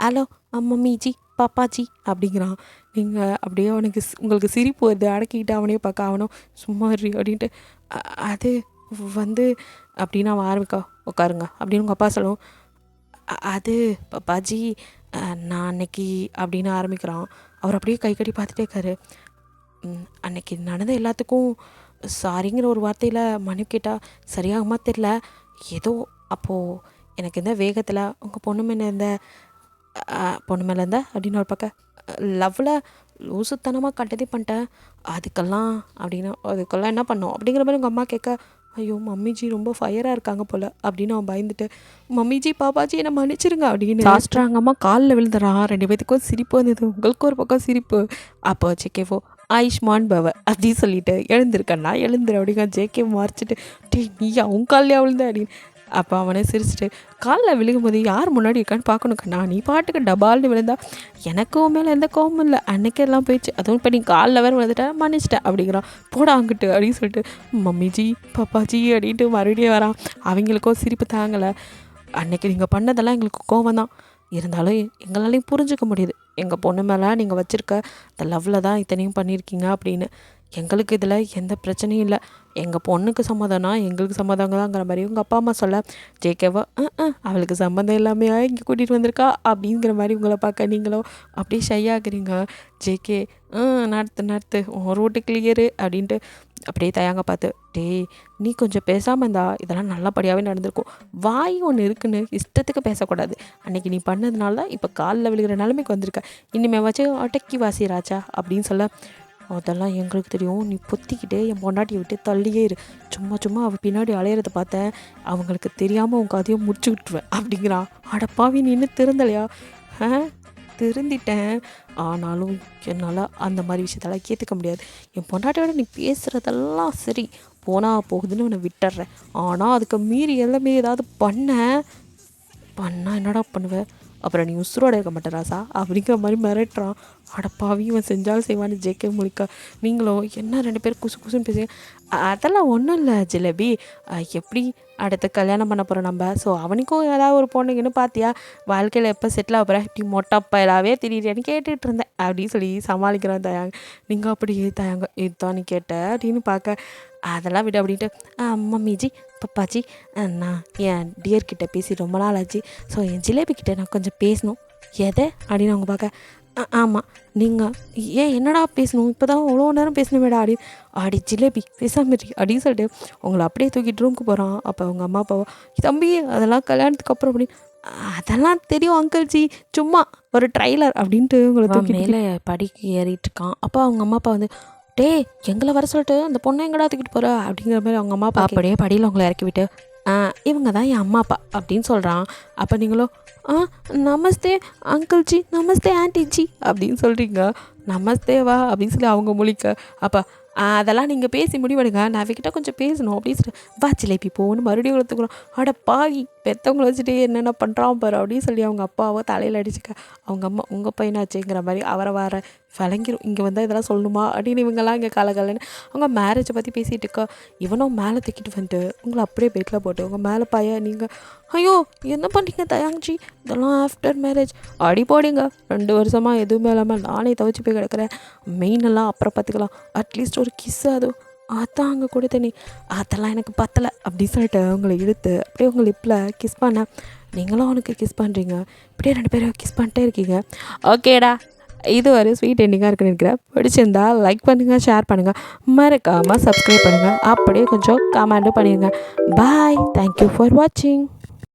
ஹலோ மம்மிஜி பாப்பாஜி அப்படிங்கிறான். நீங்கள் அப்படியே அவனுக்கு உங்களுக்கு சிரிப்பு வருது. அடக்கிக்கிட்டு அவனையே பார்க்க அவனும் சும்மா இரு அப்படின்ட்டு அது வந்து அப்படின்னு அவன் ஆரம்பிக்கா உட்காருங்க அப்படின்னு உங்கள் அப்பா சொல்லுவோம். அது பாப்பாஜி நான் அன்னைக்கு அப்படின்னு ஆரம்பிக்கிறான். அவர் அப்படியே கை கட்டி பார்த்துட்டே இருக்காரு. அன்னைக்கு நடந்த எல்லாத்துக்கும் சாரிங்கிற ஒரு வார்த்தையில் மன்னிப்பு கேட்டால் சரியாகுமா தெரில. ஏதோ அப்போது எனக்கு இந்த வேகத்தில் உங்கள் பொண்ணு மேலே இருந்த அப்படின்னு ஒரு பக்கம் லவ்வில் லூசுத்தனமாக கட்டதே பண்ணிட்டேன். அதுக்கெல்லாம் என்ன பண்ணோம் அப்படிங்கிற மாதிரி உங்கள் அம்மா கேட்க, ஐயோ மம்மிஜி ரொம்ப ஃபயராக இருக்காங்க போல் அப்படின்னு அவன் பயந்துட்டு, மம்மிஜி பாப்பாஜி என்னை மன்னிச்சிருங்க அப்படின்னு சாஸ்ட்ராங்கம்மா காலில் விழுந்துறான். 2 பேத்துக்கும் சிரிப்பு வந்தது. உங்களுக்கு ஒரு பக்கம் சிரிப்பு. அப்போ ஜேகேவோ ஆயுஷ்மான் பவ அப்படின்னு சொல்லிட்டு எழுந்திருக்கண்ணா எழுந்துரு அப்படிங்க. ஜேகே மறைச்சிட்டு டீ நீ அவங்க காலில் விழுந்த அப்படின்னு. அப்போ அவனை சிரிச்சிட்டு காலில் விழுகும்போது யார் முன்னாடி இருக்கான்னு பார்க்கணும் கண்ணா, நீ பாட்டுக்கு டபால்னு விழுந்தா எனக்கும் மேலே எந்த கோவமும் இல்லை, அன்னைக்கு எல்லாம் போயிடுச்சு, அதுவும் இப்போ நீ காலில் வேறு விழுந்துட்டேன் மன்னிச்சிட்டேன் அப்படிங்கிறான். போட அங்கிட்டு அப்படின்னு சொல்லிட்டு மம்மிஜி பாப்பாஜி அப்படின்ட்டு மறுபடியும் வரான். அவங்களுக்கும் சிரிப்பு தாங்கலை. அன்னைக்கு நீங்கள் பண்ணதெல்லாம் எங்களுக்கு கோவம் தான், இருந்தாலும் எங்களாலையும் புரிஞ்சுக்க முடியுது எங்கள் பொண்ணு மேலே நீங்கள் வச்சுருக்க அந்த லவ்வில் தான் இத்தனையும் பண்ணியிருக்கீங்க அப்படின்னு. எங்களுக்கு இதில் எந்த பிரச்சனையும் இல்லை, எங்கள் பொண்ணுக்கு சம்மதம்னா எங்களுக்கு சம்மதங்க தாங்கிற மாதிரி உங்கள் அப்பா அம்மா சொல்ல, ஜேகேவா அவளுக்கு சம்மந்தம் இல்லாமையா இங்கே கூட்டிகிட்டு வந்திருக்கா அப்படிங்கிற மாதிரி உங்களை பார்க்க நீங்களும் அப்படியே ஷையாகிறீங்க. ஜேகே நடத்து ஒரு ரோட்டு கிளியரு அப்படின்ட்டு அப்படியே தயாங்க பார்த்து, நீ கொஞ்சம் பேசாமல் இருந்தா இதெல்லாம் நல்லபடியாகவே நடந்திருக்கும். வாய் ஒன்று இருக்குன்னு இஷ்டத்துக்கு பேசக்கூடாது. அன்றைக்கி நீ பண்ணதுனால தான் இப்போ காலில் விழுகிற நிலைமைக்கு வந்திருக்க, இனிமே வச்சு அடக்கி வாசிராச்சா அப்படின்னு சொல்ல, அதெல்லாம் எங்களுக்கு தெரியும், நீ பொத்திக்கிட்டு என் பொண்டாட்டியை விட்டு தள்ளியே இரு, சும்மா அவள் பின்னாடி அலையிறத பார்த்தேன், அவங்களுக்கு தெரியாமல் உன் கதையை முடிச்சு விட்டுருவேன் அப்படிங்கிறான். அடப்பாவி நீ இன்னும் திறந்தலையா? திருந்திட்டேன். ஆனாலும் என்னால் அந்த மாதிரி விஷயத்தெல்லாம் ஏற்றுக்க முடியாது. என் பொண்டாட்டியோட நீ பேசுகிறதெல்லாம் சரி, போனா போகுதுன்னு உன்னை விட்டுறேன். ஆனால் அதுக்கு மீறி எல்லாமே ஏதாவது பண்ணால் என்னடா பண்ணுவேன்? அப்புறம் நீ உசுரோட இருக்க மாட்டே ராசா அப்படிங்கிற மாதிரி மிரட்டுறான். அடப்பாவி, இவன் செஞ்சாலும் செய்வான்னு ஜேகே முழிக்க. நீங்களும் என்ன 2 பேர் குசு குசுன்னு பேசுங்க. அதெல்லாம் ஒன்றும் இல்லை ஜிலேபி. எப்படி அடுத்து கல்யாணம் பண்ண போகிறோம் நம்ம. ஸோ அவனுக்கும் ஏதாவது ஒரு பொண்ணுங்கன்னு பார்த்தியா, வாழ்க்கையில் எப்போ செட்டில் ஆகுற, இப்படி மொட்டப்பையிலாவே திடீர்னு கேட்டுட்டு இருந்தேன் அப்படின்னு சொல்லி சமாளிக்கிறான் தயாங்க. நீங்கள் அப்படியே தயாங்க இதுதான் நீ கேட்ட அப்படின்னு பார்க்க, அதெல்லாம் விட அப்படின்ட்டு மம்மிஜி பப்பாச்சி, நான் என் டியர்கிட்ட பேசி ரொம்ப நாள் ஆச்சு. ஸோ என் ஜிலேபிக்கிட்ட நான் கொஞ்சம் பேசணும். எதை அப்படின்னு அவங்க பார்க்க, ஆமாம் நீங்கள் ஏன் என்னடா பேசணும், இப்போ தான் அவ்வளோ நேரம் பேசணுமேடா அடி ஜிலேபி பேசாமரி அப்படின்னு சொல்லிட்டு அவங்கள அப்படியே தூக்கிட்டு ரூமுக்கு போகிறான். அப்போ அவங்க அம்மா அப்பாவோ, தம்பி அதெல்லாம் கல்யாணத்துக்கு அப்புறம் அப்படின்னு, அதெல்லாம் தெரியும் அங்கிள்ஜி, சும்மா ஒரு ட்ரைலர் அப்படின்ட்டு உங்களை தூக்கி மேலே படிக்கு ஏறிட்டு இருக்கான். அப்போ அவங்க அம்மா அப்பா வந்து, எங்களை வர சொல்லிட்டு அந்த பொண்ணை எங்கடா தூக்கிட்டு போகிற அப்படிங்கிற மாதிரி அவங்க அம்மா அப்பா அப்படியே படியில் அவங்கள இறக்கி விட்டு, இவங்க தான் என் அம்மா அப்பா அப்படின்னு சொல்கிறான். அப்போ நீங்களும் நமஸ்தே அங்கிள்ஜி, நமஸ்தே ஆன்டிஜி அப்படின்னு சொல்கிறீங்க. நமஸ்தேவா அப்படின்னு சொல்லி அவங்க முழிக்க. அப்போ அதெல்லாம் நீங்கள் பேசி முடிவெடுங்க, நான் அவகிட்ட கொஞ்சம் பேசணும் அப்படின்னு சொல்லிட்டு, வா ஜிலேபி போன்னு மறுபடியும் எடுத்துக்கிறோம். அட பாவி, பெற்றவங்கள வச்சுட்டு என்னென்ன பண்ணுறான் பாரு அப்படின்னு சொல்லி அவங்க அப்பாவோ தலையில் அடிச்சுக்க. அவங்க அம்மா, உங்கள் பையனாச்சுங்கிற மாதிரி அவரை வர விளங்கிரும். இங்கே வந்தால் இதெல்லாம் சொல்லணுமா அப்படின்னு இவங்கெல்லாம் இங்கே காலகாலன்னு அவங்க மேரேஜை பற்றி பேசிகிட்டு இருக்கா. இவனும் மேலே தூக்கிட்டு வந்துட்டு உங்களை அப்படியே பெட்டில் போட்டு உங்கள் மேலே பையன் நீங்கள், ஐயோ என்ன பண்ணுறீங்க தயாங்ஜி, இதெல்லாம் ஆஃப்டர் மேரேஜ் அடி போடிங்க, 2 வருஷமாக எதுவுமே இல்லாமல் நானே துவச்சி போய் கிடக்கிறேன், மெயினெல்லாம் அப்புறம் பார்த்துக்கலாம், அட்லீஸ்ட் ஒரு கிஸ் அதுவும் அதான் அங்கே கொடுத்த நீ, அதெல்லாம் எனக்கு பத்தலை அப்படின்னு சொல்லிட்டு அவங்கள இழுத்து அப்படியே உங்கள் லிப்பில் கிஸ் பண்ண. நீங்களும் அவனுக்கு கிஸ் பண்ணுறீங்க, இப்படியே 2 பேரும் கிஸ் பண்ணிட்டே இருக்கீங்க. ஓகேடா, இது ஒரு ஸ்வீட் எண்டிங்காக இருக்குன்னு இருக்கிறேன். பிடிச்சிருந்தா லைக் பண்ணுங்கள், ஷேர் பண்ணுங்கள், மறக்காமல் சப்ஸ்கிரைப் பண்ணுங்கள், அப்படியே கொஞ்சம் கமெண்ட்டும் பண்ணிடுங்க. பாய், தேங்க்யூ ஃபார் வாட்சிங்.